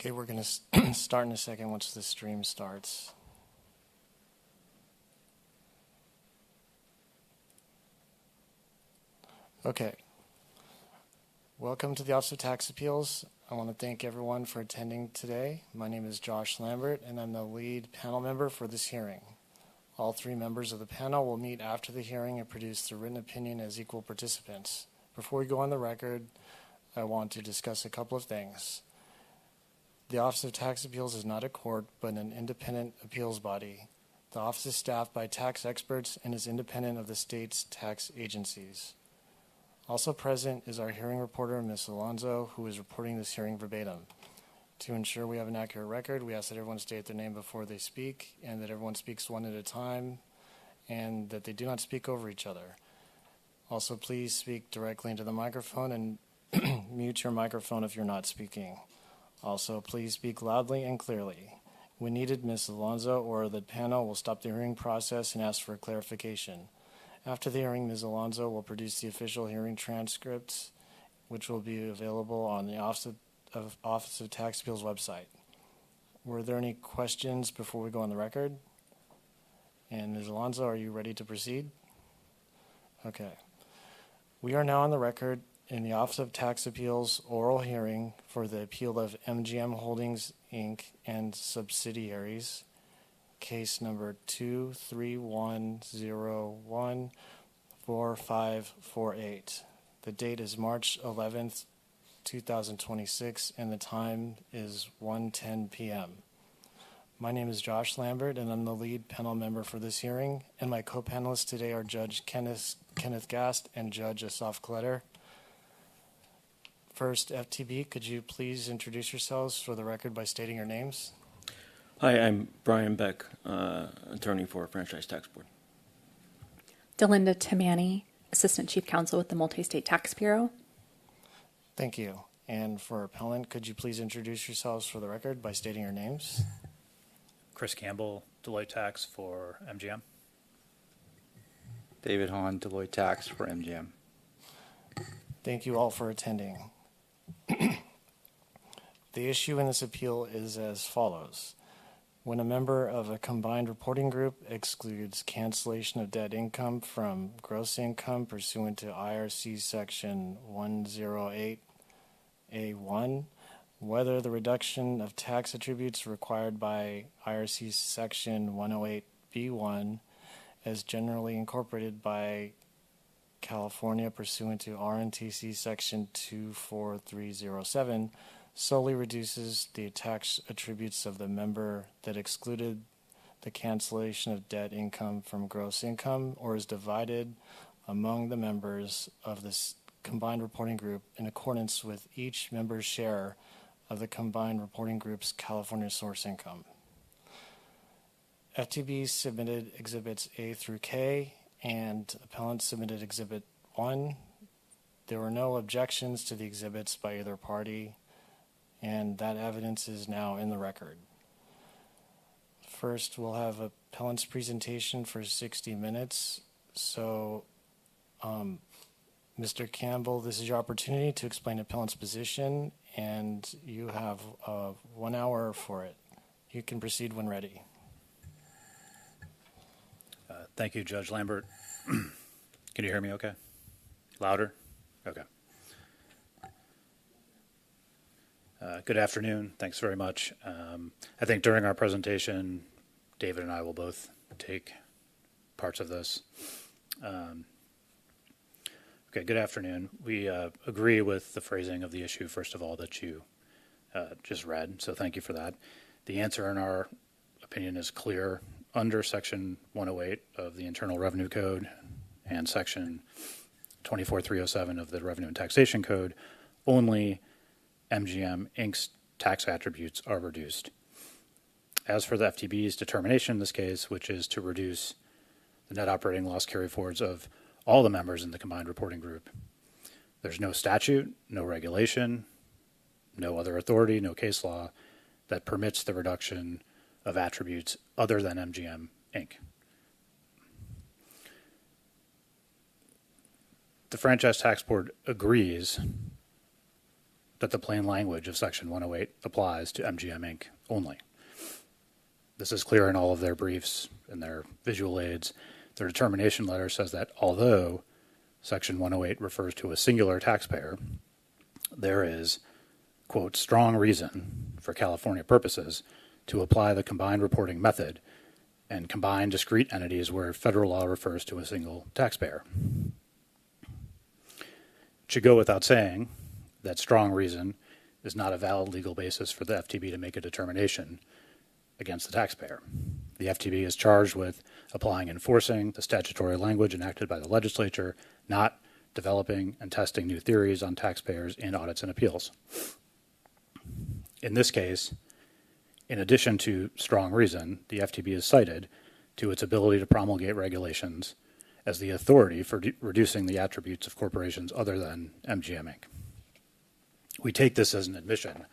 Okay, we're going to start in a second once the stream starts. Okay. Welcome to the Office of Tax Appeals. I want to thank everyone for attending today. My name is Josh Lambert, and I'm the lead panel member for this hearing. All three members of the panel will meet after the hearing and produce their written opinion as equal participants. Before we go on the record, I want to discuss a couple of things. The Office of Tax Appeals is not a court, but an independent appeals body. The office is staffed by tax experts and is independent of the state's tax agencies. Also present is our hearing reporter, Ms. Alonzo, who is reporting this hearing verbatim. To ensure we have an accurate record, we ask that everyone state their name before they speak, and that everyone speaks one at a time, and that they do not speak over each other. Also, please speak directly into the microphone and mute your microphone if you're not speaking. Also, please speak loudly and clearly. When needed, Ms. Alonzo or the panel will stop the hearing process and ask for clarification. After the hearing, Ms. Alonzo will produce the official hearing transcripts, which will be available on the Office of Tax Appeals website. Were there any questions before we go on the record? And Ms. Alonzo, are you ready to proceed? Okay. We are now on the record in the Office of Tax Appeals oral hearing for the appeal of MGM Holdings, Inc. and Subsidiaries, case number 231014548. The date is March 11th, 2026, and the time is 1:10 p.m. My name is Josh Lambert, and I'm the lead panel member for this hearing, and my co-panelists today are Judge Kenneth Gast and Judge Asaf Kletter. First, FTB, could you please introduce yourselves for the record by stating your names? Hi, I'm Brian Beck, attorney for Franchise Tax Board. Delinda Tamani, Assistant Chief Counsel with the Multi-State Tax Bureau. Thank you. And for appellant, could you please introduce yourselves for the record by stating your names? Chris Campbell, Deloitte Tax for MGM. David Hahn, Deloitte Tax for MGM. Thank you all for attending. The issue in this appeal is as follows. When a member of a combined reporting group excludes cancellation of debt income from gross income pursuant to IRC Section 108A1, whether the reduction of tax attributes required by IRC Section 108B1 as generally incorporated by California pursuant to RNTC Section 24307 solely reduces the tax attributes of the member that excluded the cancellation of debt income from gross income or is divided among the members of this combined reporting group in accordance with each member's share of the combined reporting group's California source income. FTB submitted Exhibits A through K, and appellant submitted Exhibit 1. There were no objections to the exhibits by either party, and that evidence is now in the record. First, we'll have appellant's presentation for 60 minutes. So, Mr. Campbell, this is your opportunity to explain appellant's position, and you have 1 hour for it. You can proceed when ready. Thank you, Judge Lambert. Can you hear me okay? Louder? Okay. Good afternoon. Thanks very much. I think during our presentation, David and I will both take parts of this. Okay, good afternoon. We agree with the phrasing of the issue, first of all, that you just read, so thank you for that. The answer, in our opinion, is clear. Under Section 108 of the Internal Revenue Code and Section 24307 of the Revenue and Taxation Code, only MGM Inc.'s tax attributes are reduced. As for the FTB's determination in this case, which is to reduce the net operating loss carryforwards of all the members in the combined reporting group, there's no statute, no regulation, no other authority, no case law that permits the reduction of attributes other than MGM Inc. The Franchise Tax Board agrees that the plain language of Section 108 applies to MGM Inc. only. This is clear in all of their briefs and their visual aids. Their determination letter says that although Section 108 refers to a singular taxpayer, there is, quote, strong reason for California purposes to apply the combined reporting method and combine discrete entities where federal law refers to a single taxpayer. It should go without saying that strong reason is not a valid legal basis for the FTB to make a determination against the taxpayer. The FTB is charged with applying and enforcing the statutory language enacted by the legislature, not developing and testing new theories on taxpayers in audits and appeals. In this case, in addition to strong reason, the FTB is cited to its ability to promulgate regulations as the authority for reducing the attributes of corporations other than MGM Inc. We take this as an admission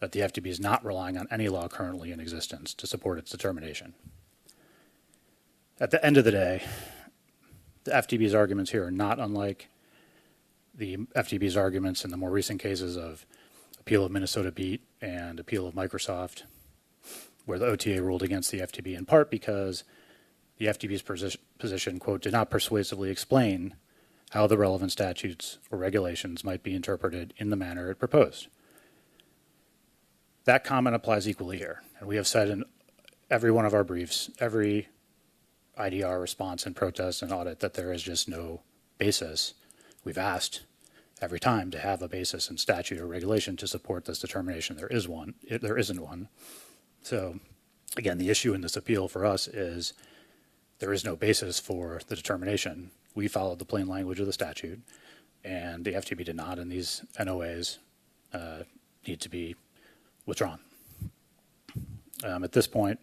that the FTB is not relying on any law currently in existence to support its determination. At the end of the day, the FTB's arguments here are not unlike the FTB's arguments in the more recent cases of appeal of Minnesota Beat and appeal of Microsoft, where the OTA ruled against the FTB in part because the FTB's position, quote, did not persuasively explain how the relevant statutes or regulations might be interpreted in the manner it proposed. That comment applies equally here, and we have said in every one of our briefs, every IDR response and protest and audit, that there is just no basis. We've asked every time to have a basis in statute or regulation to support this determination. There isn't one. So, again, the issue in this appeal for us is there is no basis for the determination. We followed the plain language of the statute, and the FTB did not, and these NOAs need to be withdrawn. At this point,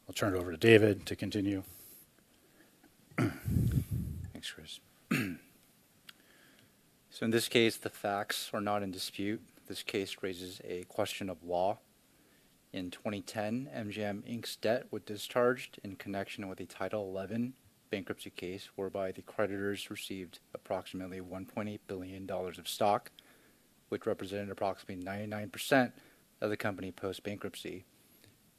I'll turn it over to David to continue. Thanks, Chris. So in this case, the facts are not in dispute. This case raises a question of law. In 2010, MGM Inc.'s debt was discharged in connection with a Title 11 bankruptcy case whereby the creditors received approximately $1.8 billion of stock, which represented approximately 99% of the company post-bankruptcy,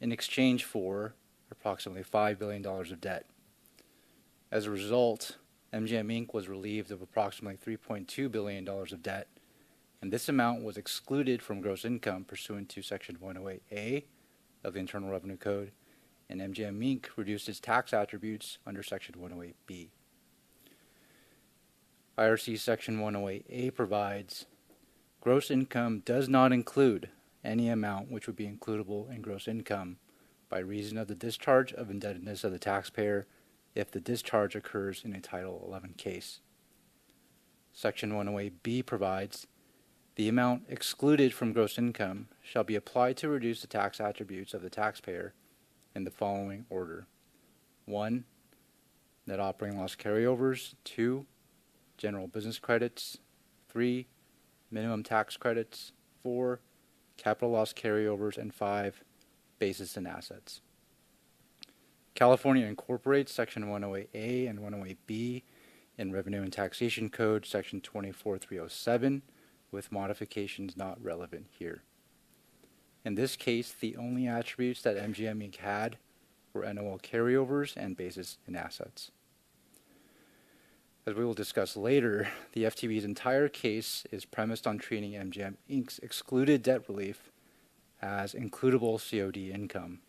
in exchange for approximately $5 billion of debt. As a result, MGM Inc. was relieved of approximately $3.2 billion of debt, and this amount was excluded from gross income pursuant to Section 108A of the Internal Revenue Code, and MGM Inc. reduced its tax attributes under Section 108B. IRC Section 108A provides, gross income does not include any amount which would be includable in gross income by reason of the discharge of indebtedness of the taxpayer if the discharge occurs in a Title 11 case. Section 108B provides, the amount excluded from gross income shall be applied to reduce the tax attributes of the taxpayer in the following order. 1. Net operating loss carryovers. 2. General business credits. 3. Minimum tax credits. 4. Capital loss carryovers. And 5. Basis in assets. California incorporates Section 108A and 108B in Revenue and Taxation Code Section 24307 with modifications not relevant here. In this case, the only attributes that MGM Inc. had were NOL carryovers and basis in assets. As we will discuss later, the FTB's entire case is premised on treating MGM Inc.'s excluded debt relief as includable COD income.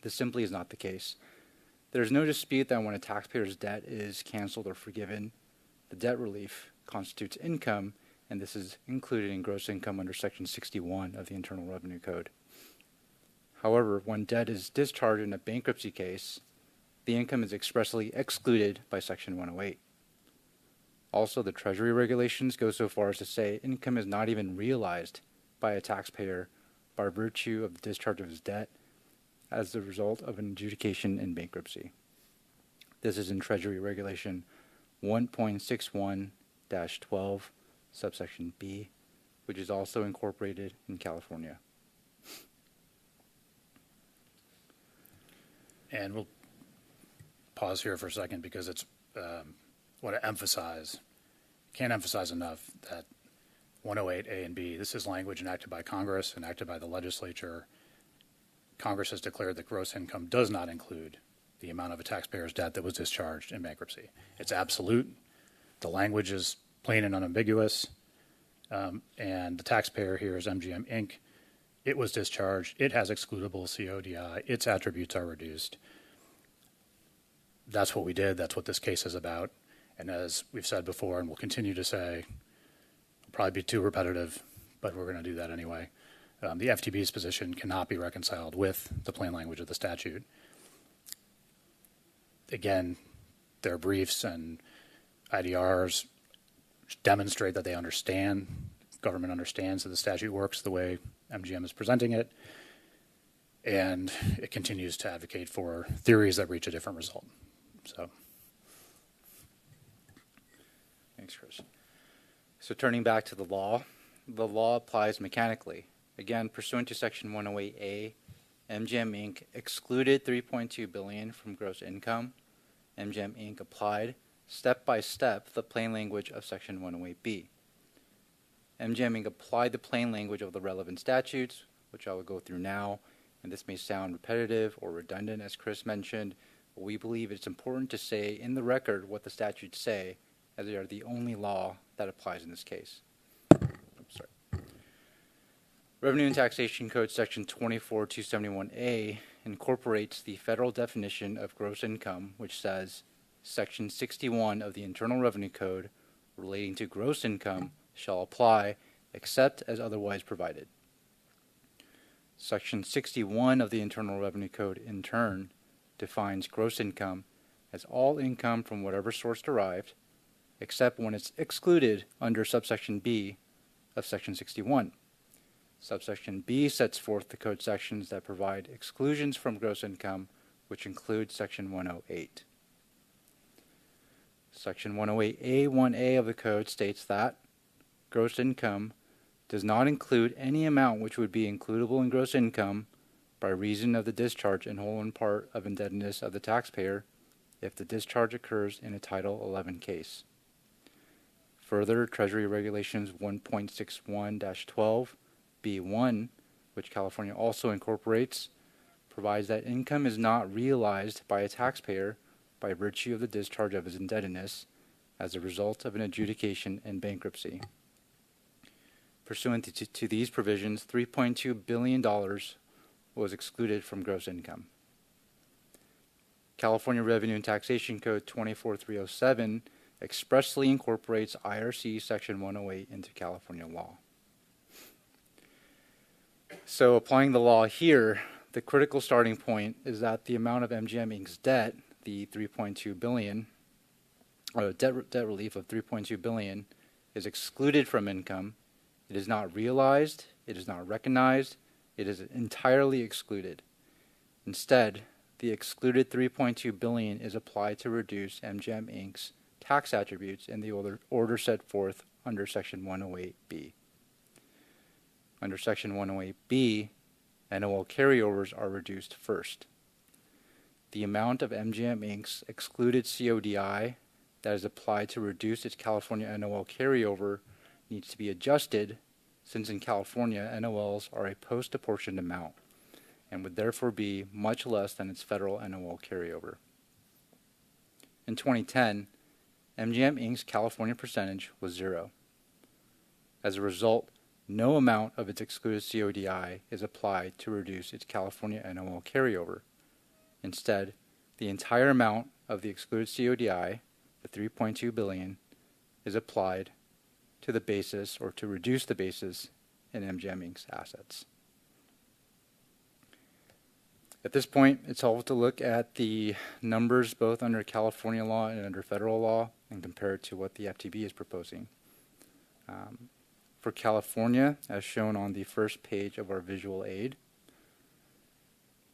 This simply is not the case. There is no dispute that when a taxpayer's debt is canceled or forgiven, the debt relief constitutes income, and this is included in gross income under Section 61 of the Internal Revenue Code. However, when debt is discharged in a bankruptcy case, the income is expressly excluded by Section 108. Also, the Treasury regulations go so far as to say income is not even realized by a taxpayer by virtue of the discharge of his debt as the result of an adjudication in bankruptcy. This is in Treasury Regulation 1.61-12, subsection B, which is also incorporated in California. And we'll pause here for a second because it's want to emphasize, can't emphasize enough that 108A and B. This is language enacted by Congress, enacted by the legislature. Congress has declared that gross income does not include the amount of a taxpayer's debt that was discharged in bankruptcy. It's absolute. The language is plain and unambiguous. And the taxpayer here is MGM Inc. It was discharged. It has excludable CODI. Its attributes are reduced. That's what we did. That's what this case is about. And as we've said before, and we'll continue to say, it'll probably be too repetitive, but we're going to do that anyway. The FTB's position cannot be reconciled with the plain language of the statute. Again, their briefs and IDRs demonstrate that they understand, government understands that the statute works the way MGM is presenting it, and it continues to advocate for theories that reach a different result. So, Thanks, Chris. So turning back to the law applies mechanically. Again, pursuant to Section 108A, MGM Inc. excluded $3.2 billion from gross income. MGM Inc. applied step by step the plain language of Section 108B. MGM Inc. applied the plain language of the relevant statutes, which I will go through now, and this may sound repetitive or redundant, as Chris mentioned, but we believe it's important to say in the record what the statutes say, as they are the only law that applies in this case. Revenue and Taxation Code Section 24271A incorporates the federal definition of gross income, which says, Section 61 of the Internal Revenue Code relating to gross income shall apply except as otherwise provided. Section 61 of the Internal Revenue Code, in turn, defines gross income as all income from whatever source derived, except when it's excluded under subsection B of Section 61. Subsection B sets forth the code sections that provide exclusions from gross income, which include Section 108. Section 108A1A of the code states that gross income does not include any amount which would be includable in gross income by reason of the discharge in whole and part of indebtedness of the taxpayer if the discharge occurs in a Title 11 case. Further, Treasury Regulations 1.61-12 B1, which California also incorporates, provides that income is not realized by a taxpayer by virtue of the discharge of his indebtedness as a result of an adjudication in bankruptcy. Pursuant to these provisions, $3.2 billion was excluded from gross income. California Revenue and Taxation Code 24307 expressly incorporates IRC Section 108 into California law. So applying the law here, the critical starting point is that the amount of MGM Inc.'s debt, the $3.2 billion, or debt relief of $3.2 billion, is excluded from income. It is not realized, it is not recognized, it is entirely excluded. Instead, the excluded $3.2 billion is applied to reduce MGM Inc.'s tax attributes in the order set forth under Section 108B. Under Section 108B, NOL carryovers are reduced first. The amount of MGM Inc.'s excluded CODI that is applied to reduce its California NOL carryover needs to be adjusted, since in California, NOLs are a post-apportioned amount and would therefore be much less than its federal NOL carryover. In 2010, MGM Inc.'s California percentage was 0. As a result, no amount of its excluded CODI is applied to reduce its California NOL carryover. Instead, the entire amount of the excluded CODI, the $3.2 billion, is applied to the basis or to reduce the basis in MGM Inc.'s assets. At this point, it's helpful to look at the numbers both under California law and under federal law and compare it to what the FTB is proposing. For California, as shown on the first page of our visual aid,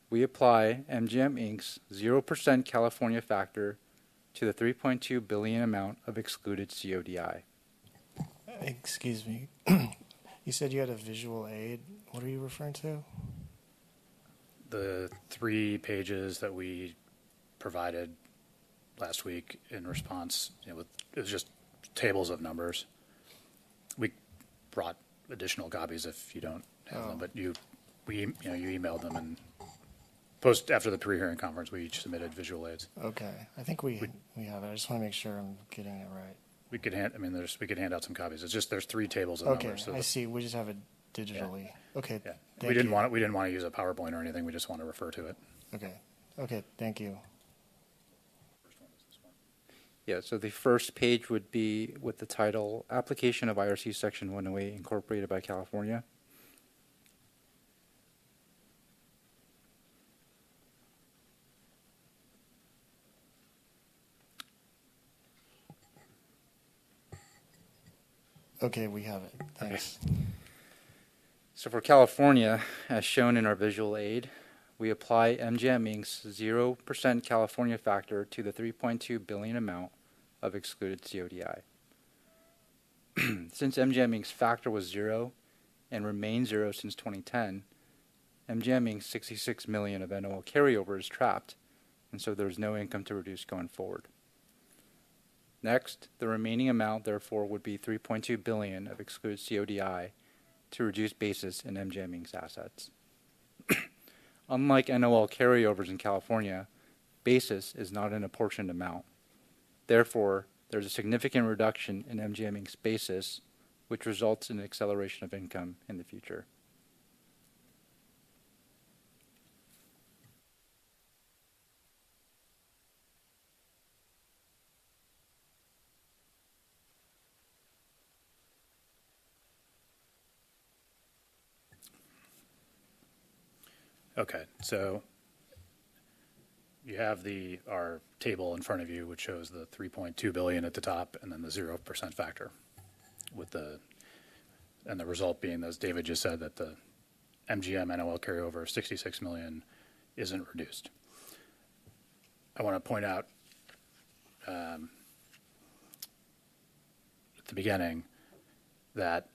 we apply MGM Inc.'s 0% California factor to the $3.2 billion amount of excluded CODI. Excuse me. You said you had a visual aid. What are you referring to? The 3 pages that we provided last week in response, it was just tables of numbers. brought additional copies if you don't have them, but you emailed them, and after the pre-hearing conference, we each submitted visual aids. Okay, I think we have it. I just want to make sure I'm getting it right. We could hand out some copies. It's just there's 3 tables of Okay, numbers. So I see. We just have it digitally. Okay, Yeah, thank we didn't you. want to use a PowerPoint or anything. We just want to refer to it. Okay, thank you. Yeah, so the first page would be with the title, Application of IRC Section 108 Incorporated by California. Okay, we have it. Thanks. So for California, as shown in our visual aid, we apply MGM Inc.'s 0% California factor to the $3.2 billion amount of excluded CODI. Since MGM Inc.'s factor was 0 and remains 0 since 2010, MGM Inc.'s $66 million of NOL carryover is trapped, and so there's no income to reduce going forward. Next, the remaining amount, therefore, would be $3.2 billion of excluded CODI to reduce basis in MGM Inc.'s assets. Unlike NOL carryovers in California, basis is not an apportioned amount. Therefore, there's a significant reduction in MGM Inc.'s basis, which results in an acceleration of income in the future. Okay, so you have our table in front of you, which shows the 3.2 billion at the top, and then the 0% factor, and the result being, as David just said, that the MGM NOL carryover of 66 million isn't reduced. I want to point out at the beginning that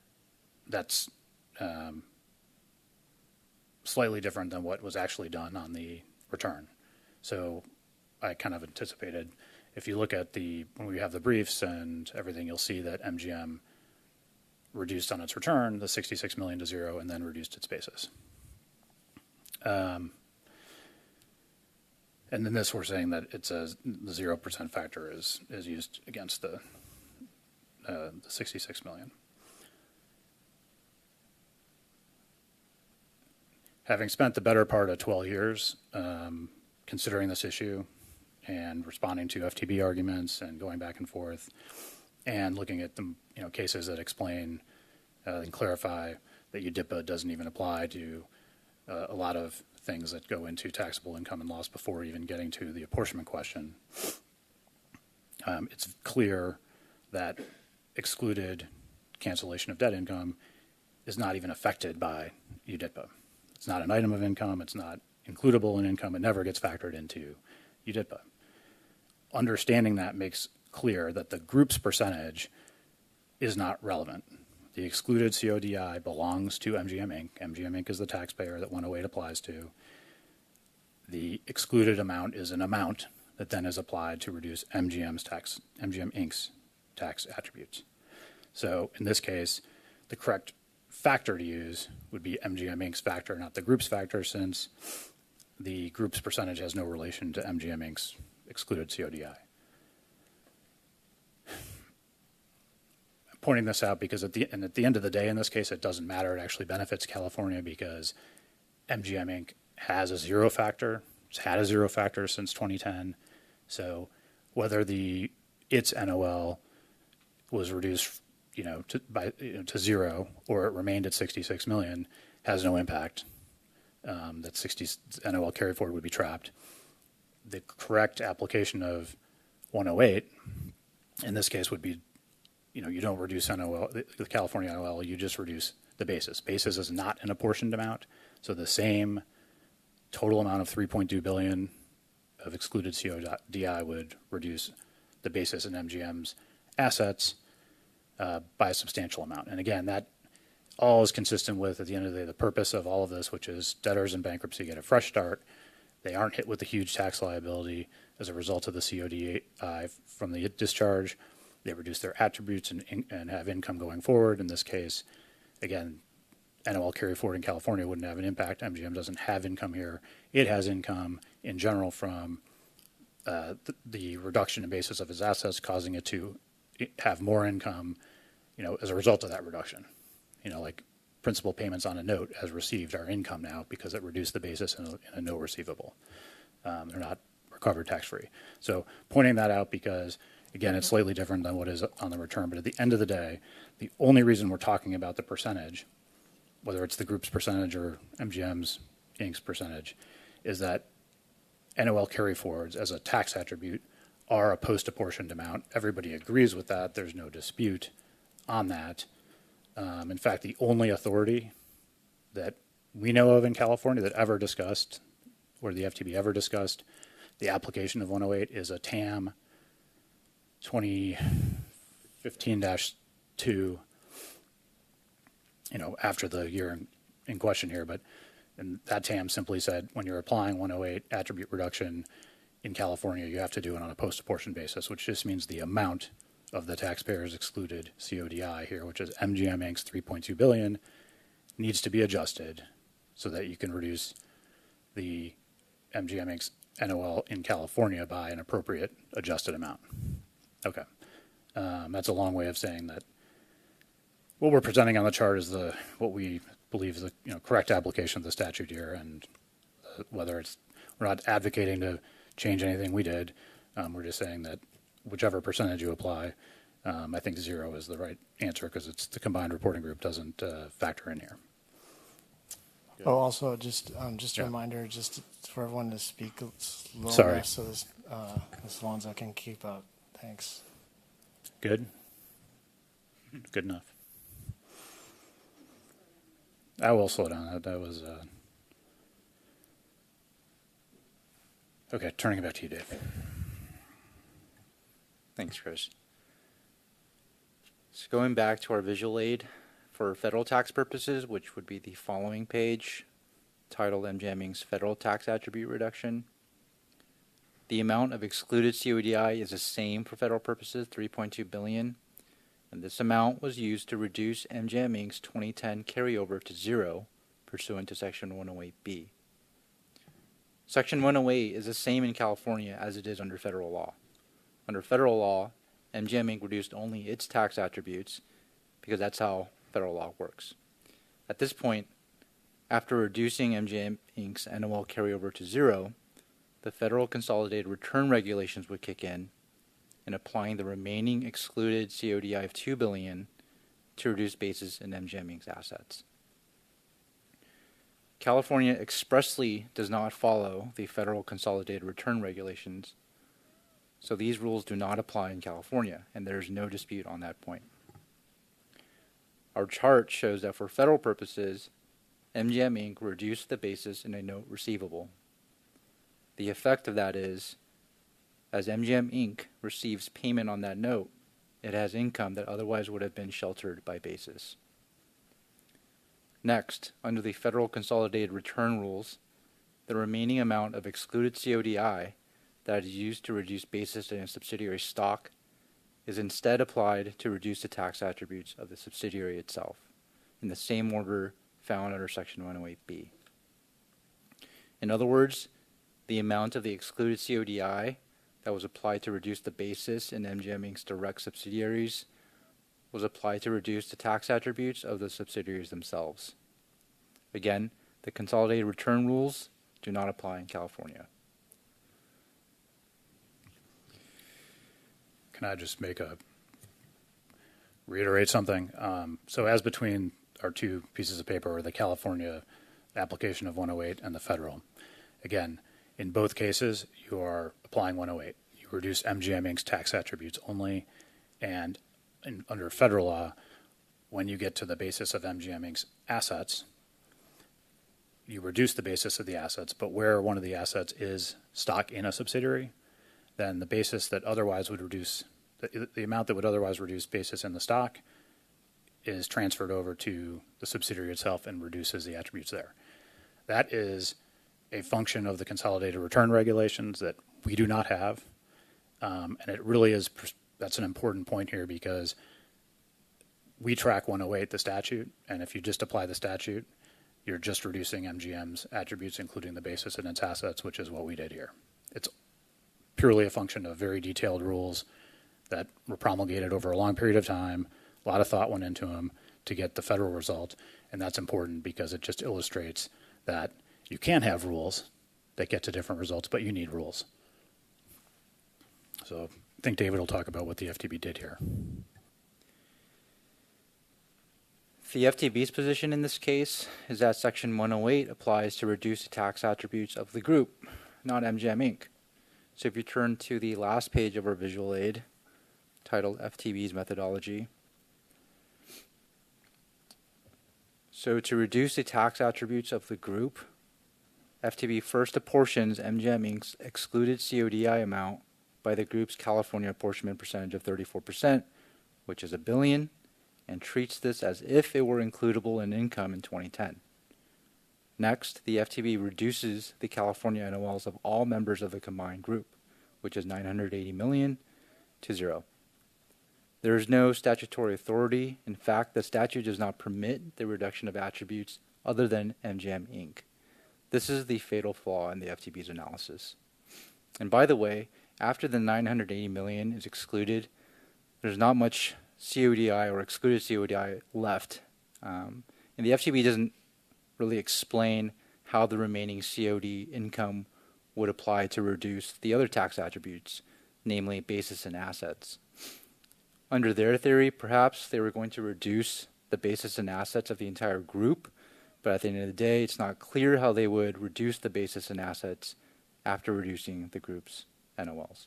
that's slightly different than what was actually done on the return. So I kind of anticipated, if you look at when we have the briefs and everything, you'll see that MGM reduced on its return the 66 million to 0 and then reduced its basis. And in this, we're saying that the 0% factor is used against the 66 million. Having spent the better part of 12 years considering this issue and responding to FTB arguments and going back and forth and looking at the cases that explain and clarify that UDIPA doesn't even apply to a lot of things that go into taxable income and loss before even getting to the apportionment question, it's clear that excluded cancellation of debt income is not even affected by UDIPA. It's not an item of income. It's not includable in income. It never gets factored into UDIPA. Understanding that makes clear that the group's percentage is not relevant. The excluded CODI belongs to MGM Inc. MGM Inc. is the taxpayer that 108 applies to. The excluded amount is an amount that then is applied to reduce MGM Inc.'s tax attributes. So in this case, the correct factor to use would be MGM Inc.'s factor, not the group's factor, since the group's percentage has no relation to MGM Inc.'s excluded CODI. I'm pointing this out because at the end of the day, in this case, it doesn't matter. It actually benefits California because MGM Inc. has a 0 factor. It's had a 0 factor since 2010. So whether its NOL was reduced to 0 or it remained at 66 million has no impact. That 60 NOL carry forward would be trapped. The correct application of 108 in this case would be, you don't reduce NOL, the California NOL, you just reduce the basis. Basis is not an apportioned amount, so the same total amount of 3.2 billion of excluded CODI would reduce the basis in MGM's assets by a substantial amount. And again, that all is consistent with, at the end of the day, the purpose of all of this, which is debtors in bankruptcy get a fresh start. They aren't hit with a huge tax liability as a result of the CODI from the discharge. They reduce their attributes and have income going forward. In this case, Again, NOL carry forward in California wouldn't have an impact. MGM doesn't have income here. It has income in general from the reduction in basis of its assets, causing it to have more income, as a result of that reduction. Like principal payments on a note as received are income now because it reduced the basis in a note receivable. They're not recovered tax-free. So pointing that out because, again, it's slightly different than what is on the return. But at the end of the day, the only reason we're talking about the percentage, whether it's the group's percentage or MGM's Inc.'s percentage, is that NOL carry forwards as a tax attribute are a post-apportioned amount. Everybody agrees with that. There's no dispute on that. In fact, the only authority that we know of in California that ever discussed, or the FTB ever discussed, the application of 108 is a TAM 2015-2, after the year in question here. And that TAM simply said when you're applying 108 attribute reduction in California, you have to do it on a post-apportion basis, which just means the amount of the taxpayers excluded CODI here, which is MGM Inc.'s $3.2 billion, needs to be adjusted so that you can reduce the MGM Inc.'s NOL in California by an appropriate adjusted amount. Okay. That's a long way of saying that what we're presenting on the chart is what we believe is the correct application of the statute here, and whether we're not advocating to change anything we did. We're just saying that whichever percentage you apply, I think 0 is the right answer because it's the combined reporting group doesn't factor in here. Oh, also, just a Yeah. reminder, just for everyone to speak a little Sorry. less so this Alonzo can keep up. Thanks. Good? Good enough. I will slow down. That was... Okay, turning it back to you, Dave. Thanks, Chris. So going back to our visual aid for federal tax purposes, which would be the following page, titled MGM Inc.'s Federal Tax Attribute Reduction. The amount of excluded CODI is the same for federal purposes, $3.2 billion, and this amount was used to reduce MGM Inc.'s 2010 carryover to 0 pursuant to Section 108B. Section 108 is the same in California as it is under federal law. Under federal law, MGM Inc. reduced only its tax attributes because that's how federal law works. At this point, after reducing MGM Inc.'s NOL carryover to 0, the federal consolidated return regulations would kick in applying the remaining excluded CODI of $2 billion to reduce basis in MGM Inc.'s assets. California expressly does not follow the federal consolidated return regulations, so these rules do not apply in California, and there is no dispute on that point. Our chart shows that for federal purposes, MGM Inc. reduced the basis in a note receivable. The effect of that is, as MGM Inc. receives payment on that note, it has income that otherwise would have been sheltered by basis. Next, under the federal consolidated return rules, the remaining amount of excluded CODI that is used to reduce basis in a subsidiary stock is instead applied to reduce the tax attributes of the subsidiary itself, in the same order found under Section 108B. In other words, the amount of the excluded CODI that was applied to reduce the basis in MGM Inc.'s direct subsidiaries was applied to reduce the tax attributes of the subsidiaries themselves. Again, the consolidated return rules do not apply in California. Can I just reiterate something? So as between our two pieces of paper, the California application of 108 and the federal, again, in both cases, you are applying 108. You reduce MGM Inc.'s tax attributes only, and under federal law, when you get to the basis of MGM Inc.'s assets, you reduce the basis of the assets, but where one of the assets is stock in a subsidiary, then the basis that otherwise would reduce, the amount that would otherwise reduce basis in the stock is transferred over to the subsidiary itself and reduces the attributes there. That is a function of the consolidated return regulations that we do not have. And it really is, that's an important point here because we track 108, the statute, and if you just apply the statute, you're just reducing MGM's attributes, including the basis and its assets, which is what we did here. It's purely a function of very detailed rules that were promulgated over a long period of time. A lot of thought went into them to get the federal result, and that's important because it just illustrates that you can have rules that get to different results, but you need rules. So I think David will talk about what the FTB did here. The FTB's position in this case is that Section 108 applies to reduce the tax attributes of the group, not MGM Inc. So if you turn to the last page of our visual aid, titled FTB's Methodology. So to reduce the tax attributes of the group, FTB first apportions MGM Inc.'s excluded CODI amount by the group's California apportionment percentage of 34%, which is $1 billion, and treats this as if it were includable in income in 2010. Next, the FTB reduces the California NOLs of all members of the combined group, which is $980 million, to zero. There is no statutory authority. In fact, the statute does not permit the reduction of attributes other than MGM Inc. This is the fatal flaw in the FTB's analysis. And by the way, after the $980 million is excluded, there's not much CODI or excluded CODI left. And the FTB doesn't really explain how the remaining COD income would apply to reduce the other tax attributes, namely basis and assets. Under their theory, perhaps they were going to reduce the basis and assets of the entire group, but at the end of the day, it's not clear how they would reduce the basis and assets after reducing the group's NOLs.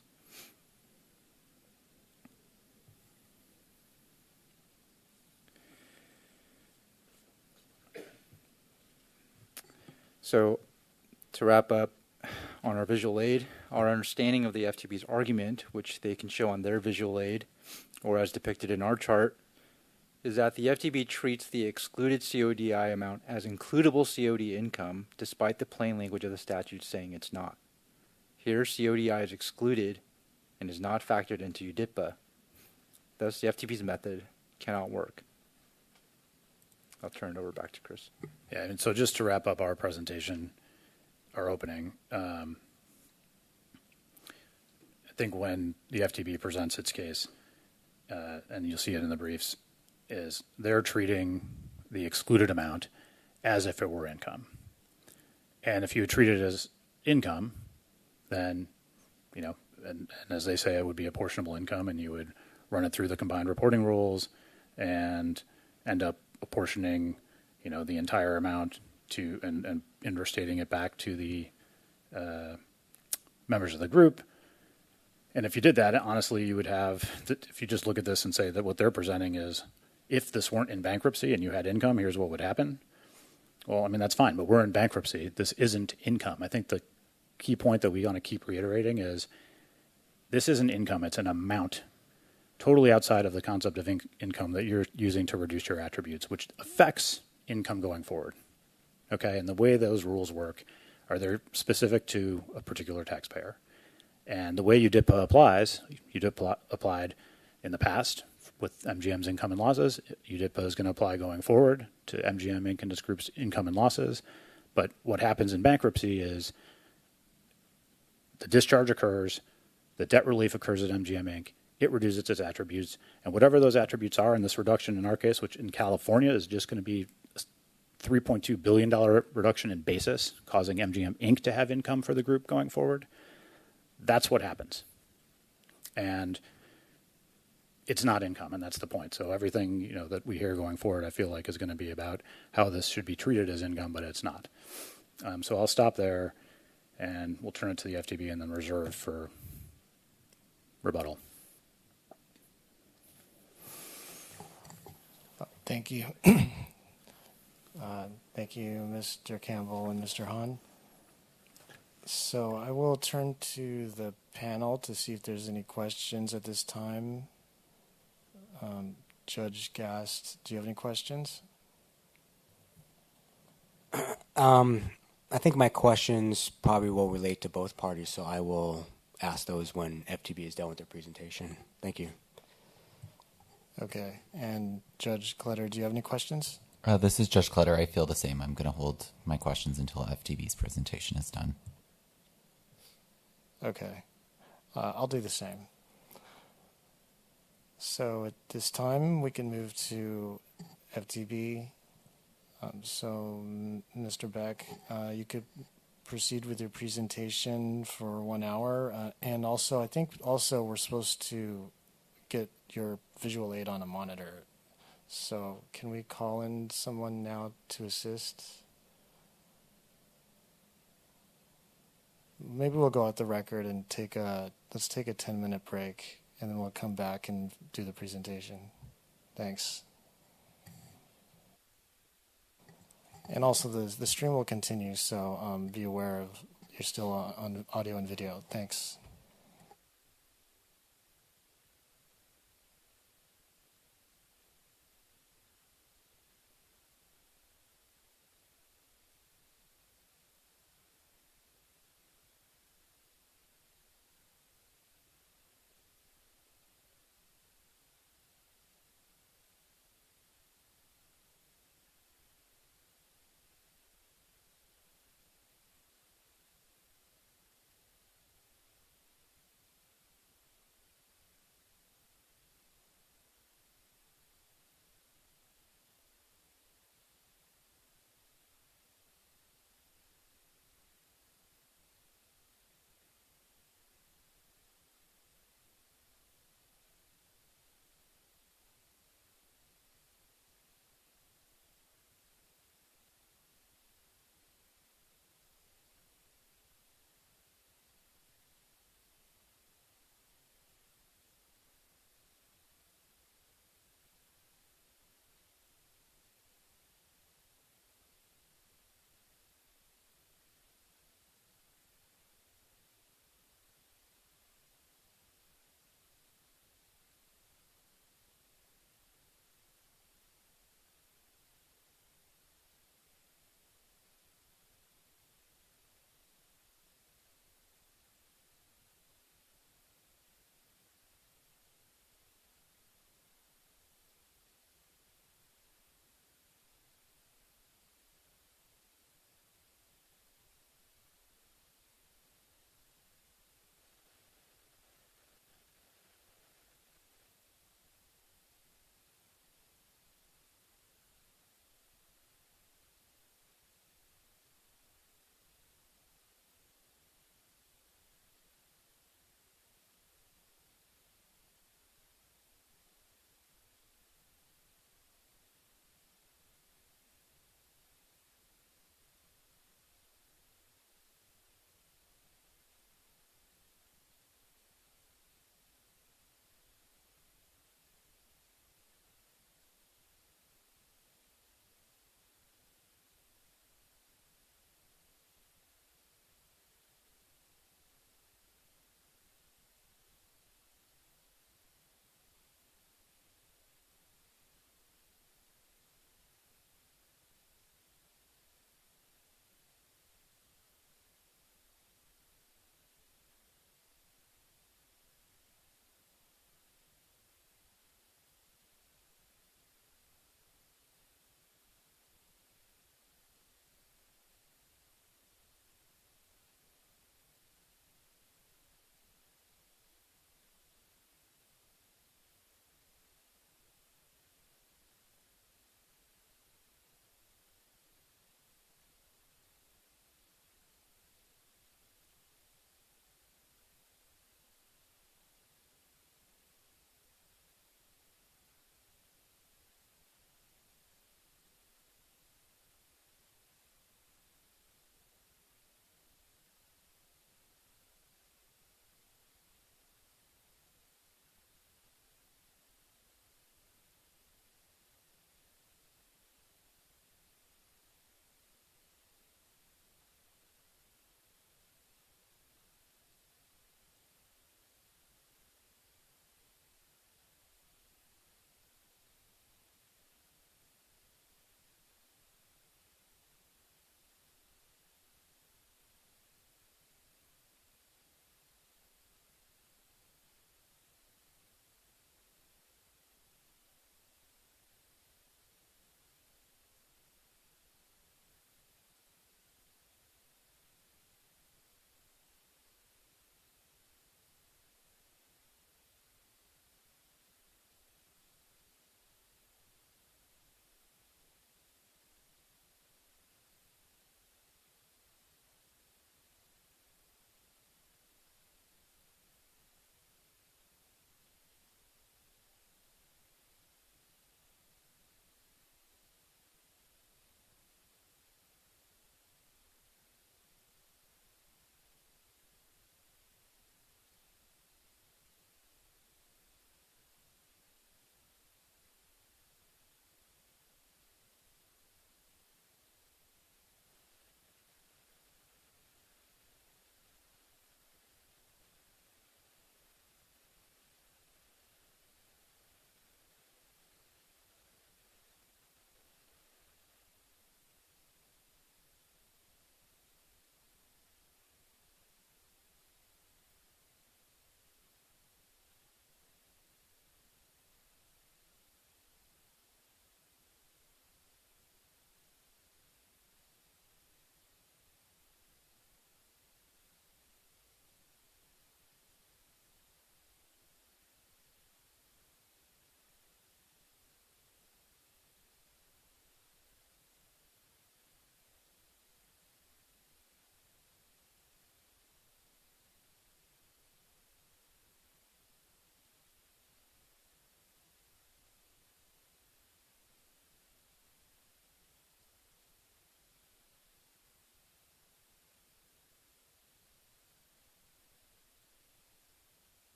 So, to wrap up on our visual aid, our understanding of the FTB's argument, which they can show on their visual aid, or as depicted in our chart, is that the FTB treats the excluded CODI amount as includable COD income, despite the plain language of the statute saying it's not. Here, CODI is excluded and is not factored into UDIPA. Thus, the FTB's method cannot work. I'll turn it over back to Chris. Yeah, and so just to wrap up our presentation, our opening, I think when the FTB presents its case, and you'll see it in the briefs, is they're treating the excluded amount as if it were income. And if you treat it as income, then, and as they say, it would be apportionable income, and you would run it through the combined reporting rules and end up apportioning, the entire amount to and understating it back to the members of the group. And if you did that, honestly, you would have, if you just look at this and say that what they're presenting is, if this weren't in bankruptcy and you had income, here's what would happen. Well, that's fine, but we're in bankruptcy. This isn't income. I think the key point that we want to keep reiterating is this isn't income. It's an amount totally outside of the concept of income that you're using to reduce your attributes, which affects income going forward. Okay, and the way those rules work are they're specific to a particular taxpayer. And the way UDIPA applies, UDIPA applied in the past with MGM's income and losses. UDIPA is going to apply going forward to MGM Inc. and its group's income and losses. But what happens in bankruptcy is the discharge occurs, the debt relief occurs at MGM Inc., it reduces its attributes, and whatever those attributes are in this reduction in our case, which in California is just going to be a $3.2 billion reduction in basis, causing MGM Inc. to have income for the group going forward, that's what happens. And it's not income, and that's the point. So everything that we hear going forward, I feel like, is going to be about how this should be treated as income, but it's not. So I'll stop there, and we'll turn it to the FTB and then reserve for rebuttal. Thank you. Thank you, Mr. Campbell and Mr. Hahn. So I will turn to the panel to see if there's any questions at this time. Judge Gast, do you have any questions? I think my questions probably will relate to both parties, so I will ask those when FTB is done with their presentation. Thank you. Okay. And Judge Clutter, do you have any questions? This is Judge Clutter. I feel the same. I'm going to hold my questions until FTB's presentation is done. Okay. I'll do the same. So at this time, we can move to FTB. Mr. Beck, you could proceed with your presentation for 1 hour. And also, I think also we're supposed to get your visual aid on a monitor. So can we call in someone now to assist? Maybe we'll go out the record and let's take a 10-minute break, and then we'll come back and do the presentation. Thanks. And also the stream will continue, so be aware of you're still on audio and video. Thanks.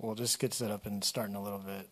we'll just get set up and start in a little bit.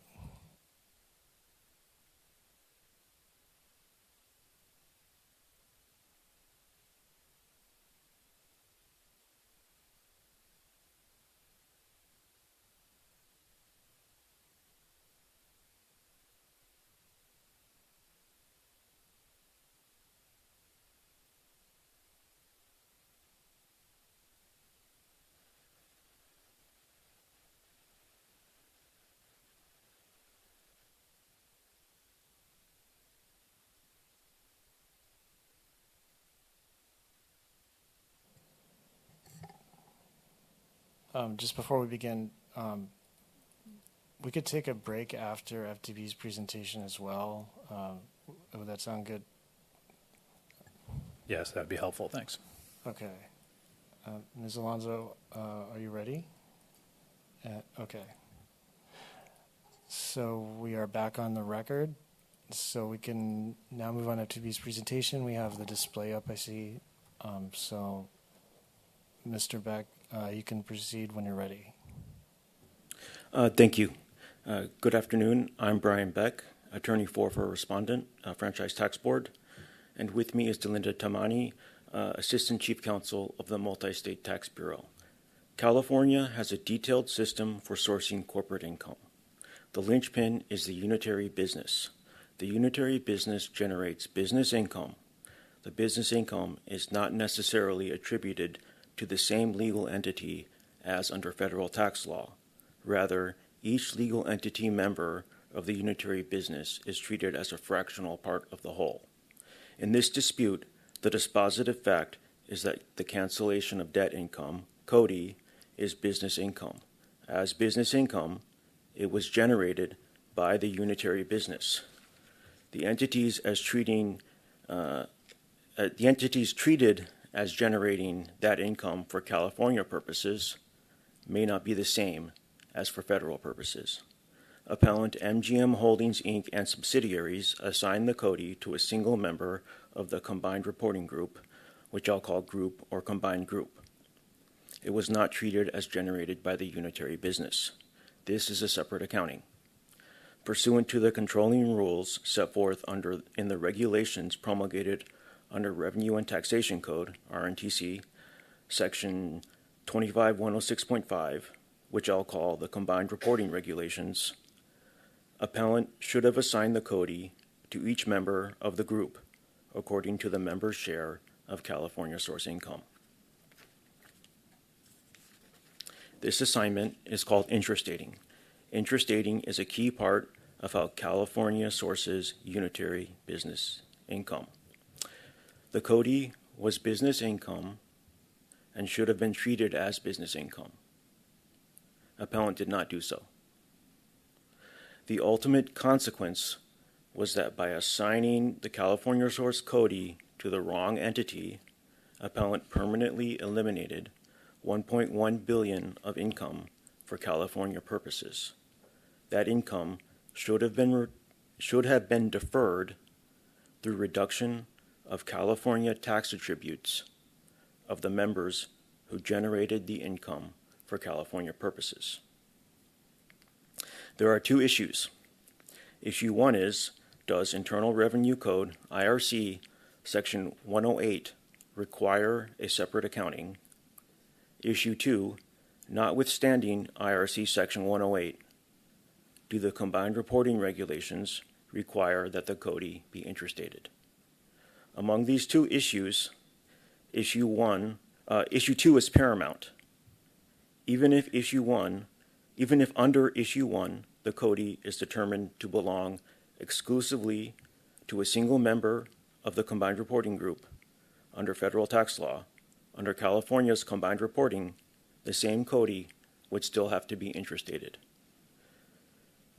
Just before we begin, we could take a break after FTB's presentation as well. Would that sound good? Yes, that'd be helpful. Thanks. Okay. Ms. Alonso, are you ready? Okay. So we are back on the record. So we can now move on to FTB's presentation. We have the display up, I see. So, Mr. Beck, you can proceed when you're ready. Thank you. Good afternoon. I'm Brian Beck, attorney for respondent, Franchise Tax Board. And with me is Delinda Tamani, Assistant Chief Counsel of the Multi-State Tax Bureau. California has a detailed system for sourcing corporate income. The linchpin is the unitary business. The unitary business generates business income. The business income is not necessarily attributed to the same legal entity as under federal tax law. Rather, each legal entity member of the unitary business is treated as a fractional part of the whole. In this dispute, the dispositive fact is that the cancellation of debt income, CODI, is business income. As business income, it was generated by the unitary business. The entities treated as generating that income for California purposes may not be the same as for federal purposes. Appellant MGM Holdings, Inc. and subsidiaries assigned the CODI to a single member of the combined reporting group, which I'll call group or combined group. It was not treated as generated by the unitary business. This is a separate accounting. Pursuant to the controlling rules set forth in the regulations promulgated under Revenue and Taxation Code, RNTC, Section 25106.5, which I'll call the Combined Reporting Regulations, appellant should have assigned the CODI to each member of the group according to the member's share of California source income. This assignment is called intrastating. Intrastating is a key part of how California sources unitary business income. The CODI was business income and should have been treated as business income. Appellant did not do so. The ultimate consequence was that by assigning the California source CODI to the wrong entity, appellant permanently eliminated $1.1 billion of income for California purposes. That income should have been deferred through reduction of California tax attributes of the members who generated the income for California purposes. There are two issues. Issue one is, does Internal Revenue Code, IRC, Section 108, require a separate accounting? Issue two, notwithstanding IRC Section 108, do the combined reporting regulations require that the CODI be intrastated? Among these two issues, issue two is paramount. Even if under issue one, the CODI is determined to belong exclusively to a single member of the combined reporting group under federal tax law, under California's combined reporting, the same CODI would still have to be intrastated.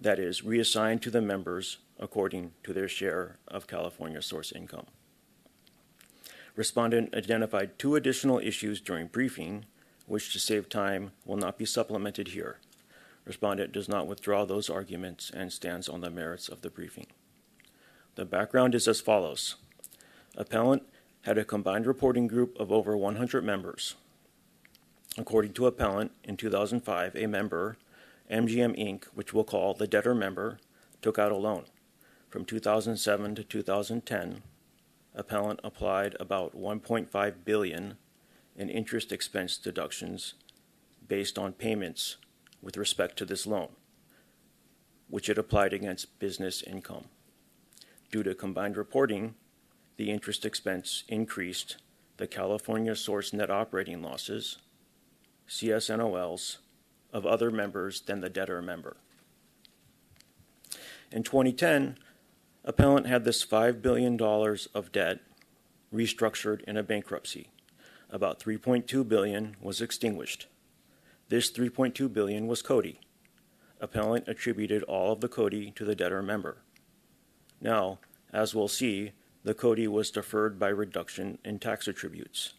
That is, reassigned to the members according to their share of California source income. Respondent identified two additional issues during briefing, which to save time will not be supplemented here. Respondent does not withdraw those arguments and stands on the merits of the briefing. The background is as follows. Appellant had a combined reporting group of over 100 members. According to appellant, in 2005, a member, MGM Inc., which we'll call the debtor member, took out a loan. From 2007 to 2010, appellant applied about $1.5 billion in interest expense deductions based on payments with respect to this loan, which it applied against business income. Due to combined reporting, the interest expense increased the California source net operating losses, CSNOLs, of other members than the debtor member. In 2010, appellant had this $5 billion of debt restructured in a bankruptcy. About $3.2 billion was extinguished. This $3.2 billion was Cody. Appellant attributed all of the Cody to the debtor member. Now, as we'll see, the Cody was deferred by reduction in tax attributes.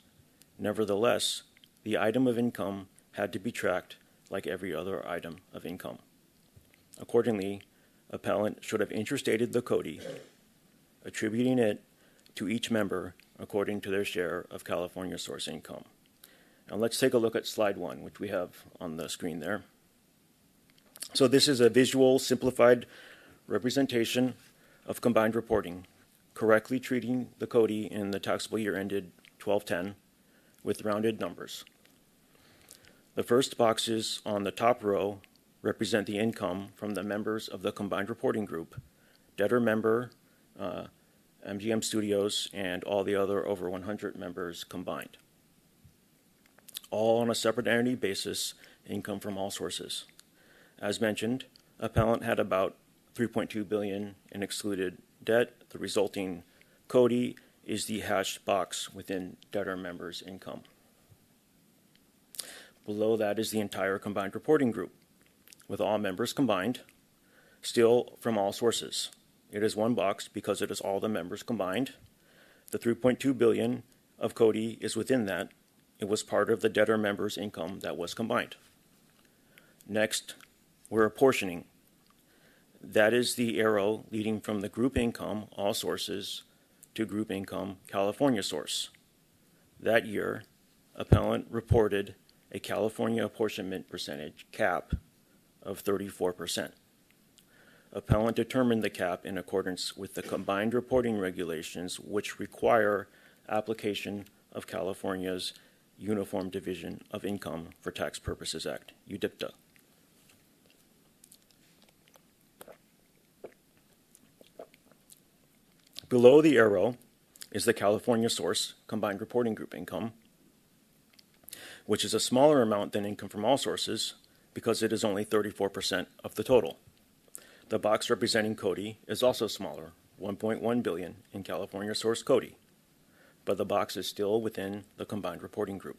Nevertheless, the item of income had to be tracked like every other item of income. Accordingly, appellant should have interstated the Cody, attributing it to each member according to their share of California source income. Now let's take a look at slide 1, which we have on the screen there. So this is a visual, simplified representation of combined reporting, correctly treating the Cody in the taxable year ended 12/10 with rounded numbers. The first boxes on the top row represent the income from the members of the combined reporting group, debtor member, MGM Studios, and all the other over 100 members combined. All on a separate entity basis, income from all sources. As mentioned, appellant had about $3.2 billion in excluded debt. The resulting Cody is the hashed box within debtor members' income. Below that is the entire combined reporting group, with all members combined, still from all sources. It is one box because it is all the members combined. The $3.2 billion of Cody is within that. It was part of the debtor members' income that was combined. Next, we're apportioning. That is the arrow leading from the group income, all sources, to group income, California source. That year, appellant reported a California apportionment percentage, cap, of 34%. Appellant determined the cap in accordance with the combined reporting regulations, which require application of California's Uniform Division of Income for Tax Purposes Act, UDIPTA. Below the arrow is the California source combined reporting group income, which is a smaller amount than income from all sources because it is only 34% of the total. The box representing Cody is also smaller, $1.1 billion in California source Cody, but the box is still within the combined reporting group.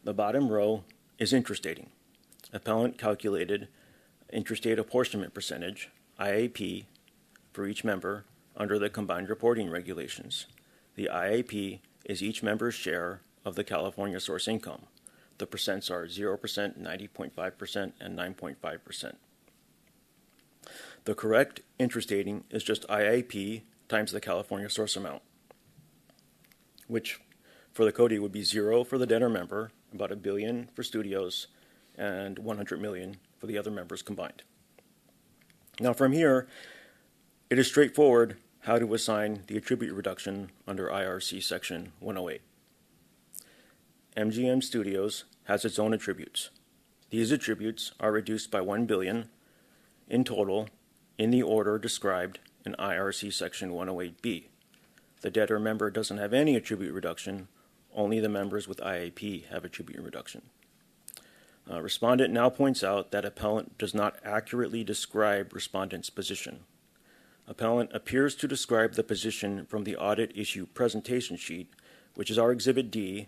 The bottom row is interstating. Appellant calculated interstate apportionment percentage, IAP, for each member under the combined reporting regulations. The IAP is each member's share of the California source income. The percents are 0%, 90.5%, and 9.5%. The correct interstating is just IAP times the California source amount, which for the Cody would be 0 for the debtor member, about $1 billion for studios, and $100 million for the other members combined. Now from here, it is straightforward how to assign the attribute reduction under IRC Section 108. MGM Studios has its own attributes. These attributes are reduced by $1 billion in total in the order described in IRC Section 108B. The debtor member doesn't have any attribute reduction, only the members with IAP have attribute reduction. Respondent now points out that appellant does not accurately describe respondent's position. Appellant appears to describe the position from the audit issue presentation sheet, which is our Exhibit D,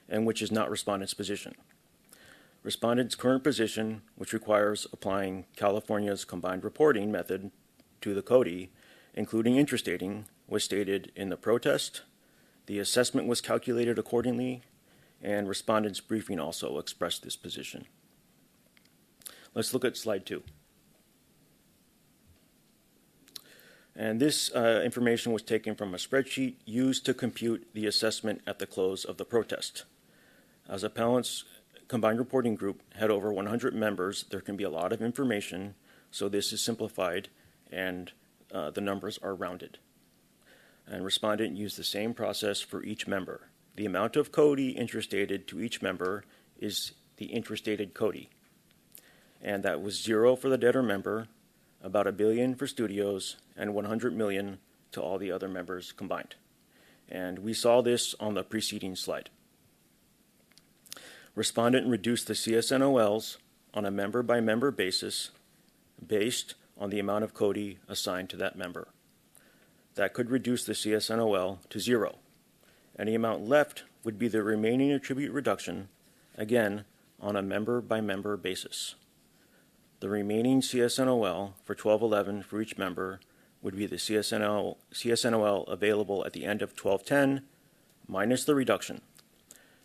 and which is not respondent's position. Respondent's current position, which requires applying California's combined reporting method to the Cody, including interstating, was stated in the protest. The assessment was calculated accordingly, and respondent's briefing also expressed this position. Let's look at slide 2. And this information was taken from a spreadsheet used to compute the assessment at the close of the protest. As appellant's combined reporting group had over 100 members, there can be a lot of information, so this is simplified and the numbers are rounded. And respondent used the same process for each member. The amount of CODI interstated to each member is the interstated CODI. And that was 0 for the debtor member, about $1 billion for studios, and $100 million to all the other members combined. And we saw this on the preceding slide. Respondent reduced the CSNOLs on a member-by-member basis based on the amount of CODI assigned to that member. That could reduce the CSNOL to 0. Any amount left would be the remaining attribute reduction, again, on a member-by-member basis. The remaining CSNOL for 1211 for each member would be the CSNOL available at the end of 1210 minus the reduction.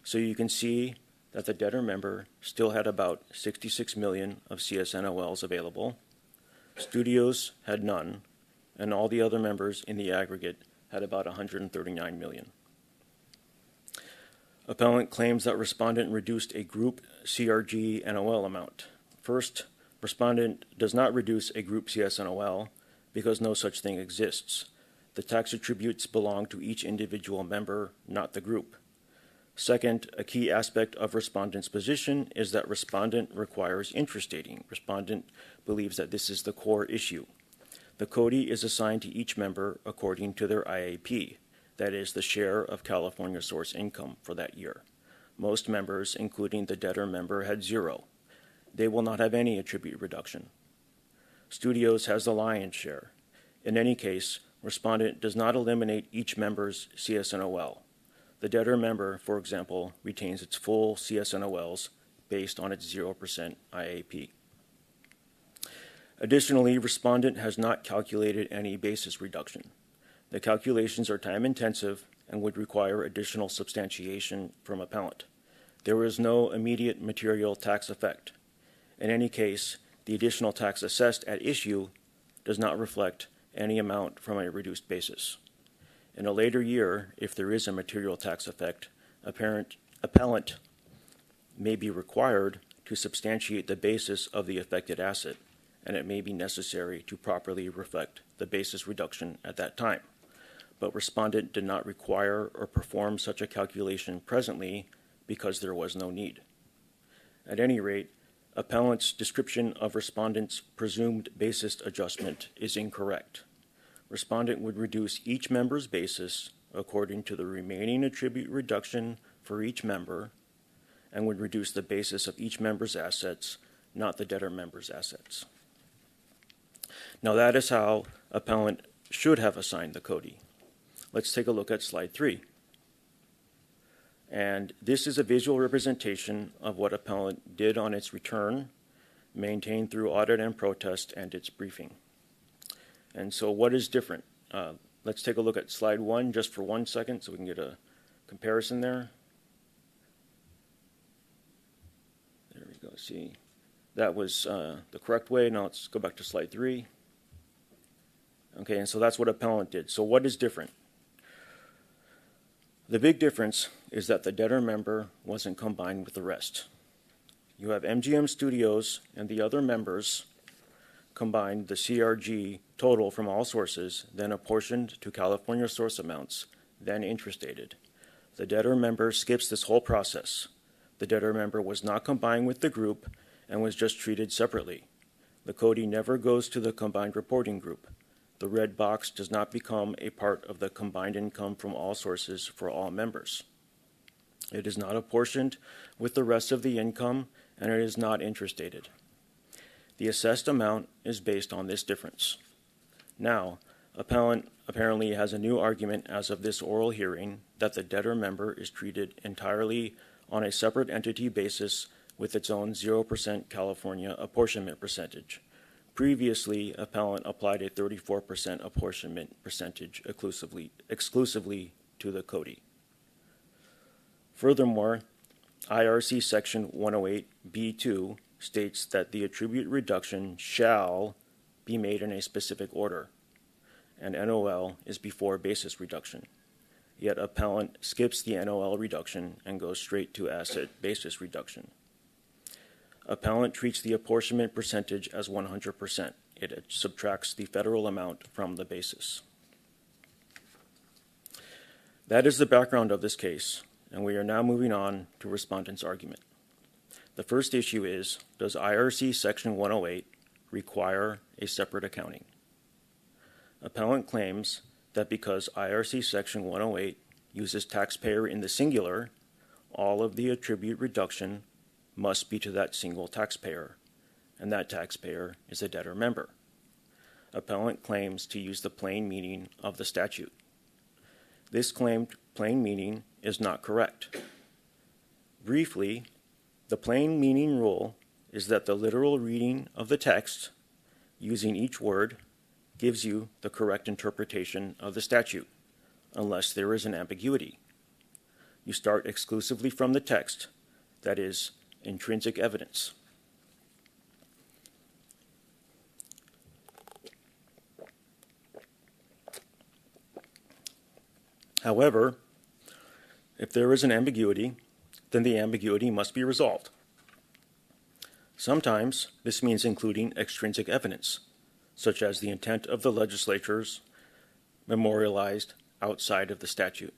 So you can see that the debtor member still had about 66 million of CSNOLs available. Studios had none, and all the other members in the aggregate had about 139 million. Appellant claims that respondent reduced a group CRG NOL amount. First, respondent does not reduce a group CSNOL because no such thing exists. The tax attributes belong to each individual member, not the group. Second, a key aspect of respondent's position is that respondent requires interstating. Respondent believes that this is the core issue. The CODI is assigned to each member according to their IAP, that is, the share of California source income for that year. Most members, including the debtor member, had 0. They will not have any attribute reduction. Studios has the lion's share. In any case, respondent does not eliminate each member's CSNOL. The debtor member, for example, retains its full CSNOLs based on its 0% IAP. Additionally, respondent has not calculated any basis reduction. The calculations are time-intensive and would require additional substantiation from appellant. There is no immediate material tax effect. In any case, the additional tax assessed at issue does not reflect any amount from a reduced basis. In a later year, if there is a material tax effect, appellant may be required to substantiate the basis of the affected asset, and it may be necessary to properly reflect the basis reduction at that time. But respondent did not require or perform such a calculation presently because there was no need. At any rate, appellant's description of respondent's presumed basis adjustment is incorrect. Respondent would reduce each member's basis according to the remaining attribute reduction for each member and would reduce the basis of each member's assets, not the debtor member's assets. Now that is how appellant should have assigned the CODI. Let's take a look at slide 3. And this is a visual representation of what appellant did on its return, maintained through audit and protest, and its briefing. And so what is different? Let's take a look at slide 1 just for 1 second so we can get a comparison there. There we go. See, that was the correct way. Now let's go back to slide 3. Okay, and so that's what appellant did. So what is different? The big difference is that the debtor member wasn't combined with the rest. You have MGM Studios and the other members combined the CRG total from all sources, then apportioned to California source amounts, then interstated. The debtor member skips this whole process. The debtor member was not combined with the group and was just treated separately. The CODI never goes to the combined reporting group. The red box does not become a part of the combined income from all sources for all members. It is not apportioned with the rest of the income, and it is not interstated. The assessed amount is based on this difference. Now, appellant apparently has a new argument as of this oral hearing that the debtor member is treated entirely on a separate entity basis with its own 0% California apportionment percentage. Previously, appellant applied a 34% apportionment percentage exclusively to the CODI. Furthermore, IRC Section 108B2 states that the attribute reduction shall be made in a specific order, and NOL is before basis reduction. Yet appellant skips the NOL reduction and goes straight to asset basis reduction. Appellant treats the apportionment percentage as 100%. It subtracts the federal amount from the basis. That is the background of this case, and we are now moving on to respondent's argument. The first issue is, does IRC Section 108 require a separate accounting? Appellant claims that because IRC Section 108 uses taxpayer in the singular, all of the attribute reduction must be to that single taxpayer, and that taxpayer is a debtor member. Appellant claims to use the plain meaning of the statute. This claimed plain meaning is not correct. Briefly, the plain meaning rule is that the literal reading of the text, using each word, gives you the correct interpretation of the statute, unless there is an ambiguity. You start exclusively from the text, that is, intrinsic evidence. However, if there is an ambiguity, then the ambiguity must be resolved. Sometimes this means including extrinsic evidence, such as the intent of the legislatures memorialized outside of the statute.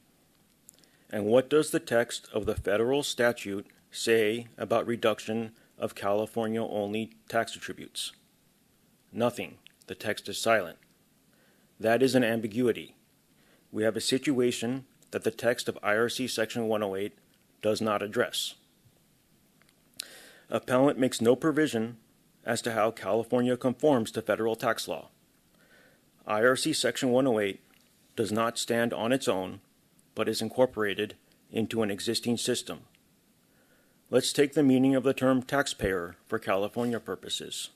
And what does the text of the federal statute say about reduction of California-only tax attributes? Nothing. The text is silent. That is an ambiguity. We have a situation that the text of IRC Section 108 does not address. Appellant makes no provision as to how California conforms to federal tax law. IRC Section 108 does not stand on its own, but is incorporated into an existing system. Let's take the meaning of the term taxpayer for California purposes.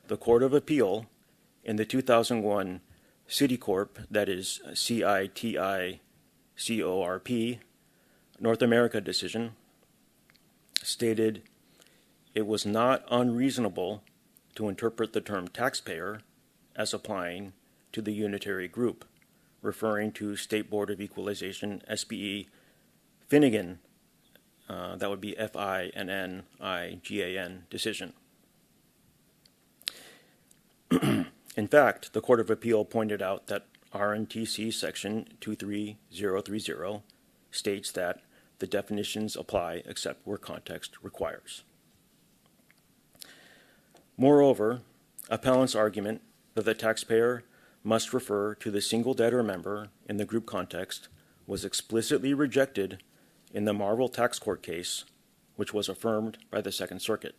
The Court of Appeal in the 2001 Citicorp, that is CITICORP, North America decision, stated it was not unreasonable to interpret the term taxpayer as applying to the unitary group, referring to State Board of Equalization, SBE, Finnegan, that would be FINNIGAN decision. In fact, the Court of Appeal pointed out that RNTC Section 23030 states that the definitions apply except where context requires. Moreover, appellant's argument that the taxpayer must refer to the single debtor member in the group context was explicitly rejected in the Marvel Tax Court case, which was affirmed by the Second Circuit.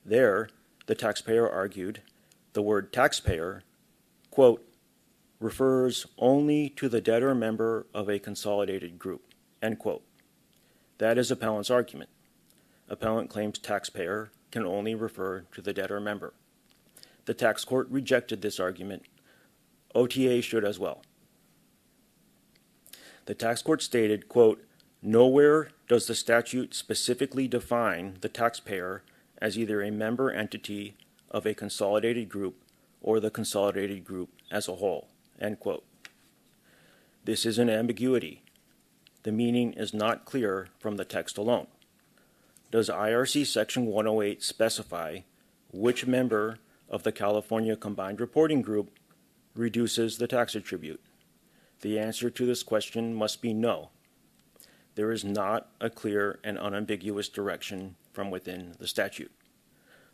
There, the taxpayer argued the word taxpayer, quote, refers only to the debtor member of a consolidated group, end quote. That is appellant's argument. Appellant claims taxpayer can only refer to the debtor member. The tax court rejected this argument. OTA should as well. The tax court stated, quote, nowhere does the statute specifically define the taxpayer as either a member entity of a consolidated group or the consolidated group as a whole, end quote. This is an ambiguity. The meaning is not clear from the text alone. Does IRC Section 108 specify which member of the California Combined Reporting Group reduces the tax attribute? The answer to this question must be no. There is not a clear and unambiguous direction from within the statute.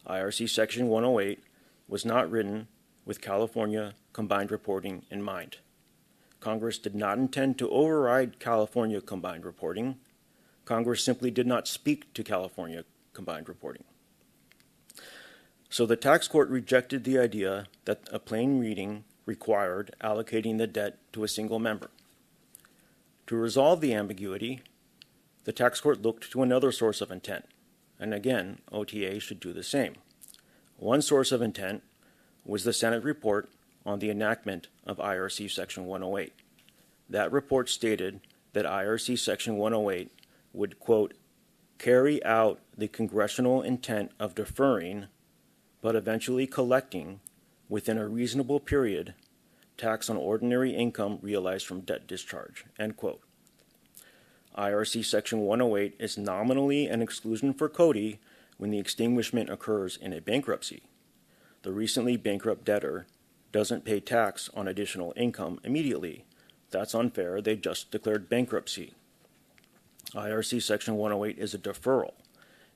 IRC Section 108 was not written with California Combined Reporting in mind. Congress did not intend to override California Combined Reporting. Congress simply did not speak to California Combined Reporting. So the tax court rejected the idea that a plain reading required allocating the debt to a single member. To resolve the ambiguity, the tax court looked to another source of intent, and again, OTA should do the same. One source of intent was the Senate report on the enactment of IRC Section 108. That report stated that IRC Section 108 would, quote, carry out the congressional intent of deferring, but eventually collecting, within a reasonable period, tax on ordinary income realized from debt discharge, end quote. IRC Section 108 is nominally an exclusion for Cody when the extinguishment occurs in a bankruptcy. The recently bankrupt debtor doesn't pay tax on additional income immediately. That's unfair. They just declared bankruptcy. IRC Section 108 is a deferral.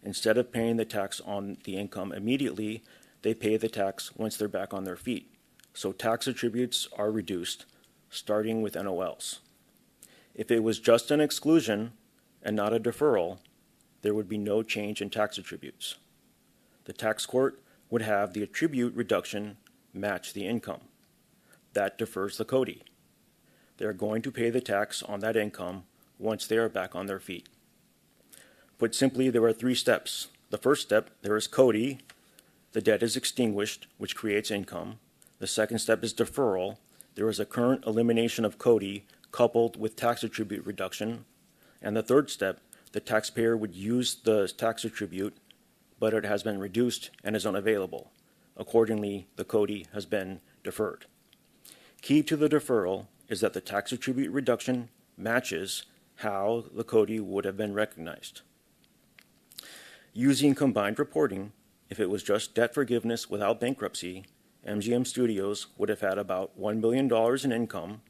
Instead of paying the tax on the income immediately, they pay the tax once they're back on their feet. So tax attributes are reduced, starting with NOLs. If it was just an exclusion and not a deferral, there would be no change in tax attributes. The tax court would have the attribute reduction match the income. That defers the CODI. They are going to pay the tax on that income once they are back on their feet. Put simply, there are 3 steps. The first step, there is CODI. The debt is extinguished, which creates income. The second step is deferral. There is a current elimination of CODI coupled with tax attribute reduction. And the third step, the taxpayer would use the tax attribute, but it has been reduced and is unavailable. Accordingly, the CODI has been deferred. Key to the deferral is that the tax attribute reduction matches how the CODI would have been recognized. Using combined reporting, if it was just debt forgiveness without bankruptcy, MGM Studios would have had about $1 million in income,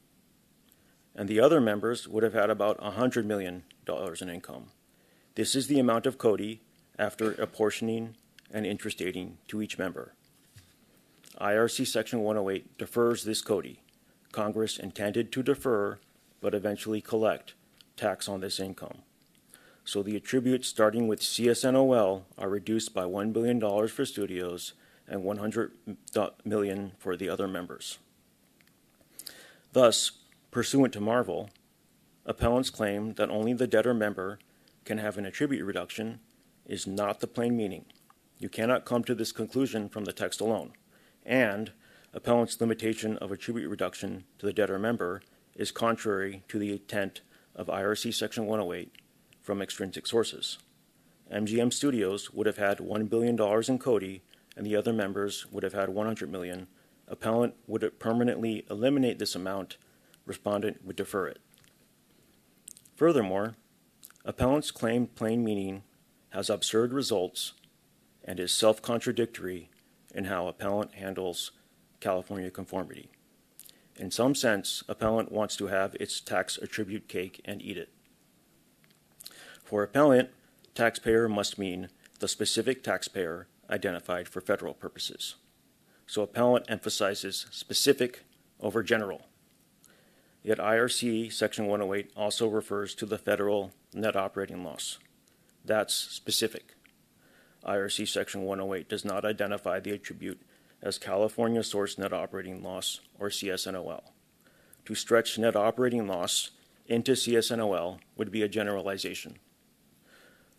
and the other members would have had about $100 million in income. This is the amount of CODI after apportioning and interest dating to each member. IRC Section 108 defers this CODI. Congress intended to defer, but eventually collect, tax on this income. So the attributes starting with CSNOL are reduced by $1 billion for studios and $100 million for the other members. Thus, pursuant to Marvel, appellants claim that only the debtor member can have an attribute reduction is not the plain meaning. You cannot come to this conclusion from the text alone. And appellant's limitation of attribute reduction to the debtor member is contrary to the intent of IRC Section 108 from extrinsic sources. MGM Studios would have had $1 billion in CODI, and the other members would have had $100 million. Appellant would permanently eliminate this amount. Respondent would defer it. Furthermore, appellant's claimed plain meaning has absurd results and is self-contradictory in how appellant handles California conformity. In some sense, appellant wants to have its tax attribute cake and eat it. For appellant, taxpayer must mean the specific taxpayer identified for federal purposes. So appellant emphasizes specific over general. Yet IRC Section 108 also refers to the federal net operating loss. That's specific. IRC Section 108 does not identify the attribute as California Source Net Operating Loss, or CSNOL. To stretch net operating loss into CSNOL would be a generalization.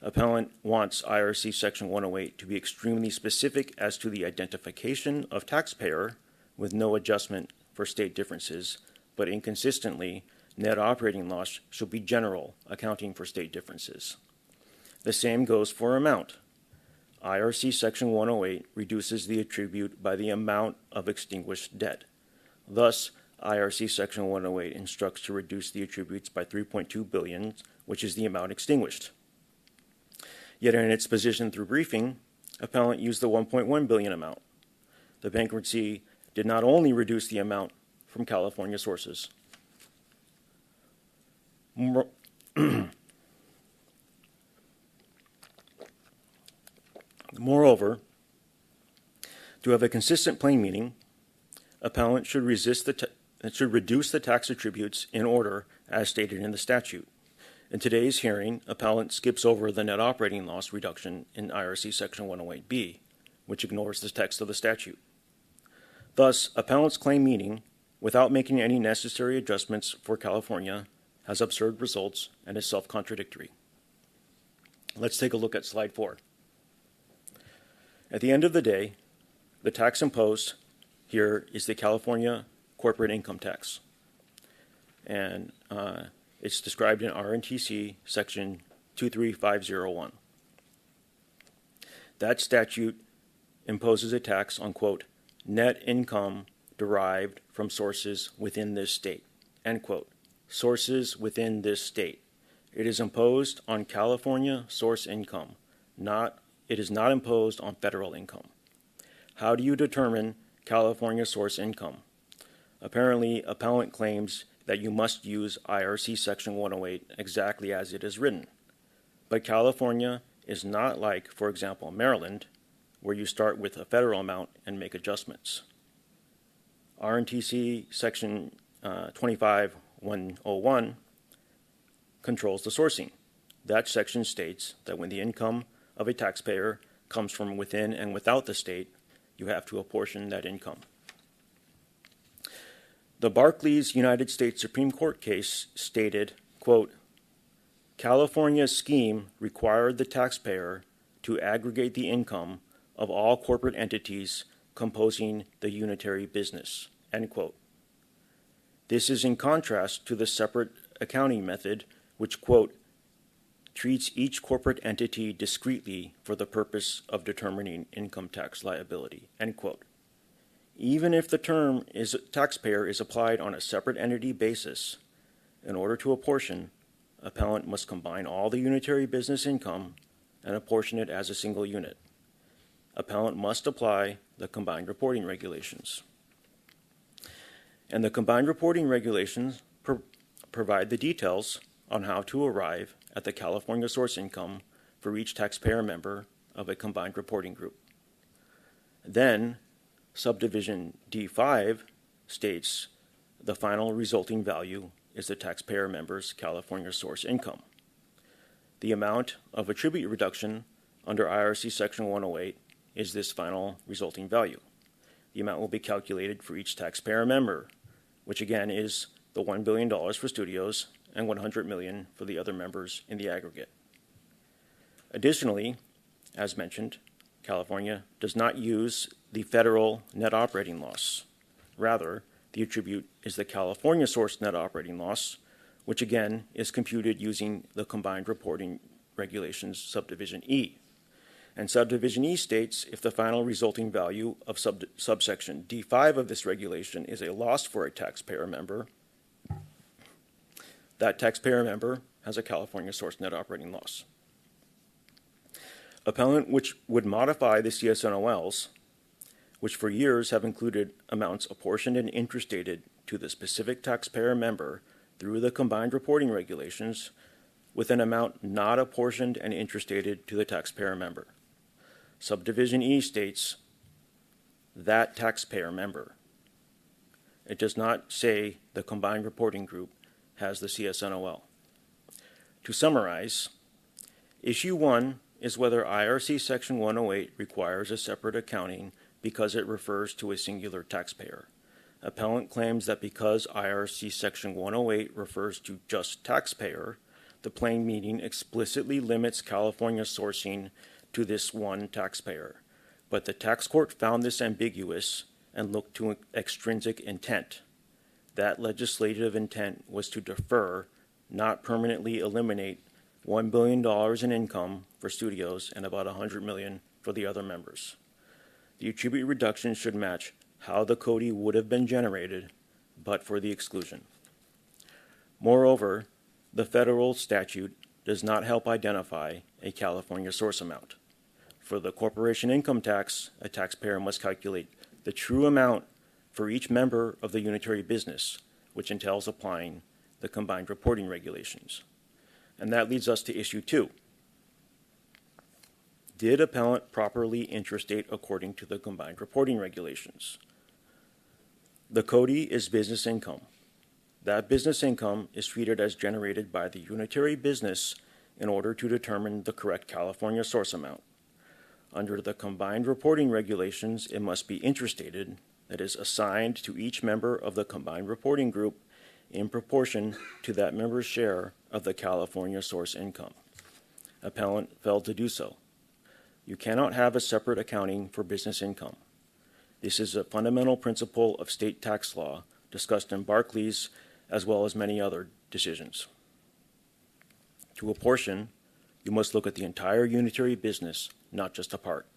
Appellant wants IRC Section 108 to be extremely specific as to the identification of taxpayer with no adjustment for state differences, but inconsistently, net operating loss should be general, accounting for state differences. The same goes for amount. IRC Section 108 reduces the attribute by the amount of extinguished debt. Thus, IRC Section 108 instructs to reduce the attributes by $3.2 billion, which is the amount extinguished. Yet in its position through briefing, appellant used the $1.1 billion amount. The bankruptcy did not only reduce the amount from California sources. Moreover, to have a consistent plain meaning, appellant should reduce the tax attributes in order as stated in the statute. In today's hearing, appellant skips over the net operating loss reduction in IRC Section 108B, which ignores the text of the statute. Thus, appellant's plain meaning, without making any necessary adjustments for California, has absurd results and is self-contradictory. Let's take a look at slide 4. At the end of the day, the tax imposed here is the California corporate income tax. And it's described in RNTC section 23501. That statute imposes a tax on, quote, net income derived from sources within this state, end quote. Sources within this state. It is imposed on California source income, not it is not imposed on federal income. How do you determine California source income? Apparently, appellant claims that you must use IRC Section 108 exactly as it is written. But California is not like, for example, Maryland, where you start with a federal amount and make adjustments. RNTC Section 25101 controls the sourcing. That section states that when the income of a taxpayer comes from within and without the state, you have to apportion that income. The Barclays United States Supreme Court case stated, quote, California's scheme required the taxpayer to aggregate the income of all corporate entities composing the unitary business, end quote. This is in contrast to the separate accounting method, which, quote, treats each corporate entity discretely for the purpose of determining income tax liability, end quote. Even if the term taxpayer is applied on a separate entity basis, in order to apportion, appellant must combine all the unitary business income and apportion it as a single unit. Appellant must apply the combined reporting regulations. And the combined reporting regulations provide the details on how to arrive at the California source income for each taxpayer member of a combined reporting group. Then, subdivision D5 states the final resulting value is the taxpayer member's California source income. The amount of attribute reduction under IRC Section 108 is this final resulting value. The amount will be calculated for each taxpayer member, which again is the $1 billion for studios and $100 million for the other members in the aggregate. Additionally, as mentioned, California does not use the federal net operating loss. Rather, the attribute is the California source net operating loss, which again is computed using the combined reporting regulations subdivision E. And subdivision E states if the final resulting value of subsection D5 of this regulation is a loss for a taxpayer member, that taxpayer member has a California source net operating loss. Appellant which would modify the CSNOLs, which for years have included amounts apportioned and interstated to the specific taxpayer member through the combined reporting regulations, with an amount not apportioned and interstated to the taxpayer member. Subdivision E states that taxpayer member. It does not say the combined reporting group has the CSNOL. To summarize, Issue 1 is whether IRC Section 108 requires a separate accounting because it refers to a singular taxpayer. Appellant claims that because IRC Section 108 refers to just taxpayer, the plain meaning explicitly limits California sourcing to this one taxpayer. But the tax court found this ambiguous and looked to extrinsic intent. That legislative intent was to defer, not permanently eliminate, $1 billion in income for studios and about $100 million for the other members. The attribute reduction should match how the CODI would have been generated, but for the exclusion. Moreover, the federal statute does not help identify a California source amount. For the corporation income tax, a taxpayer must calculate the true amount for each member of the unitary business, which entails applying the combined reporting regulations. And that leads us to Issue 2. Did appellant properly interstate according to the combined reporting regulations? The CODI is business income. That business income is treated as generated by the unitary business in order to determine the correct California source amount. Under the combined reporting regulations, it must be interstated, that is, assigned to each member of the combined reporting group in proportion to that member's share of the California source income. Appellant failed to do so. You cannot have a separate accounting for business income. This is a fundamental principle of state tax law discussed in Barclays as well as many other decisions. To apportion, you must look at the entire unitary business, not just a part.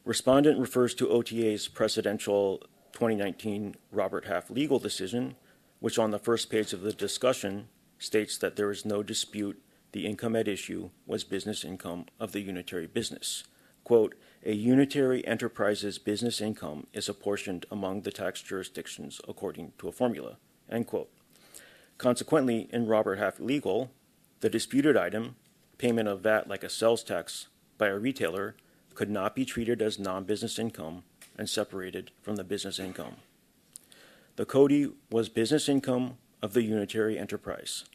Respondent refers to OTA's precedential 2019 Robert Half legal decision, which on the first page of the discussion states that there is no dispute the income at issue was business income of the unitary business. Quote, a unitary enterprise's business income is apportioned among the tax jurisdictions according to a formula, end quote. Consequently, in Robert Half Legal, the disputed item, payment of VAT like a sales tax by a retailer, could not be treated as non-business income and separated from the business income. The CODI was business income of the unitary enterprise.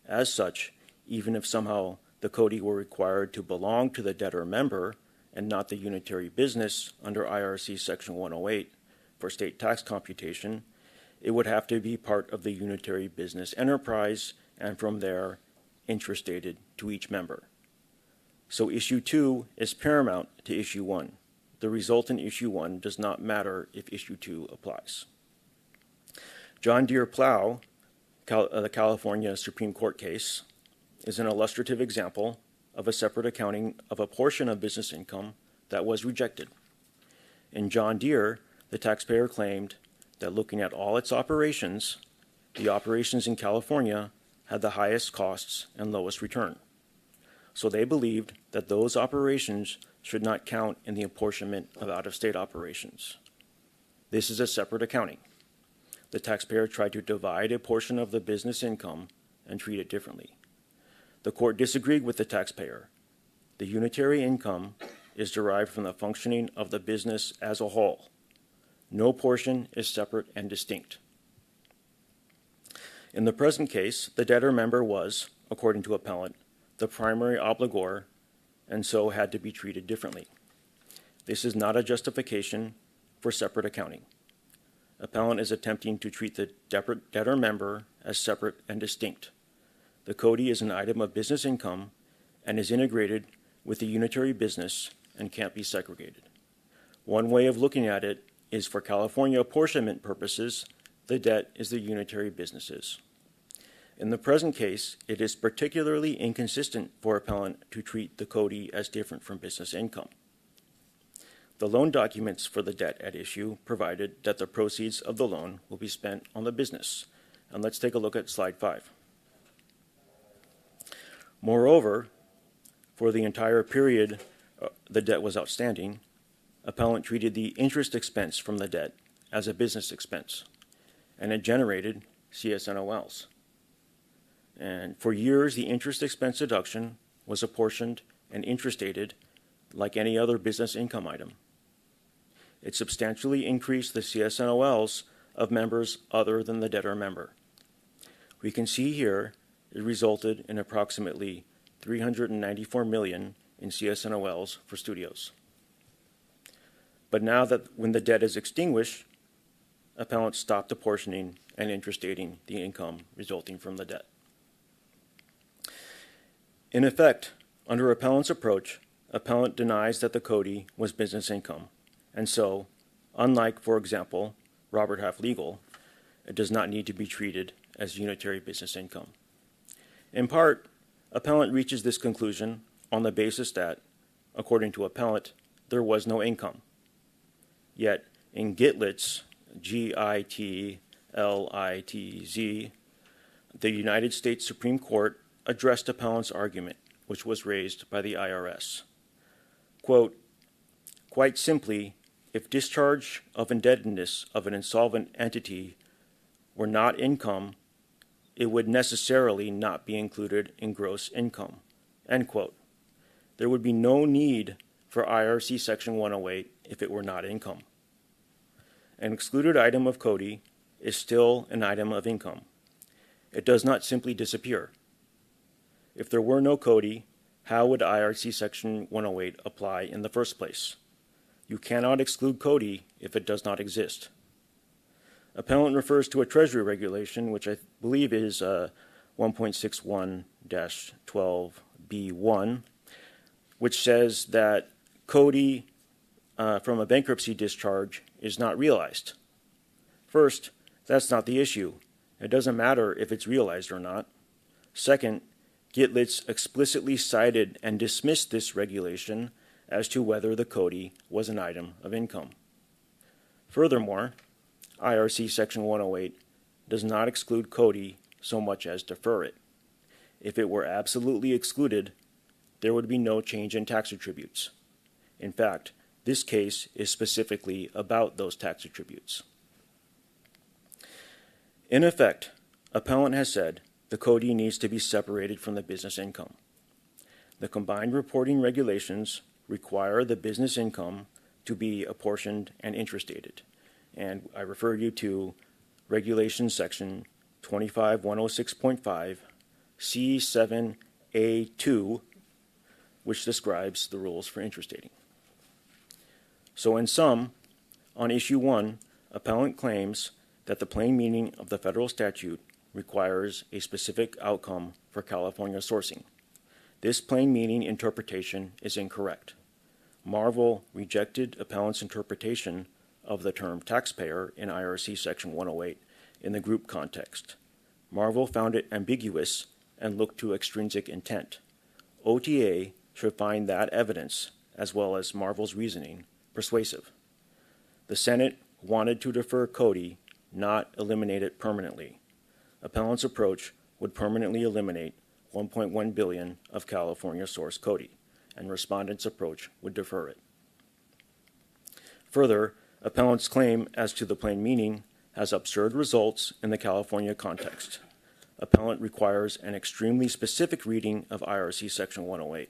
As such, even if somehow the CODI were required to belong to the debtor member and not the unitary business under IRC Section 108 for state tax computation, it would have to be part of the unitary business enterprise and from there interstated to each member. So Issue 2 is paramount to Issue 1. The result in Issue 1 does not matter if Issue 2 applies. John Deere Plow, the California Supreme Court case, is an illustrative example of a separate accounting of a portion of business income that was rejected. In John Deere, the taxpayer claimed that looking at all its operations, the operations in California had the highest costs and lowest return. So they believed that those operations should not count in the apportionment of out-of-state operations. This is a separate accounting. The taxpayer tried to divide a portion of the business income and treat it differently. The court disagreed with the taxpayer. The unitary income is derived from the functioning of the business as a whole. No portion is separate and distinct. In the present case, the debtor member was, according to appellant, the primary obligor and so had to be treated differently. This is not a justification for separate accounting. Appellant is attempting to treat the debtor member as separate and distinct. The CODI is an item of business income and is integrated with the unitary business and can't be segregated. One way of looking at it is for California apportionment purposes, the debt is the unitary businesses. In the present case, it is particularly inconsistent for appellant to treat the CODI as different from business income. The loan documents for the debt at issue provided that the proceeds of the loan will be spent on the business. And let's take a look at slide 5. Moreover, for the entire period the debt was outstanding, appellant treated the interest expense from the debt as a business expense, and it generated CSNOLs. And for years, the interest expense deduction was apportioned and interestated like any other business income item. It substantially increased the CSNOLs of members other than the debtor member. We can see here it resulted in approximately $394 million in CSNOLs for studios. But now that when the debt is extinguished, appellant stopped apportioning and interestating the income resulting from the debt. In effect, under appellant's approach, appellant denies that the CODI was business income, and so, unlike, for example, Robert Half Legal, it does not need to be treated as unitary business income. In part, appellant reaches this conclusion on the basis that, according to appellant, there was no income. Yet, in Gitlitz, Gitlitz, the United States Supreme Court addressed appellant's argument, which was raised by the IRS. Quote, quite simply, if discharge of indebtedness of an insolvent entity were not income, it would necessarily not be included in gross income, end quote. There would be no need for IRC Section 108 if it were not income. An excluded item of CODI is still an item of income. It does not simply disappear. If there were no CODI, how would IRC Section 108 apply in the first place? You cannot exclude CODI if it does not exist. Appellant refers to a Treasury regulation, which I believe is 1.61-12B1, which says that CODI from a bankruptcy discharge is not realized. First, that's not the issue. It doesn't matter if it's realized or not. Second, Gitlitz explicitly cited and dismissed this regulation as to whether the CODI was an item of income. Furthermore, IRC Section 108 does not exclude CODI so much as defer it. If it were absolutely excluded, there would be no change in tax attributes. In fact, this case is specifically about those tax attributes. In effect, appellant has said the CODI needs to be separated from the business income. The combined reporting regulations require the business income to be apportioned and interstated. And I refer you to Regulation Section 25106.5 C7A2, which describes the rules for interstating. So in sum, on issue 1, appellant claims that the plain meaning of the federal statute requires a specific outcome for California sourcing. This plain meaning interpretation is incorrect. Marvel rejected appellant's interpretation of the term taxpayer in IRC Section 108 in the group context. Marvel found it ambiguous and looked to extrinsic intent. OTA should find that evidence, as well as Marvel's reasoning, persuasive. The Senate wanted to defer CODI, not eliminate it permanently. Appellant's approach would permanently eliminate $1.1 billion of California source CODI, and respondent's approach would defer it. Further, appellant's claim as to the plain meaning has absurd results in the California context. Appellant requires an extremely specific reading of IRC Section 108.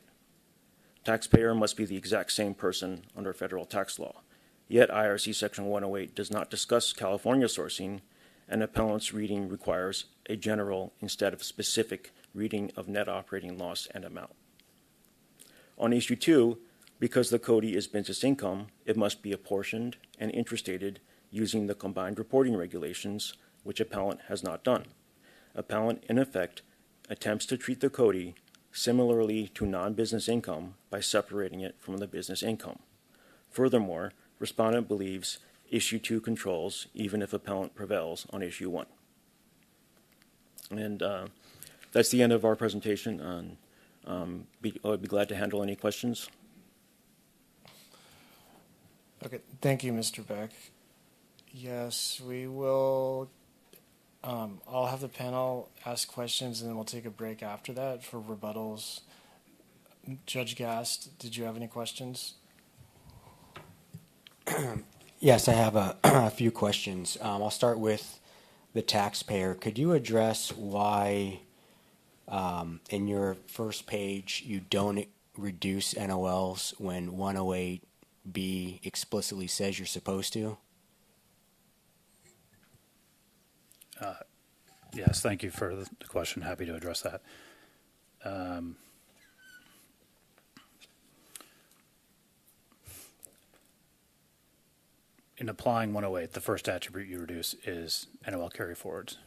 Taxpayer must be the exact same person under federal tax law. Yet IRC Section 108 does not discuss California sourcing, and appellant's reading requires a general instead of specific reading of net operating loss and amount. On issue 2, because the CODI is business income, it must be apportioned and interstated using the combined reporting regulations, which appellant has not done. Appellant, in effect, attempts to treat the CODI similarly to non-business income by separating it from the business income. Furthermore, respondent believes issue 2 controls even if appellant prevails on issue 1. And that's the end of our presentation. I'd be glad to handle any questions. Okay, thank you, Mr. Beck. Yes, we will. I'll have the panel ask questions, and then we'll take a break after that for rebuttals. Judge Gast, did you have any questions? Yes, I have a few questions. I'll start with the taxpayer. Could you address why in your first page you don't reduce NOLs when 108B explicitly says you're supposed to? Yes, thank you for the question. Happy to address that. In applying 108, the first attribute you reduce is NOL carryforwards.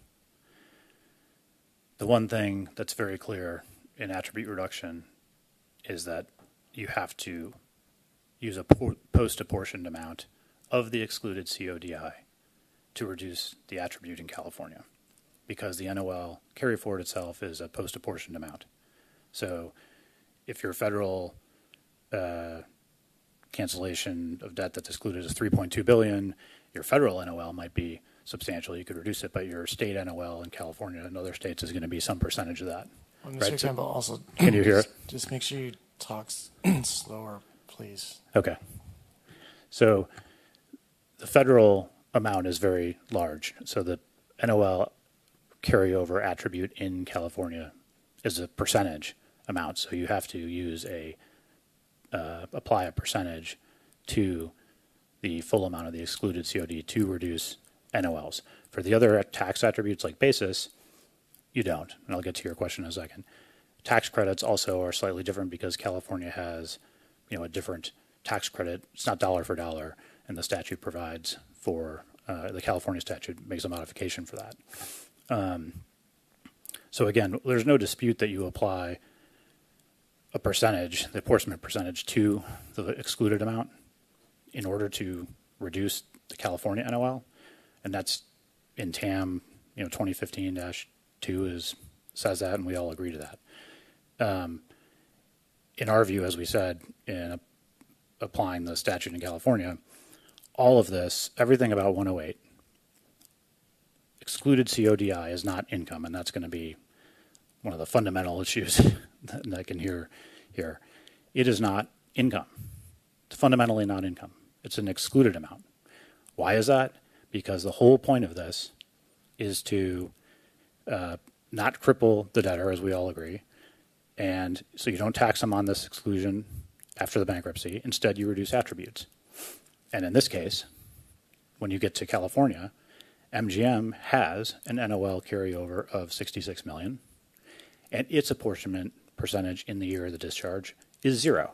The one thing that's very clear in attribute reduction is that you have to use a post-apportioned amount of the excluded CODI to reduce the attribute in California, because the NOL carryforward itself is a post-apportioned amount. So if your federal cancellation of debt that's excluded is $3.2 billion, your federal NOL might be substantial. You could reduce it, but your state NOL in California and other states is going to be some percentage of that. Well, Mr. Campbell, also, can you hear it? Just make sure you talk slower, please. Okay. So the federal amount is very large. So the NOL carryover attribute in California is a percentage amount. So you have to use apply a percentage to the full amount of the excluded COD to reduce NOLs. For the other tax attributes like basis, you don't. And I'll get to your question in a second. Tax credits also are slightly different because California has, a different tax credit. It's not dollar for dollar, and the statute provides for the California statute makes a modification for that. So again, there's no dispute that you apply a percentage, the apportionment percentage, to the excluded amount in order to reduce the California NOL, and that's in TAM, 2015-2 says that, and we all agree to that. In our view, as we said, in applying the statute in California, all of this, everything about 108, excluded CODI is not income, and that's going to be one of the fundamental issues that I can hear here. It is not income. It's fundamentally not income. It's an excluded amount. Why is that? Because the whole point of this is to not cripple the debtor, as we all agree, and so you don't tax them on this exclusion after the bankruptcy. Instead, you reduce attributes. And in this case, when you get to California, MGM has an NOL carryover of $66 million, and its apportionment percentage in the year of the discharge is 0.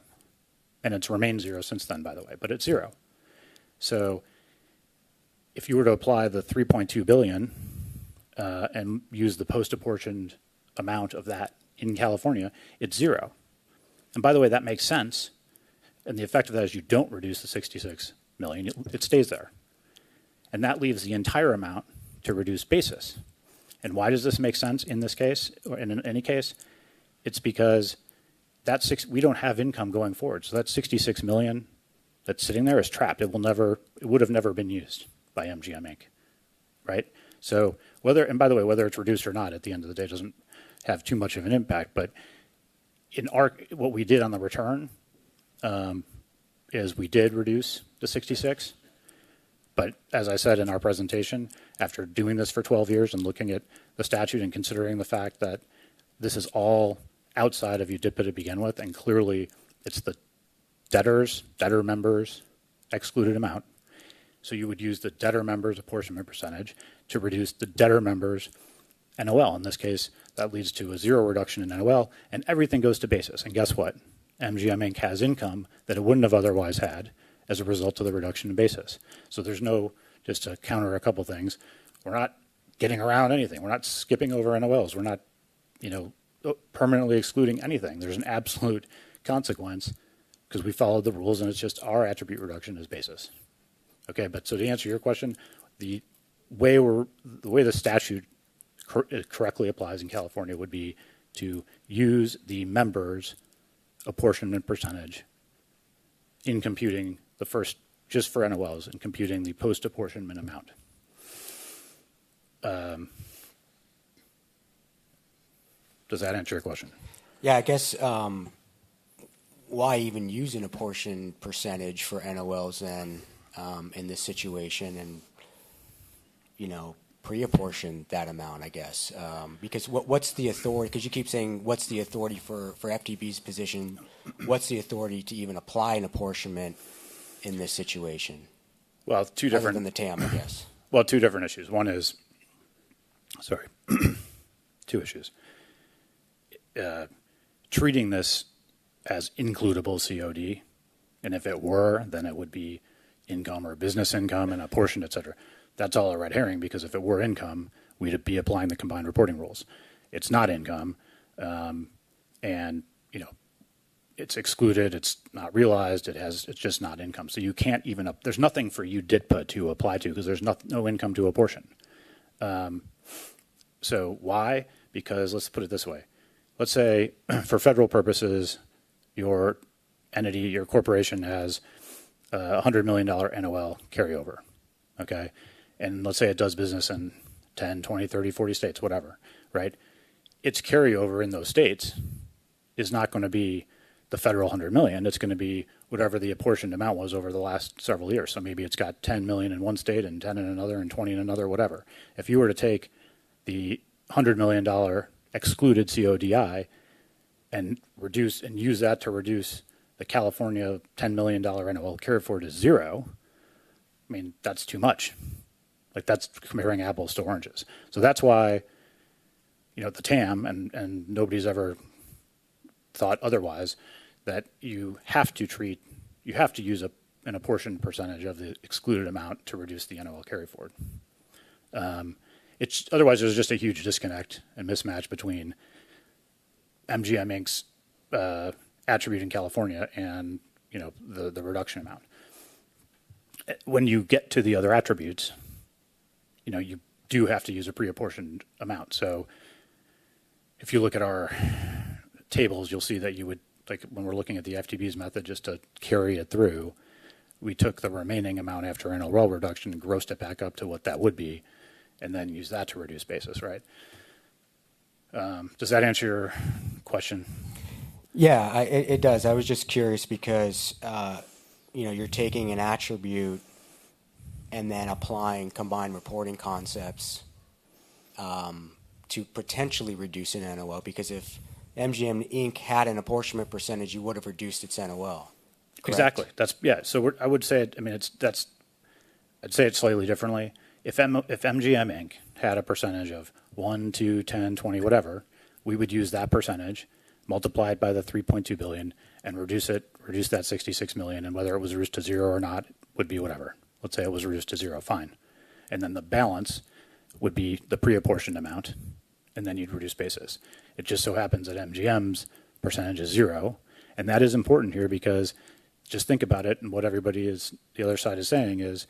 And it's remained 0 since then, by the way, but it's 0. So if you were to apply the $3.2 billion and use the post-apportioned amount of that in California, it's 0. And by the way, that makes sense. And the effect of that is you don't reduce the $66 million. It stays there. And that leaves the entire amount to reduce basis. And why does this make sense in this case, or in any case? It's because we don't have income going forward. So that $66 million that's sitting there is trapped. It would have never been used by MGM Inc., right? So and by the way, whether it's reduced or not at the end of the day doesn't have too much of an impact. But what we did on the return is we did reduce the 66. But as I said in our presentation, after doing this for 12 years and looking at the statute and considering the fact that this is all outside of UDIPA to begin with, and clearly it's the debtor members excluded amount. So you would use the debtor members apportionment percentage to reduce the debtor members NOL. In this case, that leads to a 0 reduction in NOL, and everything goes to basis. And guess what? MGM Inc. has income that it wouldn't have otherwise had as a result of the reduction in basis. So there's just to counter a couple things, we're not getting around anything. We're not skipping over NOLs. We're not, permanently excluding anything. There's an absolute consequence because we followed the rules, and it's just our attribute reduction is basis. Okay, but so to answer your question, the way the statute correctly applies in California would be to use the members' apportionment percentage in computing the first, just for NOLs, and computing the post-apportionment amount. Does that answer your question? Yeah, I guess why even use an apportion percentage for NOLs then in this situation, and pre-apportion that amount, I guess, because what's the authority? Because you keep saying what's the authority for FTB's position? What's the authority to even apply an apportionment in this situation? Well, other than the TAM, I guess. Well, two different issues. One is, two issues. Treating this as includable COD, and if it were, then it would be income or business income and apportioned, et cetera. That's all a red herring, because if it were income, we'd be applying the combined reporting rules. It's not income, and it's excluded. It's not realized. It's just not income. So you can't even there's nothing for UDITPA to apply to because there's no income to apportion. So why? Because let's put it this way. Let's say for federal purposes, your entity, your corporation has a $100 million NOL carryover, okay? And let's say it does business in 10, 20, 30, 40 states, whatever, right? Its carryover in those states is not going to be the federal 100 million. It's going to be whatever the apportioned amount was over the last several years. So maybe it's got 10 million in one state and 10 in another and 20 in another, whatever. If you were to take the $100 million excluded CODI and use that to reduce the California $10 million NOL carry forward to 0, I mean, that's too much. Like, that's comparing apples to oranges. So that's why, the TAM, and nobody's ever thought otherwise, that you have to use an apportioned percentage of the excluded amount to reduce the NOL carry forward. Otherwise, there's just a huge disconnect and mismatch between MGM Inc.'s attribute in California and the reduction amount. When you get to the other attributes, you do have to use a pre-apportioned amount. So if you look at our tables, you'll see that you would, like when we're looking at the FTB's method, just to carry it through, we took the remaining amount after NOL reduction and grossed it back up to what that would be, and then use that to reduce basis, right? Does that answer your question? Yeah, it does. I was just curious because you're taking an attribute and then applying combined reporting concepts to potentially reduce an NOL. Because if MGM Inc. had an apportionment percentage, you would have reduced its NOL. Correct? Exactly. So I would say it. I mean, I'd say it slightly differently. If MGM Inc. had a percentage of 1, 2, 10, 20, whatever, we would use that percentage, multiply it by the 3.2 billion, and reduce that 66 million, and whether it was reduced to zero or not would be whatever. Let's say it was reduced to zero, fine. And then the balance would be the pre-apportioned amount, and then you'd reduce basis. It just so happens that MGM's percentage is zero, and that is important here because just think about it, and what the other side is saying is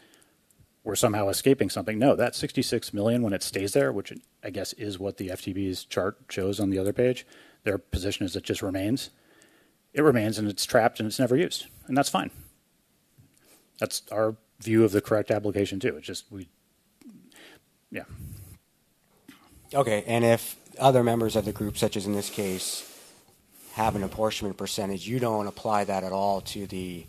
we're somehow escaping something. No, that 66 million, when it stays there, which I guess is what the FTB's chart shows on the other page, their position is it just remains. It remains, and it's trapped, and it's never used, and that's fine. That's our view of the correct application too. It's just yeah. Okay, and if other members of the group, such as in this case, have an apportionment percentage, you don't apply that at all to the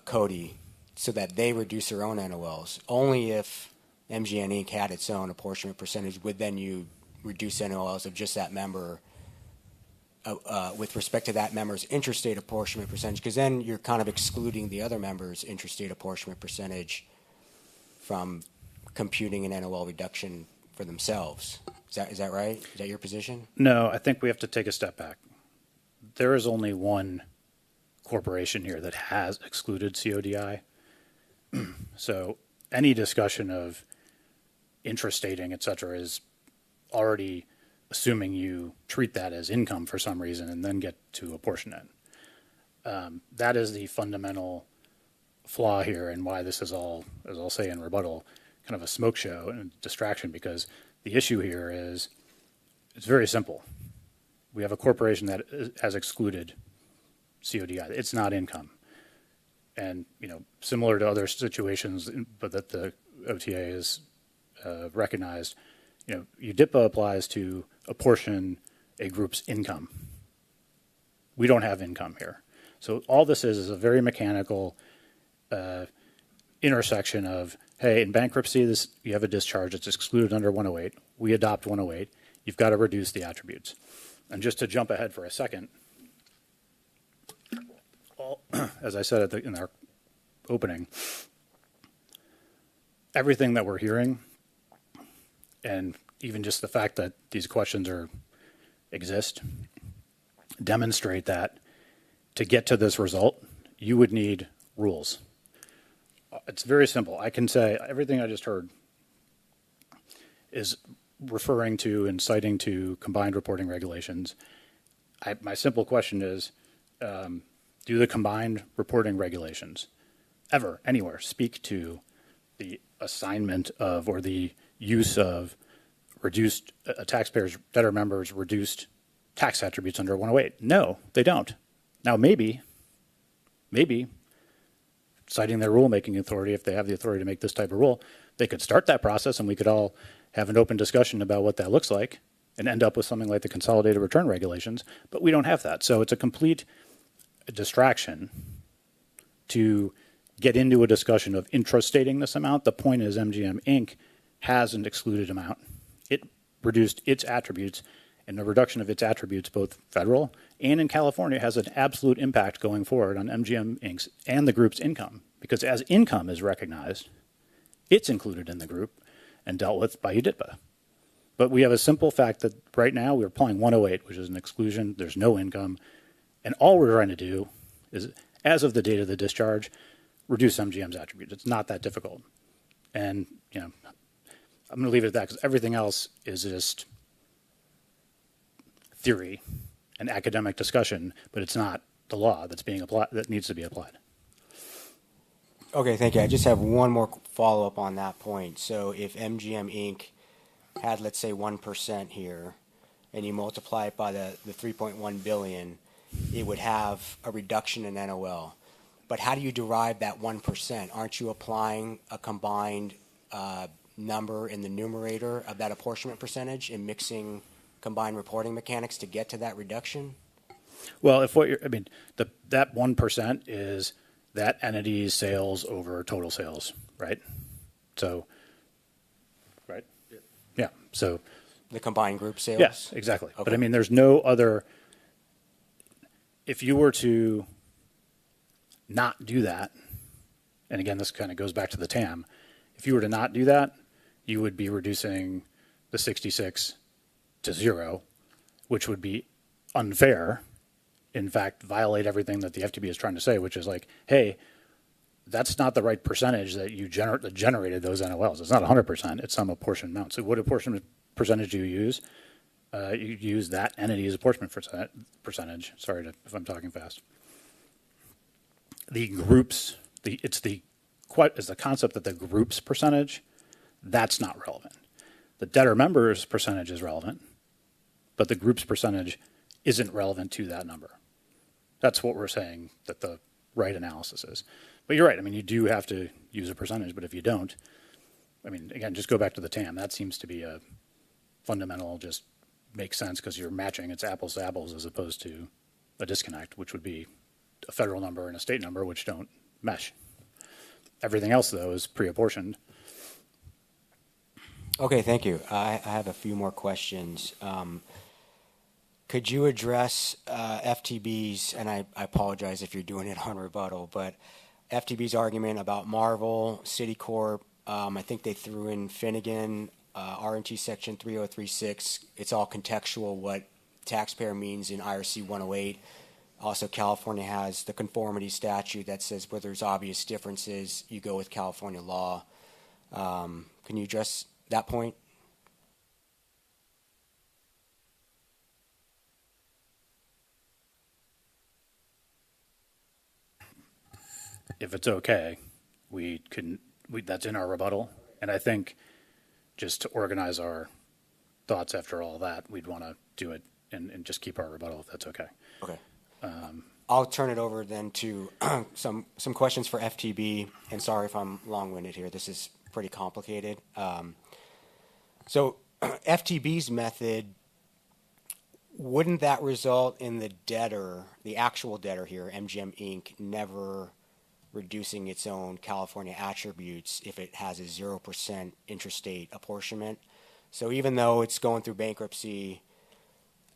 CODI so that they reduce their own NOLs. Only if MGM Inc. had its own apportionment percentage would then you reduce NOLs of just that member with respect to that member's interstate apportionment percentage, because then you're kind of excluding the other member's interstate apportionment percentage from computing an NOL reduction for themselves. Is that right? Is that your position? No, I think we have to take a step back. There is only one corporation here that has excluded CODI. So any discussion of intrastating, et cetera, is already assuming you treat that as income for some reason and then get to apportion it. That is the fundamental flaw here and why this is all, as I'll say in rebuttal, kind of a smoke show and a distraction, because the issue here is it's very simple. We have a corporation that has excluded CODI. It's not income. And, similar to other situations, but that the OTA is recognized, UDIPA applies to apportion a group's income. We don't have income here. So all this is a very mechanical intersection of, hey, in bankruptcy, you have a discharge. It's excluded under 108. We adopt 108. You've got to reduce the attributes. And just to jump ahead for a second, as I said in our opening, everything that we're hearing, and even just the fact that these questions exist, demonstrate that to get to this result, you would need rules. It's very simple. I can say everything I just heard is referring to and citing to combined reporting regulations. My simple question is, do the combined reporting regulations ever, anywhere, speak to the assignment of or the use of reduced taxpayers, debtor members, reduced tax attributes under 108? No, they don't. Now, maybe, citing their rulemaking authority, if they have the authority to make this type of rule, they could start that process and we could all have an open discussion about what that looks like and end up with something like the consolidated return regulations, but we don't have that. So it's a complete distraction to get into a discussion of intrastating this amount. The point is MGM Inc. has an excluded amount. It reduced its attributes, and the reduction of its attributes, both federal and in California, has an absolute impact going forward on MGM Inc.'s and the group's income, because as income is recognized, it's included in the group and dealt with by UDIPA. But we have a simple fact that right now we're applying 108, which is an exclusion. There's no income. And all we're trying to do is, as of the date of the discharge, reduce MGM's attributes. It's not that difficult. And, I'm going to leave it at that because everything else is just theory and academic discussion, but it's not the law that's being applied, that needs to be applied. Okay, thank you. I just have one more follow-up on that point. So if MGM Inc. had, let's say, 1% here, and you multiply it by the 3.1 billion, it would have a reduction in NOL. But how do you derive that 1%? Aren't you applying a combined number in the numerator of that apportionment percentage and mixing combined reporting mechanics to get to that reduction? Well, if what you're, I mean, that 1% is that entity's sales over total sales, right? So, right? Yeah. So, The combined group sales? yes, exactly. Okay. But I mean, there's no other, if you were to not do that, and again, this kind of goes back to the TAM, if you were to not do that, you would be reducing the 66 to 0, which would be unfair. In fact, violate everything that the FTB is trying to say, which is like, hey, that's not the right percentage that you that generated those NOLs. It's not 100%. It's some apportioned amount. So what apportionment percentage do you use? You use that entity's apportionment percentage. Sorry if I'm talking fast. The groups, it's the concept that the group's percentage, that's not relevant. The debtor member's percentage is relevant, but the group's percentage isn't relevant to that number. That's what we're saying that the right analysis is. But you're right. I mean, you do have to use a percentage, but if you don't, I mean, again, just go back to the TAM. That seems to be a fundamental, just makes sense because you're matching. It's apples to apples as opposed to a disconnect, which would be a federal number and a state number, which don't mesh. Everything else, though, is pre-apportioned. Okay, thank you. I have a few more questions. Could you address FTB's, and I apologize if you're doing it on rebuttal, but FTB's argument about Marvel, Citicorp, I think they threw in Finnegan, R&T Section 3036. It's all contextual what taxpayer means in IRC 108. Also, California has the conformity statute that says where there's obvious differences, you go with California law. Can you address that point? If it's okay, that's in our rebuttal. And I think just to organize our thoughts after all that, we'd want to do it and just keep our rebuttal if that's okay. Okay. I'll turn it over then to some questions for FTB. And sorry if I'm long-winded here. This is pretty complicated. So FTB's method, wouldn't that result in the debtor, the actual debtor here, MGM Inc., never reducing its own California attributes if it has a 0% interstate apportionment? So even though it's going through bankruptcy,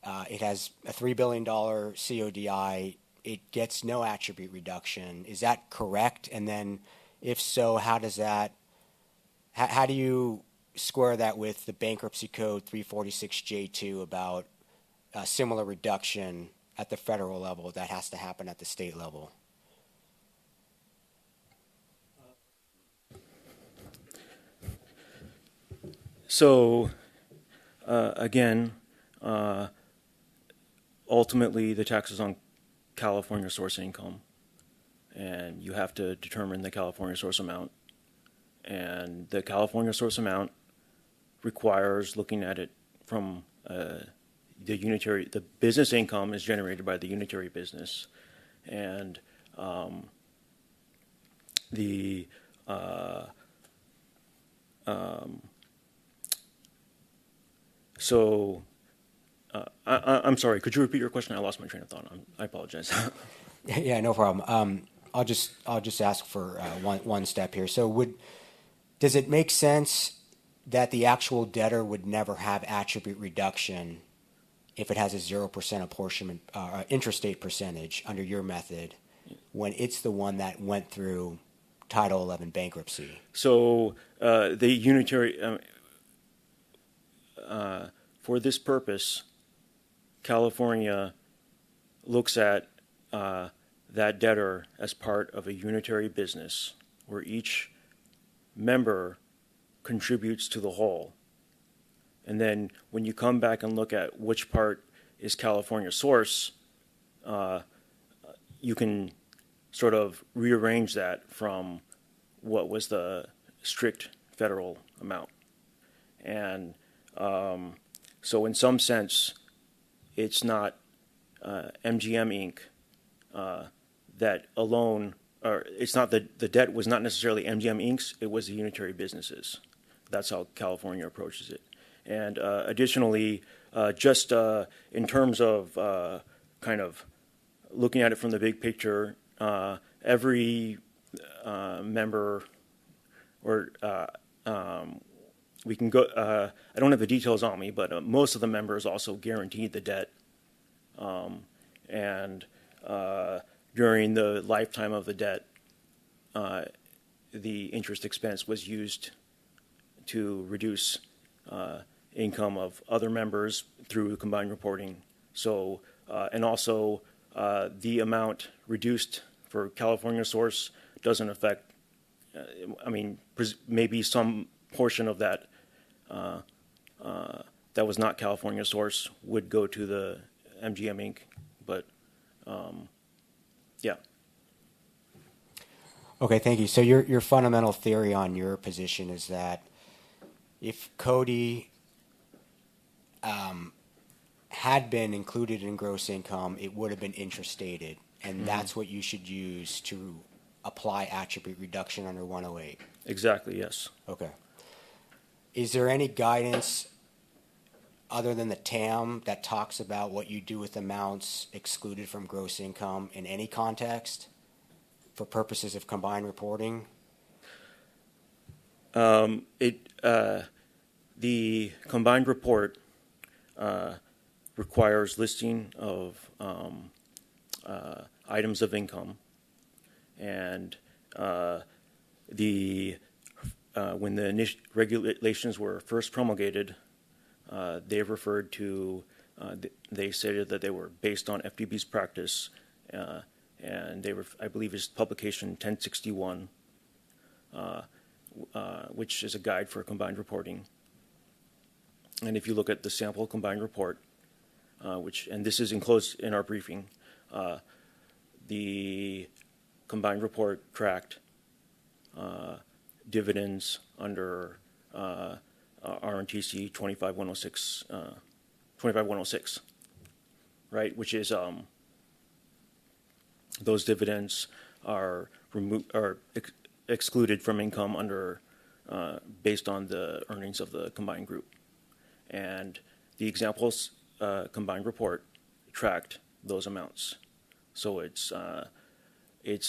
it has a $3 billion CODI, it gets no attribute reduction. Is that correct? And then if so, how do you square that with the Bankruptcy Code 346J2 about a similar reduction at the federal level that has to happen at the state level? So, again, ultimately the tax is on California source income, and you have to determine the California source amount. And the California source amount requires looking at it from the business income is generated by the unitary business, and I'm sorry. Could you repeat your question? I lost my train of thought. I apologize. Yeah, no problem. I'll just ask for one step here. So does it make sense that the actual debtor would never have attribute reduction if it has a 0% apportionment interstate percentage under your method when it's the one that went through Title 11 bankruptcy? So the unitary, for this purpose, California looks at that debtor as part of a unitary business where each member contributes to the whole. And then when you come back and look at which part is California source, you can sort of rearrange that from what was the strict federal amount. And so in some sense, it's not MGM Inc. That alone, or it's not the debt was not necessarily MGM Inc.'s, it was the unitary businesses. That's how California approaches it. And additionally, just in terms of kind of looking at it from the big picture, every member, or we can go, I don't have the details on me, but most of the members also guaranteed the debt. And during the lifetime of the debt, the interest expense was used to reduce income of other members through combined reporting. So, and also the amount reduced for California source doesn't affect, maybe some portion of that that was not California source would go to the MGM Inc., but yeah. Okay, thank you. So your fundamental theory on your position is that if Cody had been included in gross income, it would have been interest stated, and that's what you should use to apply attribute reduction under 108. Exactly, yes. Okay. Is there any guidance other than the TAM that talks about what you do with amounts excluded from gross income in any context for purposes of combined reporting? The combined report requires listing of items of income, and when the regulations were first promulgated, they referred to, they stated that they were based on FDB's practice, and they were, I believe, is publication 1061, which is a guide for combined reporting. And if you look at the sample combined report, and this is enclosed in our briefing, the combined report tracked dividends under RNTC 25106, right? Which is those dividends are excluded from income under based on the earnings of the combined group, and the examples combined report tracked those amounts. So it's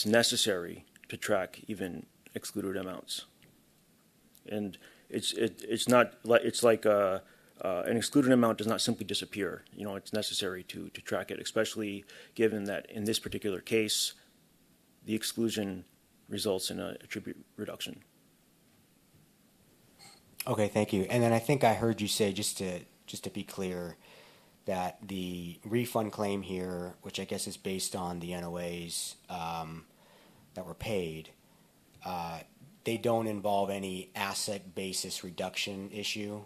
necessary to track even excluded amounts, and it's not like an excluded amount does not simply disappear. It's necessary to track it, especially given that in this particular case, the exclusion results in a attribute reduction. Okay, thank you. And then I think I heard you say, just to be clear, that the refund claim here, which I guess is based on the NOAs that were paid, they don't involve any asset basis reduction issue.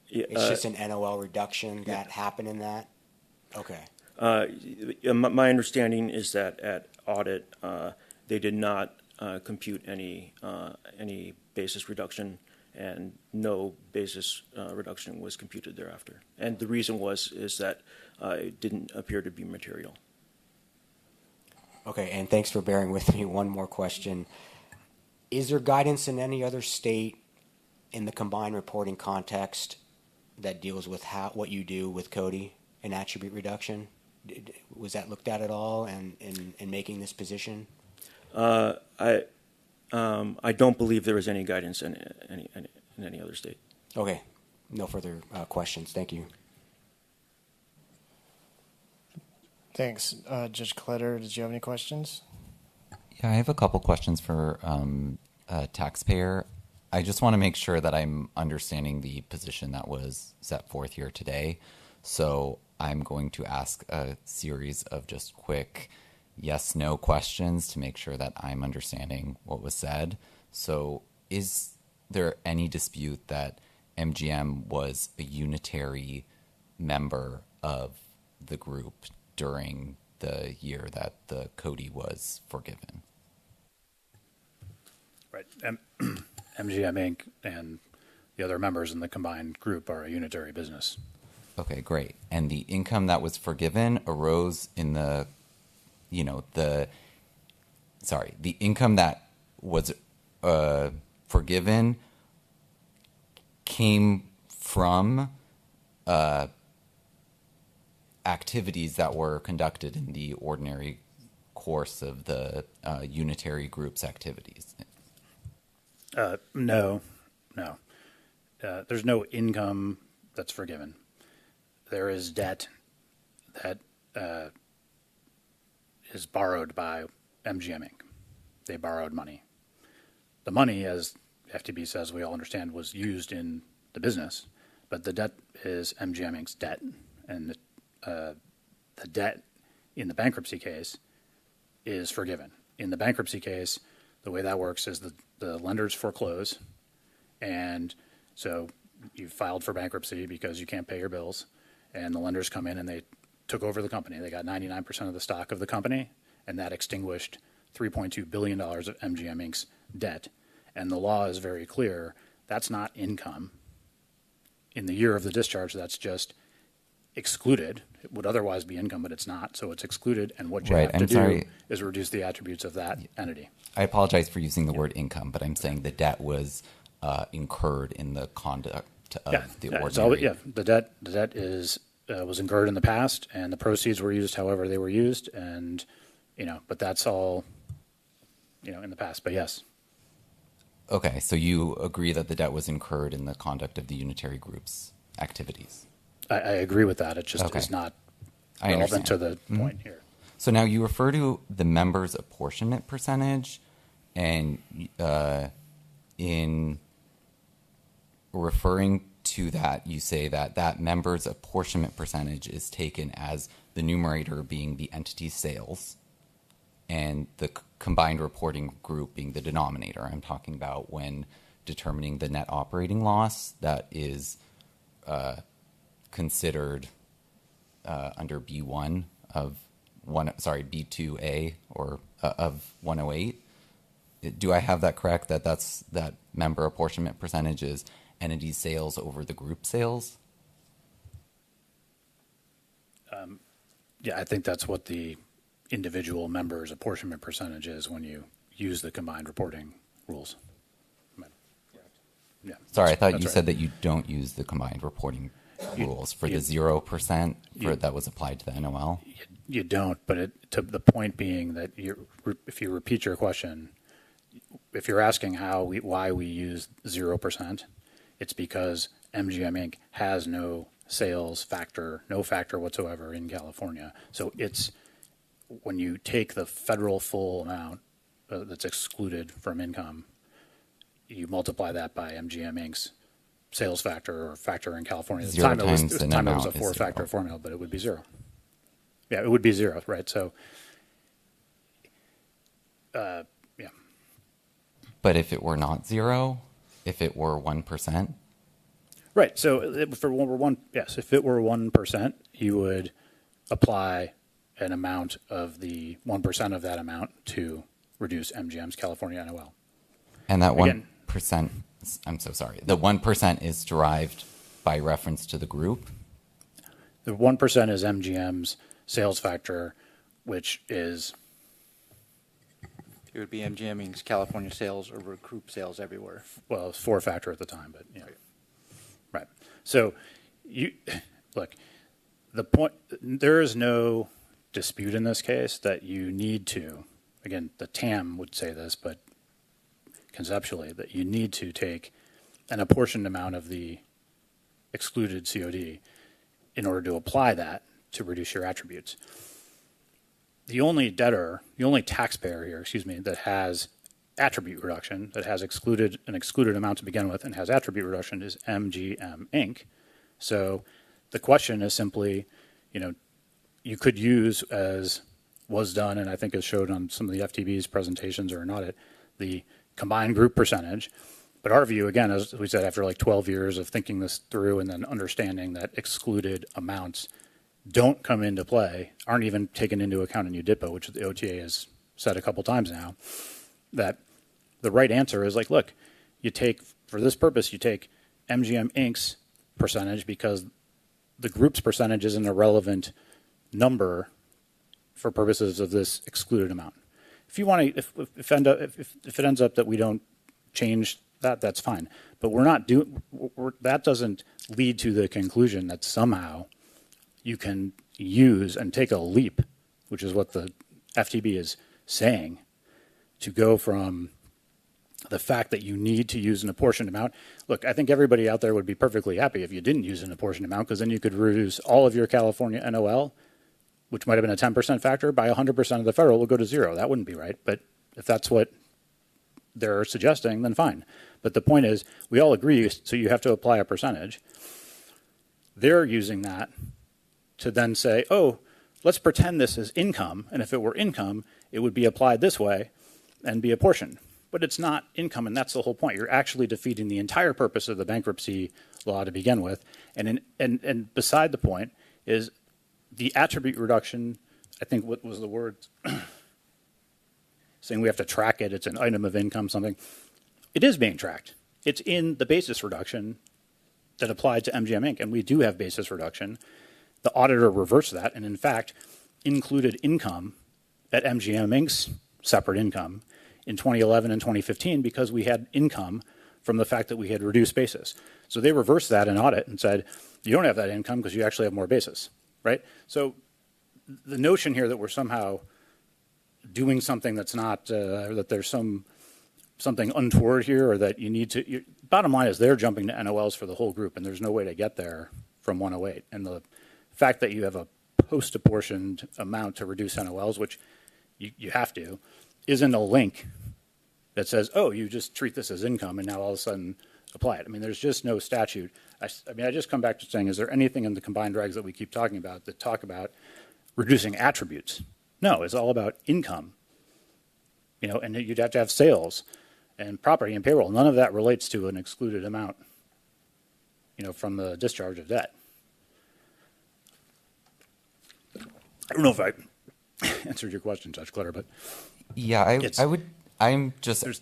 It's just an NOL reduction that happened in that. Okay. My understanding is that at audit, they did not compute any basis reduction, and no basis reduction was computed thereafter. And the reason is that it didn't appear to be material. Okay, and thanks for bearing with me. One more question. Is there guidance in any other state in the combined reporting context that deals with what you do with Cody and attribute reduction? Was that looked at all in making this position? I don't believe there is any guidance in any other state. Okay, no further questions. Thank you. Thanks. Judge Kletter, did you have any questions? Yeah, I have a couple questions for taxpayer. I just want to make sure that I'm understanding the position that was set forth here today. So I'm going to ask a series of just quick yes/no questions to make sure that I'm understanding what was said. So is there any dispute that MGM was a unitary member of the group during the year that the Cody was forgiven? Right. MGM Inc. and the other members in the combined group are a unitary business. Okay, great. And the income that was forgiven arose in the income that was forgiven came from activities that were conducted in the ordinary course of the unitary group's activities. No. There's no income that's forgiven. There is debt that is borrowed by MGM Inc. They borrowed money. The money, as FTB says, we all understand, was used in the business, but the debt is MGM Inc.'s debt, and the debt in the bankruptcy case is forgiven. In the bankruptcy case, the way that works is the lenders foreclose, and so you filed for bankruptcy because you can't pay your bills, and the lenders come in and they took over the company. They got 99% of the stock of the company, and that extinguished $3.2 billion of MGM Inc.'s debt. And the law is very clear. That's not income. In the year of the discharge, that's just excluded. It would otherwise be income, but it's not. So it's excluded, and what you Right, have to I'm do sorry. is reduce the attributes of that entity. I apologize for using the word income, but I'm saying the debt was incurred in the conduct of the ordinary. The debt is was incurred in the past, and the proceeds were used however they were used, and but that's all in the past. But yes. Okay, so you agree that the debt was incurred in the conduct of the unitary group's activities. I agree with that. It just Okay. is not I relevant to the understand. point here. So now you refer to the members' apportionment percentage, and in referring to that, you say that members' apportionment percentage is taken as the numerator being the entity's sales, and the combined reporting group being the denominator. I'm talking about when determining the net operating loss that is considered under B1 of B2A or of 108. Do I have that correct? That member apportionment percentage is entity sales over the group sales? Yeah, I think that's what the individual members' apportionment percentage is when you use the combined reporting rules. Yeah. Sorry, I thought that's you right. said that you don't use the combined reporting rules for the 0% that was applied to the NOL. You don't, but to the point being that if you repeat your question, if you're asking why we use 0%, it's because MGM Inc. has no sales factor, no factor whatsoever in California. So it's when you take the federal full amount that's excluded from income, you multiply that by MGM Inc.'s sales factor or factor in California. At the Zero time, times the net it was a amount is four-factor zero. formula, but it would be zero. Yeah, it would be zero, right? So, yeah. But if it were not zero, if it were 1%, Right. So if it were 1%, you would apply an amount of the 1% of that amount to reduce MGM's California NOL. and that Again- 1%, I'm so sorry, the 1% is derived by reference to the group. The 1% is MGM's sales factor, which is It would be MGM Inc.'s California sales over group sales everywhere. well, it's four-factor at the time, but yeah. Right. So look, the point, there is no dispute in this case that you need to, again, the TAM would say this, but conceptually, that you need to take an apportioned amount of the excluded COD in order to apply that to reduce your attributes. The only taxpayer here, that has attribute reduction, that has an excluded amount to begin with and has attribute reduction is MGM Inc. So the question is simply, you could use, as was done, and I think is showed on some of the FTB's presentations or an audit, the combined group percentage. But our view, again, as we said, after like 12 years of thinking this through and then understanding that excluded amounts don't come into play, aren't even taken into account in UDIPA, which the OTA has said a couple times now, that the right answer is like, look, for this purpose, you take MGM Inc.'s percentage because the group's percentage isn't a relevant number for purposes of this excluded amount. If you want to, if it ends up that we don't change that, that's fine. But that doesn't lead to the conclusion that somehow you can use and take a leap, which is what the FTB is saying, to go from the fact that you need to use an apportioned amount. Look, I think everybody out there would be perfectly happy if you didn't use an apportioned amount, because then you could reduce all of your California NOL, which might have been a 10% factor, by 100% of the federal will go to zero. That wouldn't be right. But if that's what they're suggesting, then fine. But the point is, we all agree, so you have to apply a percentage. They're using that to then say, oh, let's pretend this is income, and if it were income, it would be applied this way and be apportioned. But it's not income, and that's the whole point. You're actually defeating the entire purpose of the bankruptcy law to begin with. And beside the point is the attribute reduction. I think what was the word? Saying we have to track it. It's an item of income, something. It is being tracked. It's in the basis reduction that applied to MGM Inc., and we do have basis reduction. The auditor reversed that and, in fact, included income at MGM Inc.'s separate income in 2011 and 2015 because we had income from the fact that we had reduced basis. So they reversed that in audit and said, you don't have that income because you actually have more basis, right? So the notion here that we're somehow doing something that's not, that there's something untoward here, or that you need to, bottom line is they're jumping to NOLs for the whole group, and there's no way to get there from 108. And the fact that you have a post-apportioned amount to reduce NOLs, which you have to, isn't a link that says, oh, you just treat this as income and now all of a sudden apply it. I mean, there's just no statute. I just come back to saying, is there anything in the combined regs that we keep talking about that talk about reducing attributes? No, it's all about income. You know, and you'd have to have sales and property and payroll. None of that relates to an excluded amount, you know, from the discharge of debt. I don't know if I answered your question, Judge Clutter, but Yeah, I'm just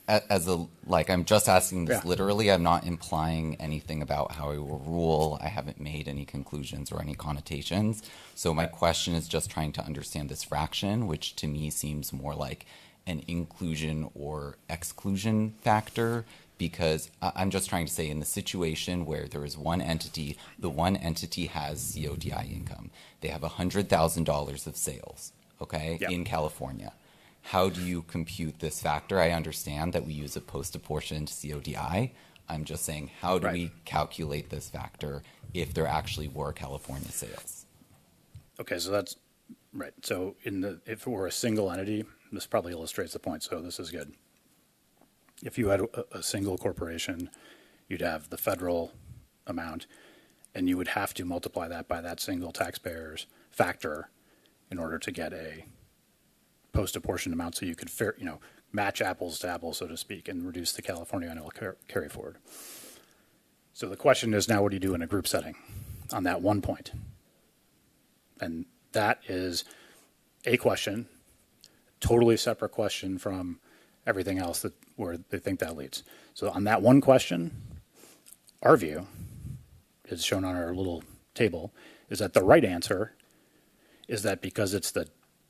I'm just asking this literally. I'm not implying anything about how I will rule. I haven't made any conclusions or any connotations. So my question is just trying to understand this fraction, which to me seems more like an inclusion or exclusion factor, because I'm just trying to say, in the situation where there is one entity, the one entity has CODI income. They have $100,000 of sales, okay, in California. How do you compute this factor? I understand that we use a post-apportioned CODI. I'm just saying, how do we calculate this factor if there actually were California sales? okay, so that's right. So if it were a single entity, this probably illustrates the point, so this is good. If you had a single corporation, you'd have the federal amount, and you would have to multiply that by that single taxpayer's factor in order to get a post-apportioned amount, so you could match apples to apples, so to speak, and reduce the California annual carry forward. So the question is now, what do you do in a group setting on that one point? And that is a question, totally separate question from everything else where they think that leads. So on that one question, our view, is shown on our little table, is that the right answer is that because it's the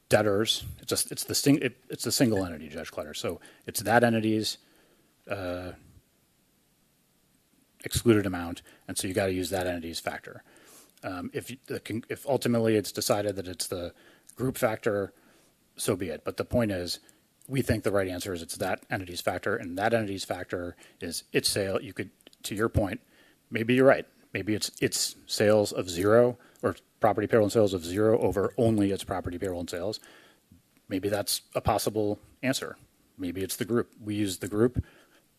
debtors, it's the single entity, Judge Clutter. So it's that entity's excluded amount, and so you got to use that entity's factor. If ultimately it's decided that it's the group factor, so be it. But the point is, we think the right answer is it's that entity's factor, and that entity's factor is its sale. You could, to your point, maybe you're right. Maybe it's sales of zero, or property, payroll, and sales of zero over only its property, payroll, and sales. Maybe that's a possible answer. Maybe it's the group. We use the group,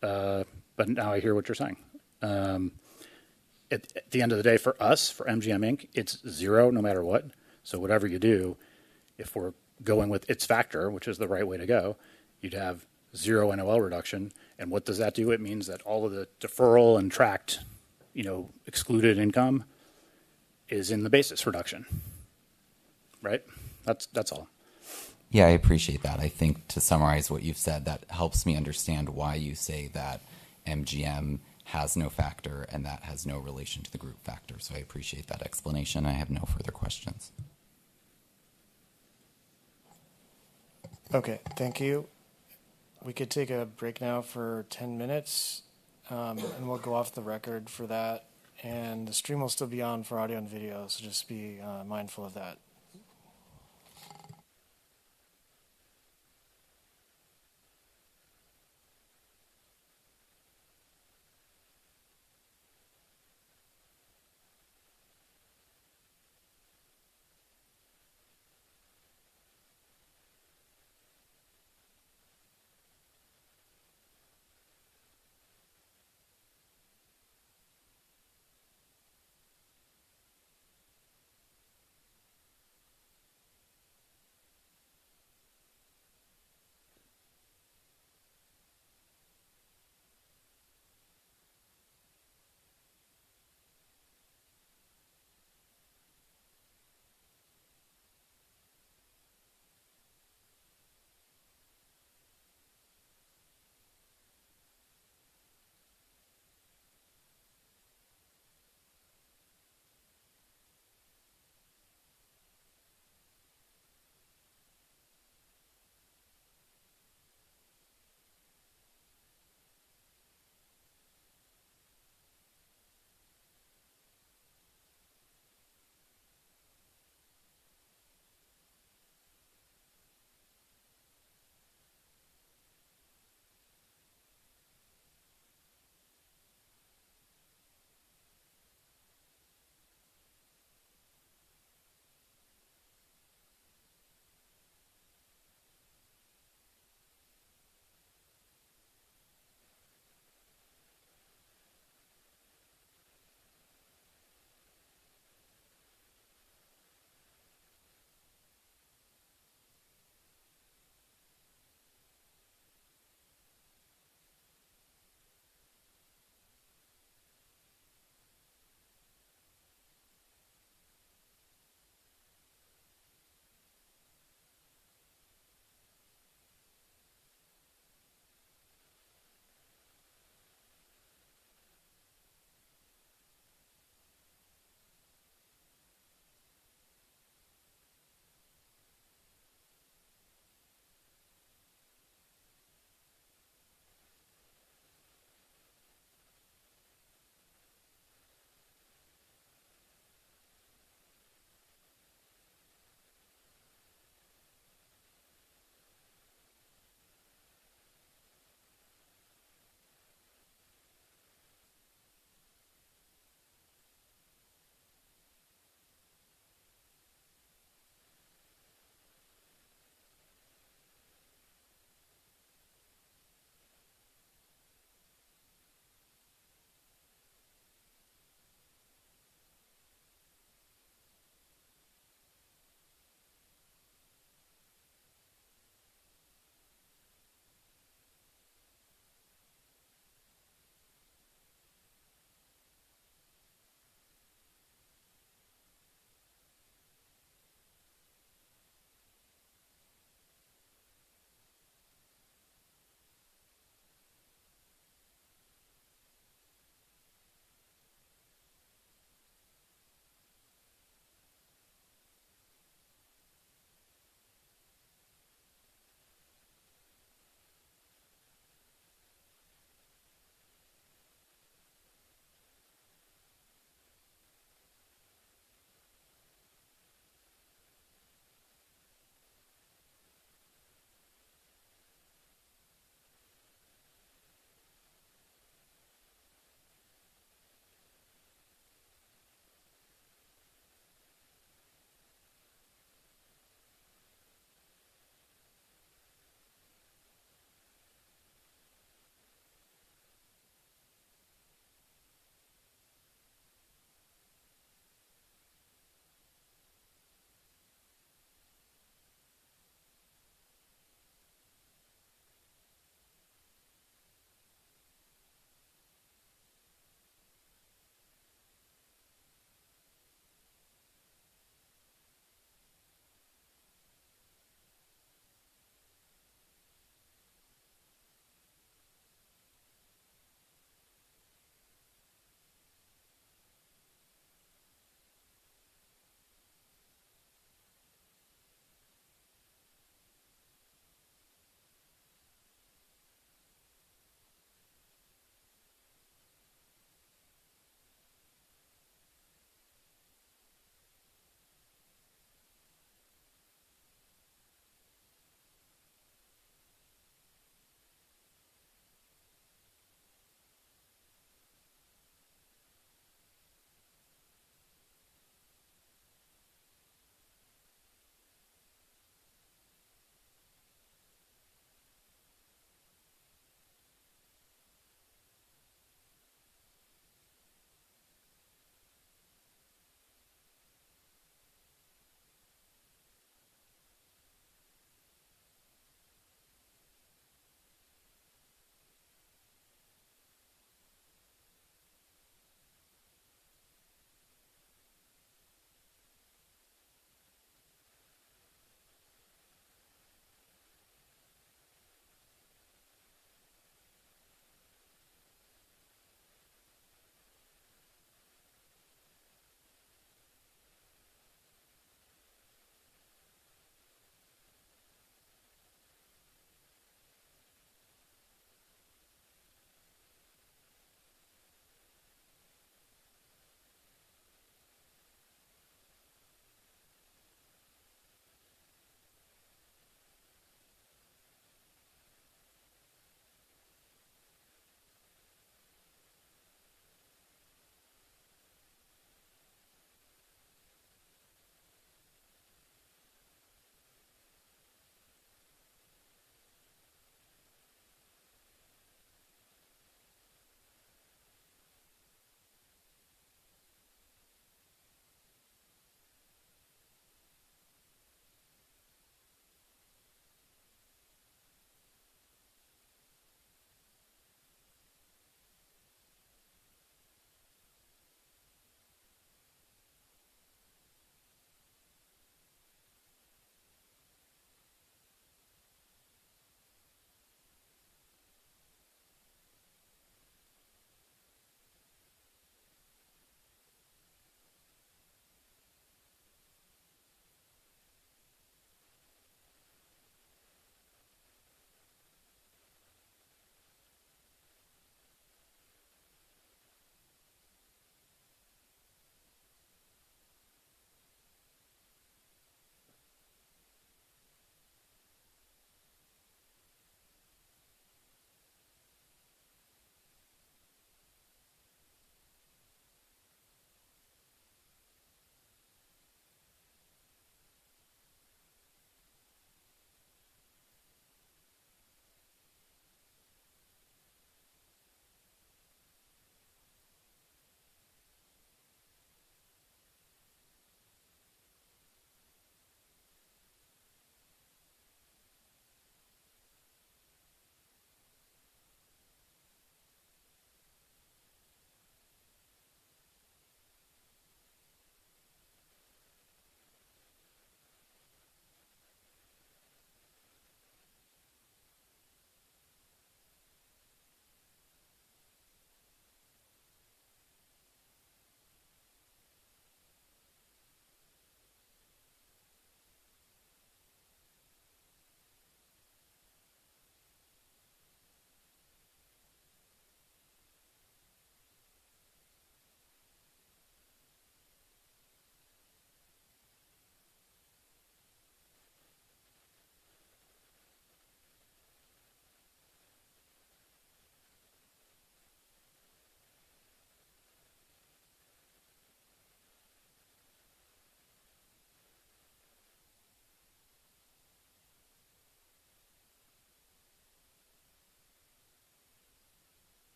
but now I hear what you're saying. At the end of the day, for us, for MGM Inc., it's zero no matter what. So whatever you do, if we're going with its factor, which is the right way to go, you'd have zero NOL reduction. And what does that do? It means that all of the deferral and tracked, excluded income is in the basis reduction, right? That's all. Yeah, I appreciate that. I think to summarize what you've said, that helps me understand why you say that MGM has no factor and that has no relation to the group factor. So I appreciate that explanation. I have no further questions. Okay, thank you. We could take a break now for 10 minutes, and we'll go off the record for that. And the stream will still be on for audio and video, so just be mindful of that.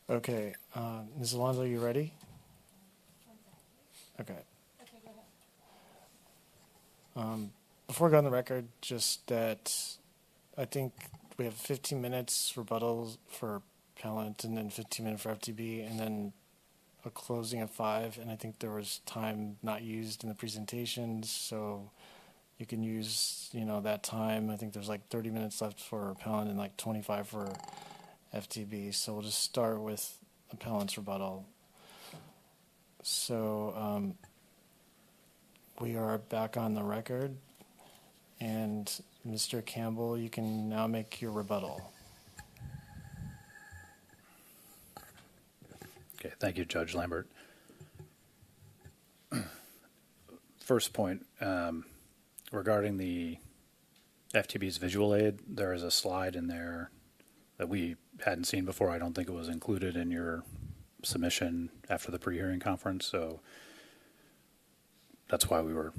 Okay, Ms. Alonso, you ready? Okay. Before I go on the record, just that I think we have 15 minutes rebuttals for appellant and then 15 minutes for FTB and then a closing at 5. And I think there was time not used in the presentations, so you can use, that time. I think there's like 30 minutes left for appellant and like 25 for FTB. So we'll just start with appellant's rebuttal. So we are back on the record. And Mr. Campbell, you can now make your rebuttal. Okay, thank you, Judge Lambert. First point, regarding the FTB's visual aid, there is a slide in there that we hadn't seen before. I don't think it was included in your submission after the pre-hearing conference, so that's why we were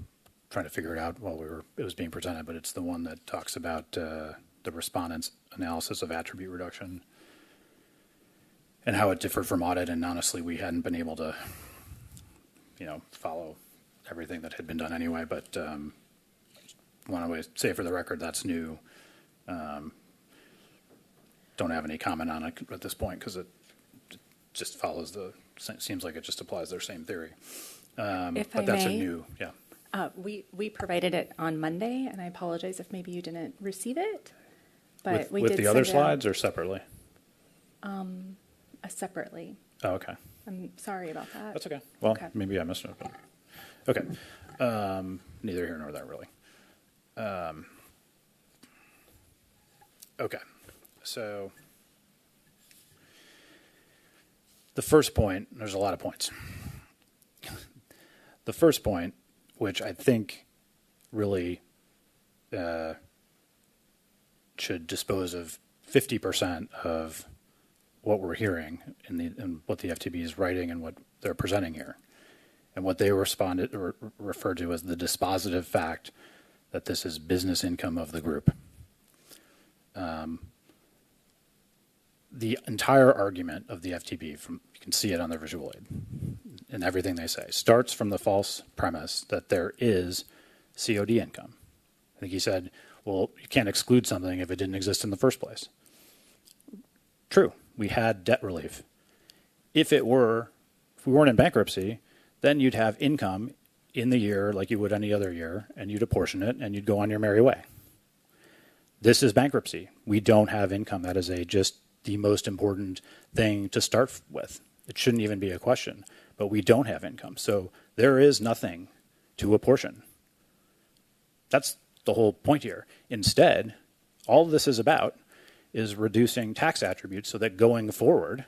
trying to figure it out while it was being presented, but it's the one that talks about the respondent's analysis of attribute reduction and how it differed from audit. And honestly, we hadn't been able to, follow everything that had been done anyway. But want to say for the record, that's new. Don't have any comment on it at this point because it just follows seems like it just applies their same theory. If but I that's may, a new, yeah. We provided it on Monday, and I apologize if maybe you didn't receive it. But we with did the other send it out, slides or separately? separately. Oh, okay. I'm sorry about that. That's okay. Well, Okay. maybe I missed it. But okay. Neither here nor there, really. Okay. So the first point, there's a lot of points. The first point, which I think really should dispose of 50% of what we're hearing in what the FTB is writing and what they're presenting here, and what they responded or referred to as the dispositive fact that this is business income of the group. The entire argument of the FTB, you can see it on their visual aid, and everything they say starts from the false premise that there is COD income. I think he said, well, you can't exclude something if it didn't exist in the first place. True, we had debt relief. If we weren't in bankruptcy, then you'd have income in the year like you would any other year, and you'd apportion it, and you'd go on your merry way. This is bankruptcy. We don't have income. That is just the most important thing to start with. It shouldn't even be a question, but we don't have income. So there is nothing to apportion. That's the whole point here. Instead, all this is about is reducing tax attributes so that going forward,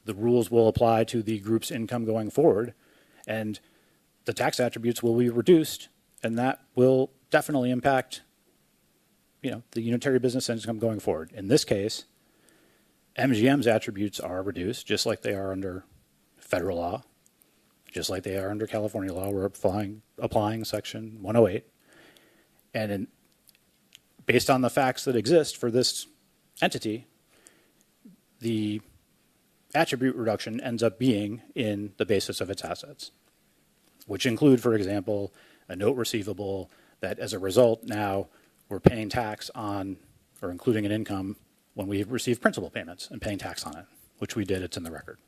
the rules will apply to the group's income going forward, and the tax attributes will be reduced, and that will definitely impact, the unitary business income going forward. In this case, MGM's attributes are reduced, just like they are under federal law, just like they are under California law. We're applying Section 108. And based on the facts that exist for this entity, the attribute reduction ends up being in the basis of its assets, which include, for example, a note receivable that as a result now we're paying tax on, or including an income when we receive principal payments and paying tax on it, which we did. It's in the record.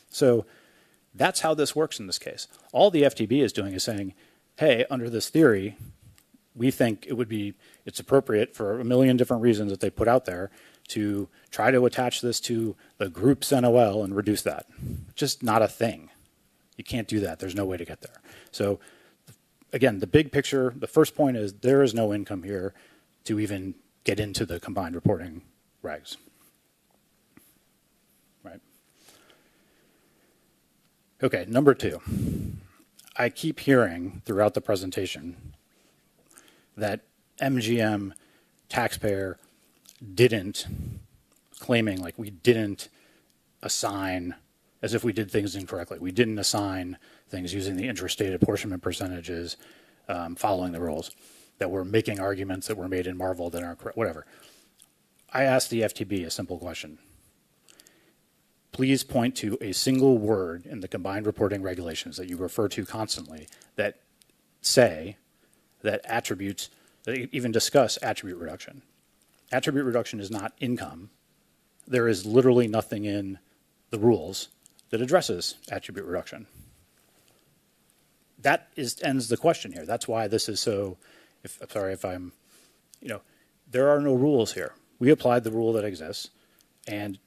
So that's how this works in this case. All the FTB is doing is saying, hey, under this theory, we think it's appropriate for a million different reasons that they put out there to try to attach this to the group's NOL and reduce that. Just not a thing. You can't do that. There's no way to get there. So again, the big picture, the first point is there is no income here to even get into the combined reporting regs. Right. Okay, number two. I keep hearing throughout the presentation that MGM taxpayer didn't, claiming like we didn't assign, as if we did things incorrectly. We didn't assign things using the intrastate apportionment percentages following the rules, that we're making arguments that were made in Marvel that aren't correct, whatever. I asked the FTB a simple question. please point to a single word in the combined reporting regulations that you refer to constantly that say that attributes, that even discuss attribute reduction. Attribute reduction is not income. There is literally nothing in the rules that addresses attribute reduction. That ends the question here. That's why this is so, there are no rules here. We applied the rule that exists, and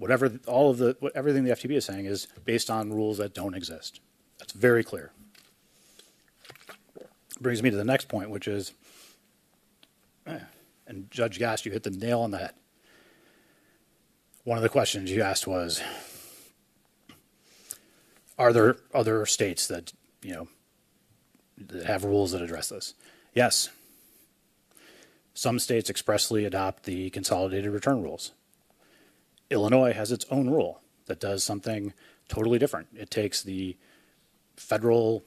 everything the FTB is saying is based on rules that don't exist. That's very clear. Brings me to the next point, which is, and Judge Gass, you hit the nail on the head. One of the questions you asked was, are there other states that, that have rules that address this? Yes. Some states expressly adopt the consolidated return rules. Illinois has its own rule that does something totally different. It takes the federal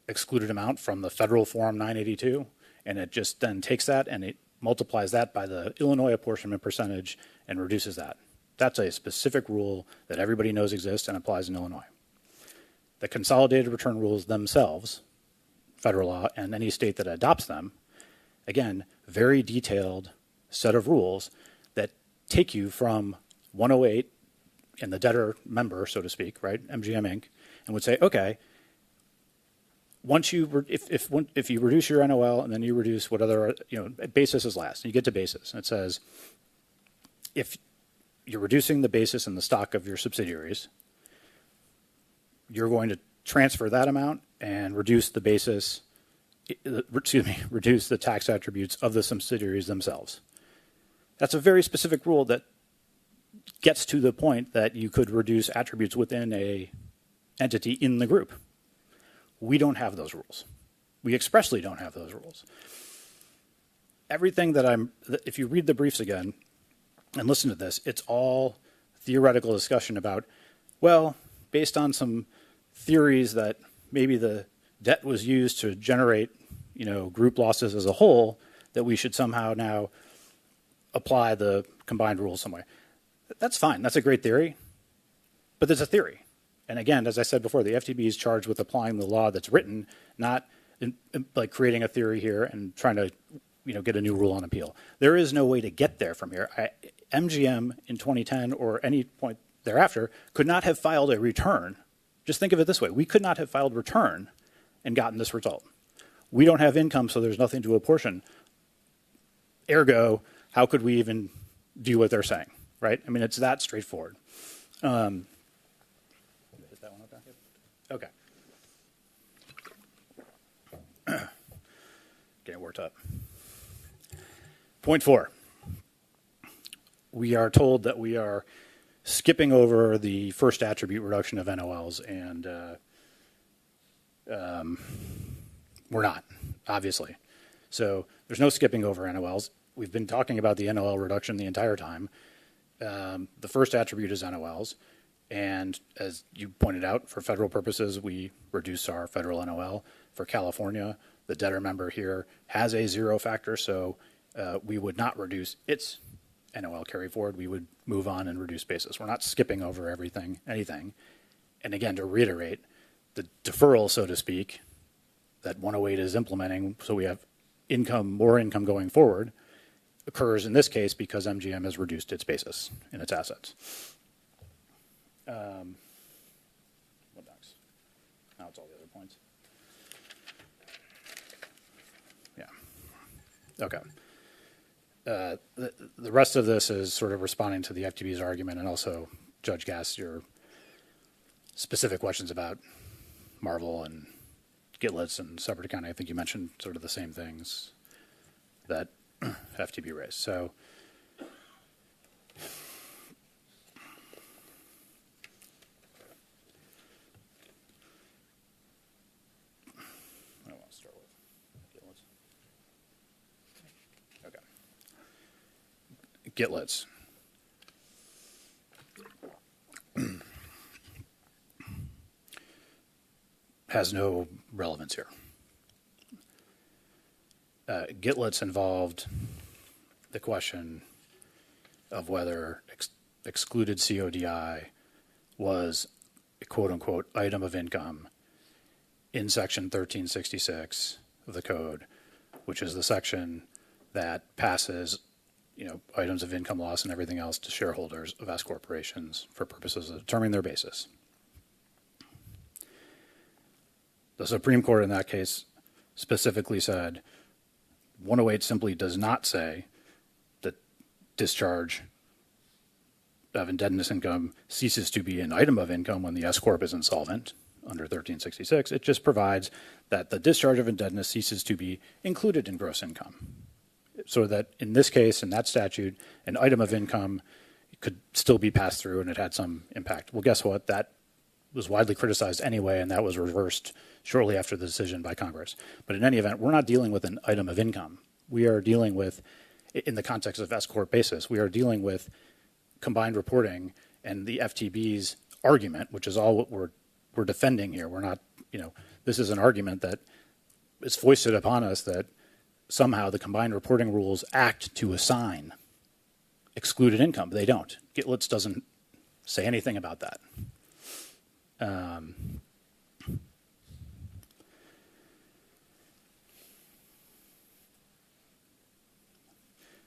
excluded amount from the federal Form 982, and it just then takes that and it multiplies that by the Illinois apportionment percentage and reduces that. That's a specific rule that everybody knows exists and applies in Illinois. The consolidated return rules themselves, federal law, and any state that adopts them, again, very detailed set of rules that take you from 108 and the debtor member, so to speak, right, MGM Inc., and would say, okay, once you if you reduce your NOL and then you reduce what other basis is last, and you get to basis, and it says if you're reducing the basis in the stock of your subsidiaries, you're going to transfer that amount and reduce the basis, reduce the tax attributes of the subsidiaries themselves. That's a very specific rule that gets to the point that you could reduce attributes within a entity in the group. We don't have those rules. We expressly don't have those rules. Everything if you read the briefs again and listen to this, it's all theoretical discussion about, well, based on some theories that maybe the debt was used to generate, group losses as a whole, that we should somehow now apply the combined rules some way. That's fine. That's a great theory. But there's a theory. And again, as I said before, the FTB is charged with applying the law that's written, not like creating a theory here and trying to get a new rule on appeal. There is no way to get there from here. MGM in 2010 or any point thereafter could not have filed a return. Just think of it this way. We could not have filed return and gotten this result. We don't have income, so there's nothing to apportion. Ergo, how could we even do what they're saying, right? I mean, it's that straightforward. Is that one okay? Okay. Getting worked up. Point 4. We are told that we are skipping over the first attribute reduction of NOLs, and we're not, obviously. So there's no skipping over NOLs. We've been talking about the NOL reduction the entire time. The first attribute is NOLs, and as you pointed out, for federal purposes, we reduce our federal NOL. For California, the debtor member here has a zero factor, so we would not reduce its NOL carry forward. We would move on and reduce basis. We're not skipping over anything. And again, to reiterate, the deferral, so to speak, that 108 is implementing, so we have more income going forward, occurs in this case because MGM has reduced its basis in its assets. What next? Now it's all the other points. Yeah. Okay. The rest of this is sort of responding to the FTB's argument and also, Judge Gass, your specific questions about Marvel and Gitlets and separate accounting. I think you mentioned sort of the same things that FTB raised. So I want to start with Gitlets. Okay. Gitlets. Has no relevance here. Gitlets involved the question of whether excluded CODI was a quote-unquote item of income in Section 1366 of the Code, which is the section that passes, items of income loss and everything else to shareholders of S corporations for purposes of determining their basis. The Supreme Court in that case specifically said 108 simply does not say that discharge of indebtedness income ceases to be an item of income when the S corp is insolvent under 1366. It just provides that the discharge of indebtedness ceases to be included in gross income. So that in this case, in that statute, an item of income could still be passed through and it had some impact. Well, guess what? That was widely criticized anyway, and that was reversed shortly after the decision by Congress. But in any event, we're not dealing with an item of income. We are dealing with, in the context of S corp basis, we are dealing with combined reporting and the FTB's argument, which is all what we're defending here. We're not, this is an argument that is foisted upon us that somehow the combined reporting rules act to assign excluded income. They don't. Gitlitz doesn't say anything about that.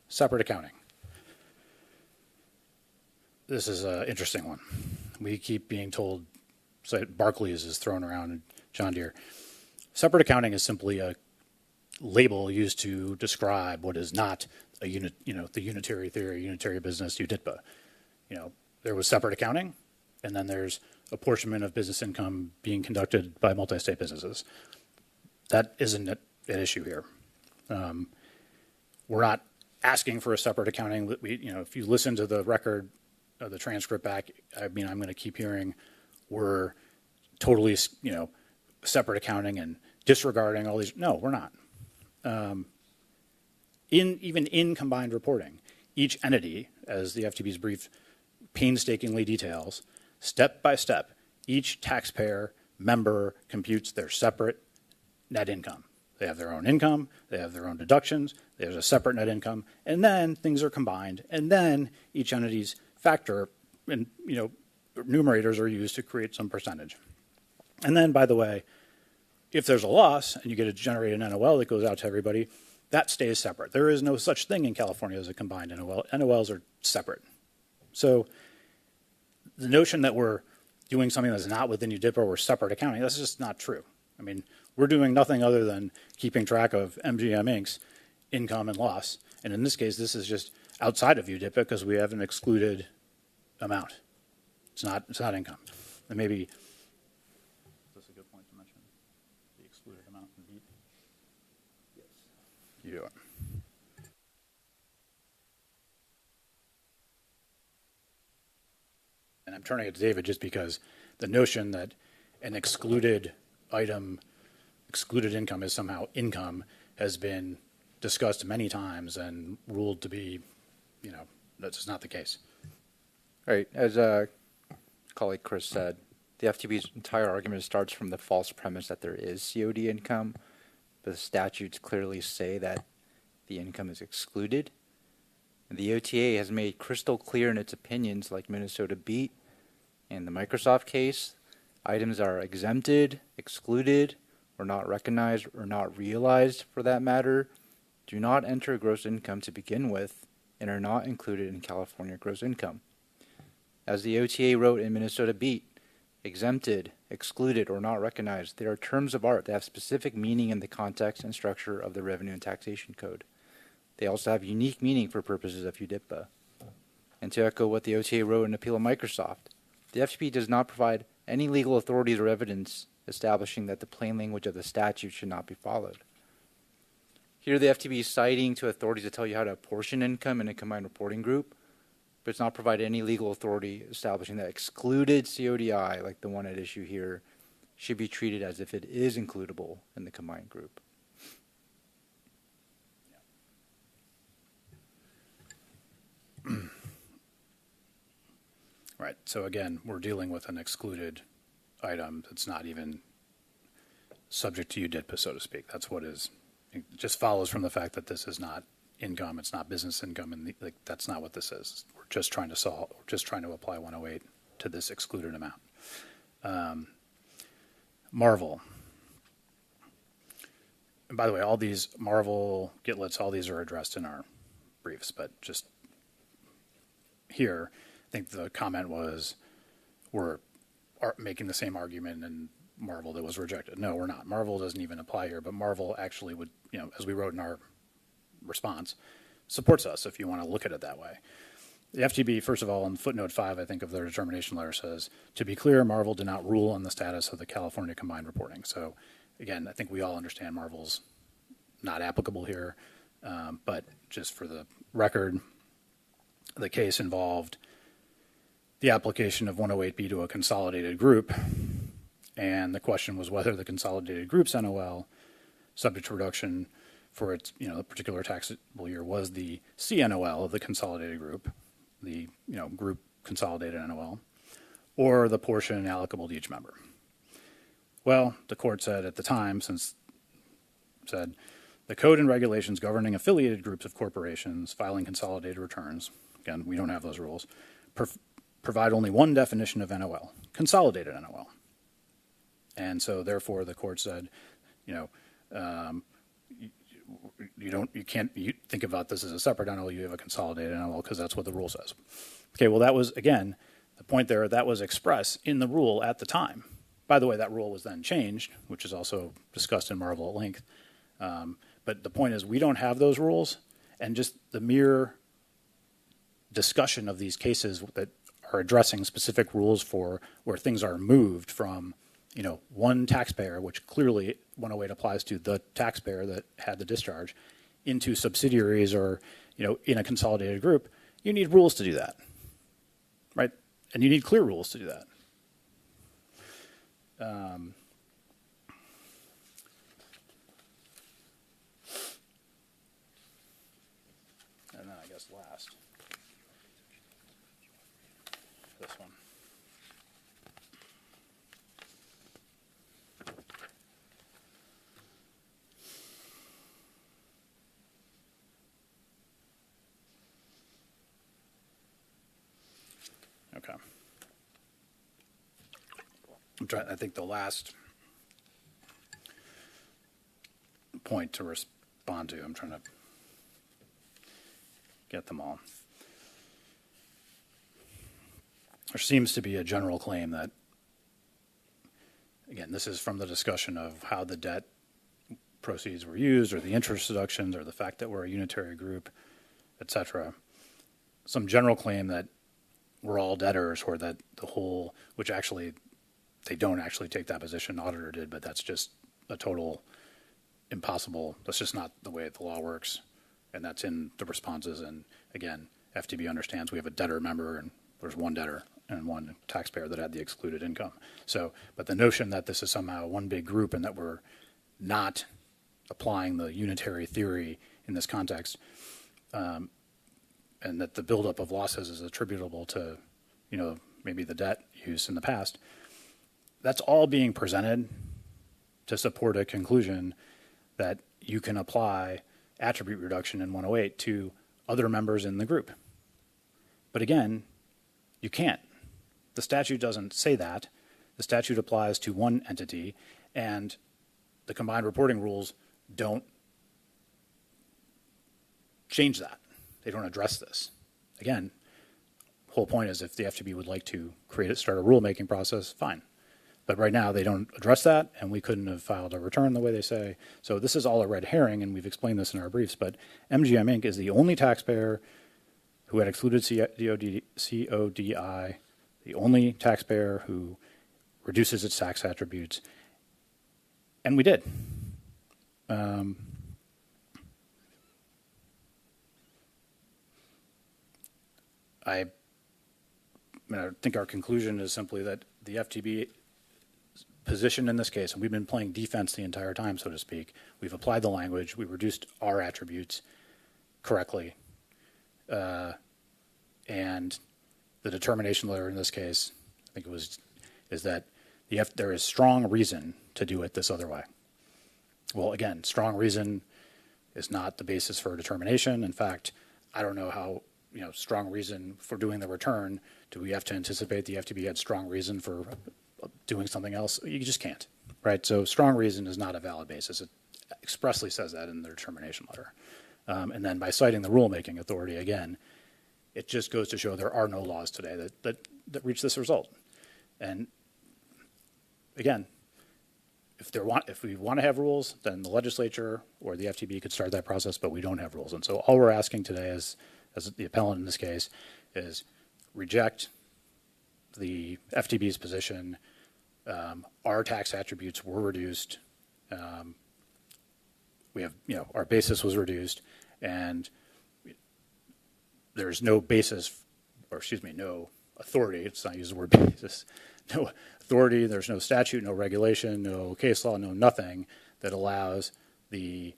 Separate accounting. This is an interesting one. We keep being told, so Barclays is thrown around and John Deere. Separate accounting is simply a label used to describe what is not a unit, the unitary theory, unitary business, UDITPA. There was separate accounting, and then there's apportionment of business income being conducted by multi-state businesses. That isn't an issue here. We're not asking for a separate accounting. If you listen to the record, the transcript back, I'm going to keep hearing we're totally, separate accounting and disregarding all these. No, we're not. Even in combined reporting, each entity, as the FTB's brief painstakingly details, step by step, each taxpayer member computes their separate net income. They have their own income, they have their own deductions, there's a separate net income, and then things are combined, and then each entity's factor and numerators are used to create some percentage. And then, by the way, if there's a loss and you get to generate an NOL that goes out to everybody, that stays separate. There is no such thing in California as a combined NOL. NOLs are separate. So the notion that we're doing something that's not within UDIPA or separate accounting, that's just not true. We're doing nothing other than keeping track of MGM Inc.'s income and loss. And in this case, this is just outside of UDIPA because we have an excluded amount. It's not income. And maybe, is this a good point to mention? The excluded amount in BEAT? Yes. You do it. And I'm turning it to David just because the notion that an excluded item, excluded income is somehow income has been discussed many times and ruled to be, that's just not the case. All right. As colleague Chris said, the FTB's entire argument starts from the false premise that there is COD income, but the statutes clearly say that the income is excluded. And the OTA has made crystal clear in its opinions, like Minnesota BEAT and the Microsoft case, items are exempted, excluded, or not recognized, or not realized for that matter, do not enter gross income to begin with, and are not included in California gross income. As the OTA wrote in Minnesota BEAT, exempted, excluded, or not recognized, they are terms of art that have specific meaning in the context and structure of the Revenue and Taxation Code. They also have unique meaning for purposes of UDIPA. And to echo what the OTA wrote in Appeal of Microsoft, the FTB does not provide any legal authorities or evidence establishing that the plain language of the statute should not be followed. Here the FTB is citing to authorities to tell you how to apportion income in a combined reporting group, but it's not provided any legal authority establishing that excluded CODI, like the one at issue here, should be treated as if it is includable in the combined group. Right. So again, we're dealing with an excluded item that's not even subject to UDIPA, so to speak. That's what is. It just follows from the fact that this is not income, it's not business income, and like that's not what this is. We're just trying to apply 108 to this excluded amount. Marvel. And by the way, all these Marvel, Gitlets, all these are addressed in our briefs, but just here, I think the comment was we're making the same argument in Marvel that was rejected. No, we're not. Marvel doesn't even apply here, but Marvel actually would, as we wrote in our response, supports us if you want to look at it that way. The FTB, first of all, in footnote 5, I think, of their determination letter says, to be clear, Marvel did not rule on the status of the California combined reporting. So, again, I think we all understand Marvel's not applicable here, but just for the record, the case involved the application of 108B to a consolidated group, and the question was whether the consolidated group's NOL, subject to reduction for its, the particular taxable year, was the CNOL of the consolidated group, the, group consolidated NOL, or the portion allocable to each member. Well, the court said at the time, said the code and regulations governing affiliated groups of corporations filing consolidated returns, again, we don't have those rules, provide only one definition of NOL, consolidated NOL. And so therefore the court said, you can't think about this as a separate NOL, you have a consolidated NOL because that's what the rule says. Okay, well that was, again, the point there, that was expressed in the rule at the time. By the way, that rule was then changed, which is also discussed in Marvel at length. But the point is we don't have those rules, and just the mere discussion of these cases that are addressing specific rules for where things are moved from, one taxpayer, which clearly 108 applies to the taxpayer that had the discharge, into subsidiaries or, in a consolidated group, you need rules to do that, right? And you need clear rules to do that. And then I guess last, this one. Okay. I think the last point to respond to, I'm trying to get them all. There seems to be a general claim that, again, this is from the discussion of how the debt proceeds were used or the interest deductions or the fact that we're a unitary group, et cetera. Some general claim that we're all debtors or that the whole, which actually they don't actually take that position, the auditor did, but that's just a total impossible, that's just not the way the law works, and that's in the responses. And again, FTB understands we have a debtor member and there's one debtor and one taxpayer that had the excluded income. So, but the notion that this is somehow one big group and that we're not applying the unitary theory in this context, and that the buildup of losses is attributable to, maybe the debt use in the past, that's all being presented to support a conclusion that you can apply attribute reduction in 108 to other members in the group. But again, you can't. The statute doesn't say that. The statute applies to one entity, and the combined reporting rules don't change that. They don't address this. Again, the whole point is if the FTB would like to start a rulemaking process, fine. But right now they don't address that, and we couldn't have filed a return the way they say. So this is all a red herring, and we've explained this in our briefs, but MGM Inc. is the only taxpayer who had excluded CODI, the only taxpayer who reduces its tax attributes, and we did. I think our conclusion is simply that the FTB position in this case, and we've been playing defense the entire time, so to speak. We've applied the language. We reduced our attributes correctly. And the determination letter in this case, I think is that there is strong reason to do it this other way. Well, again, strong reason is not the basis for a determination. In fact, I don't know how, strong reason for doing the return. Do we have to anticipate the FTB had strong reason for doing something else? You just can't, right? So strong reason is not a valid basis. It expressly says that in the determination letter. And then by citing the rulemaking authority again, it just goes to show there are no laws today that reach this result. And again, if we want to have rules, then the legislature or the FTB could start that process, but we don't have rules. And so all we're asking today is, as the appellant in this case, is reject the FTB's position. Our tax attributes were reduced. We have, our basis was reduced, and there's no basis, no authority. Let's not use the word basis. No authority. There's no statute, no regulation, no case law, no nothing that allows the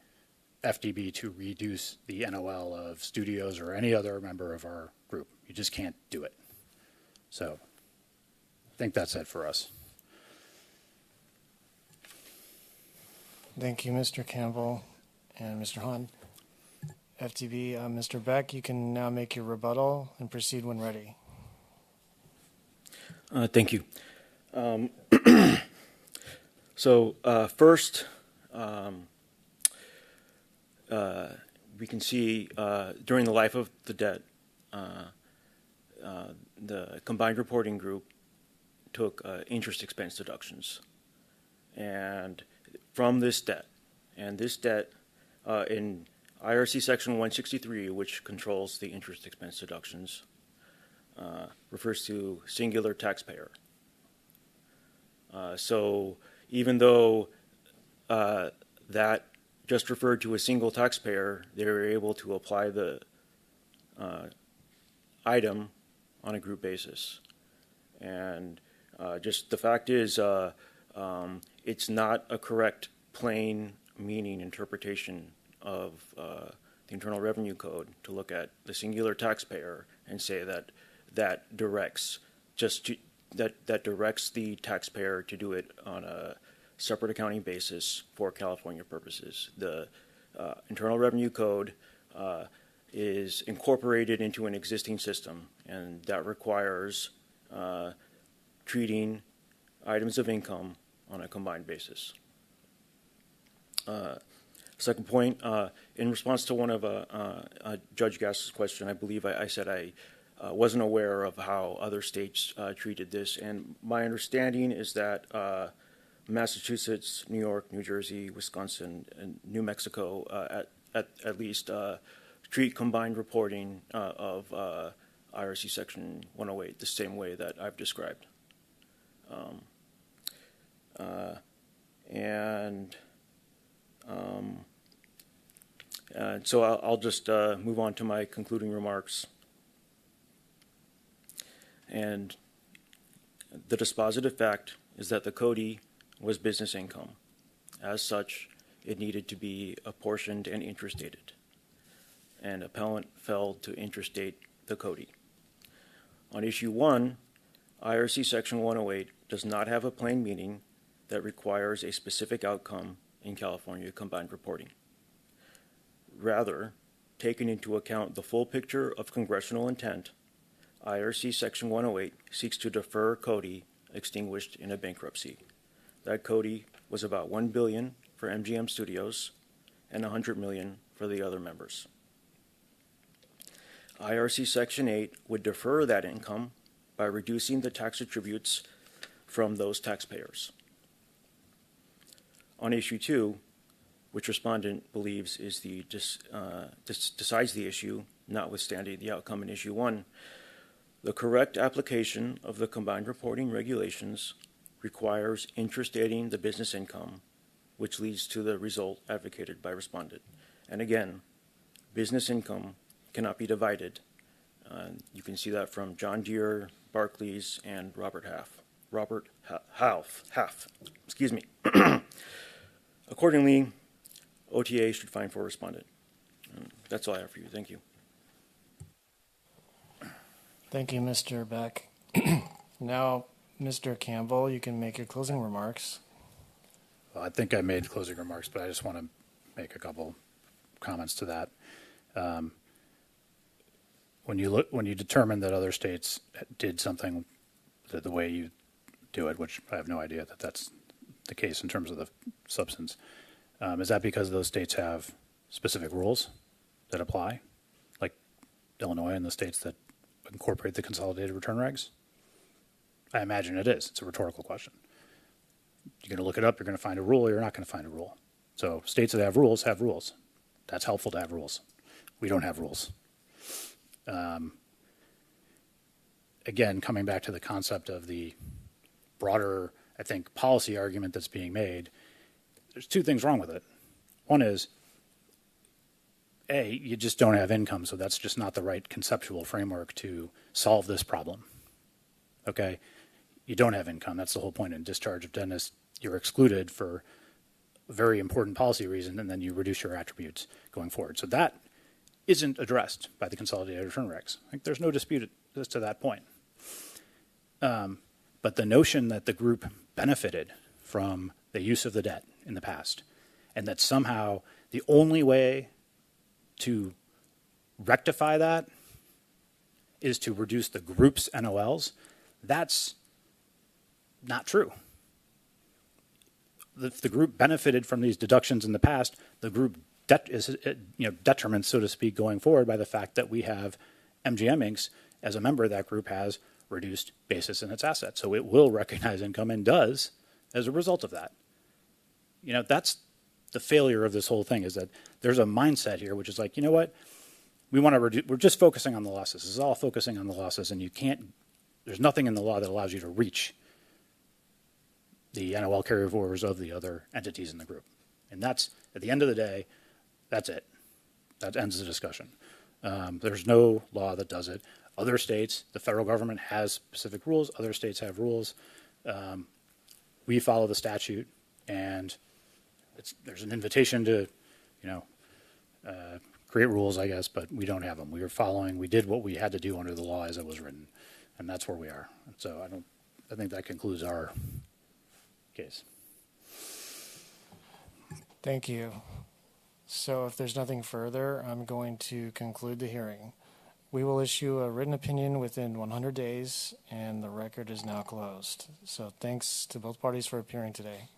FTB to reduce the NOL of studios or any other member of our group. You just can't do it. So I think that's it for us. Thank you, Mr. Campbell and Mr. Hahn. FTB, Mr. Beck, you can now make your rebuttal and proceed when ready. Thank you. So first, we can see during the life of the debt, the combined reporting group took interest expense deductions. And from this debt, in IRC section 163, which controls the interest expense deductions, refers to singular taxpayer. So even though that just referred to a single taxpayer, they were able to apply the item on a group basis. And just the fact is, it's not a correct plain meaning interpretation of the Internal Revenue Code to look at the singular taxpayer and say that directs the taxpayer to do it on a separate accounting basis for California purposes. The Internal Revenue Code is incorporated into an existing system, and that requires treating items of income on a combined basis. Second point, in response to one of Judge Gass's question, I believe I said I wasn't aware of how other states treated this, and my understanding is that Massachusetts, New York, New Jersey, Wisconsin, and New Mexico at least treat combined reporting of IRC Section 108 the same way that I've described. And so I'll just move on to my concluding remarks. And the dispositive fact is that the CODI was business income. As such, it needed to be apportioned and interstated. And appellant failed to interstate the CODI. On issue 1, IRC Section 108 does not have a plain meaning that requires a specific outcome in California combined reporting. Rather, taking into account the full picture of congressional intent, IRC Section 108 seeks to defer CODI extinguished in a bankruptcy. That CODI was about $1 billion for MGM Studios and $100 million for the other members. IRC Section 8 would defer that income by reducing the tax attributes from those taxpayers. On issue 2, which respondent believes is decides the issue, notwithstanding the outcome in issue 1, the correct application of the combined reporting regulations requires interstating the business income, which leads to the result advocated by respondent. And again, business income cannot be divided. You can see that from John Deere, Barclays, and Robert Half. Excuse me. Accordingly, OTA should find for respondent. That's all I have for you. Thank you. Thank you, Mr. Beck. Now, Mr. Campbell, you can make your closing remarks. Well, I think I made closing remarks, but I just want to make a couple comments to that. When you determine that other states did something the way you do it, which I have no idea that that's the case in terms of the substance, is that because those states have specific rules that apply, like Illinois and the states that incorporate the consolidated return regs? I imagine it is. It's a rhetorical question. You're going to look it up, you're going to find a rule, or you're not going to find a rule. So states that have rules have rules. That's helpful to have rules. We don't have rules. Again, coming back to the concept of the broader, I think, policy argument that's being made, there's two things wrong with it. One is, A, you just don't have income, so that's just not the right conceptual framework to solve this problem. Okay? You don't have income. That's the whole point. In discharge of dentists, you're excluded for a very important policy reason, and then you reduce your attributes going forward. So that isn't addressed by the consolidated return regs. Like, there's no dispute as to that point. But the notion that the group benefited from the use of the debt in the past, and that somehow the only way to rectify that is to reduce the group's NOLs, that's not true. If the group benefited from these deductions in the past, the group detriment, so to speak, going forward by the fact that we have MGM Inc. as a member of that group has reduced basis in its assets. So it will recognize income and does as a result of that. That's the failure of this whole thing, is that there's a mindset here which is like, you know what, we're just focusing on the losses. This is all focusing on the losses, and there's nothing in the law that allows you to reach the NOL carryovers of the other entities in the group. And that's, at the end of the day, that's it. That ends the discussion. There's no law that does it. Other states, the federal government has specific rules. Other states have rules. We follow the statute, and there's an invitation to, create rules, I guess, but we don't have them. We did what we had to do under the law as it was written, and that's where we are. So I think that concludes our case. Thank you. So if there's nothing further, I'm going to conclude the hearing. We will issue a written opinion within 100 days, and the record is now closed. So thanks to both parties for appearing today.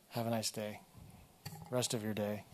Have a nice day. Rest of your day.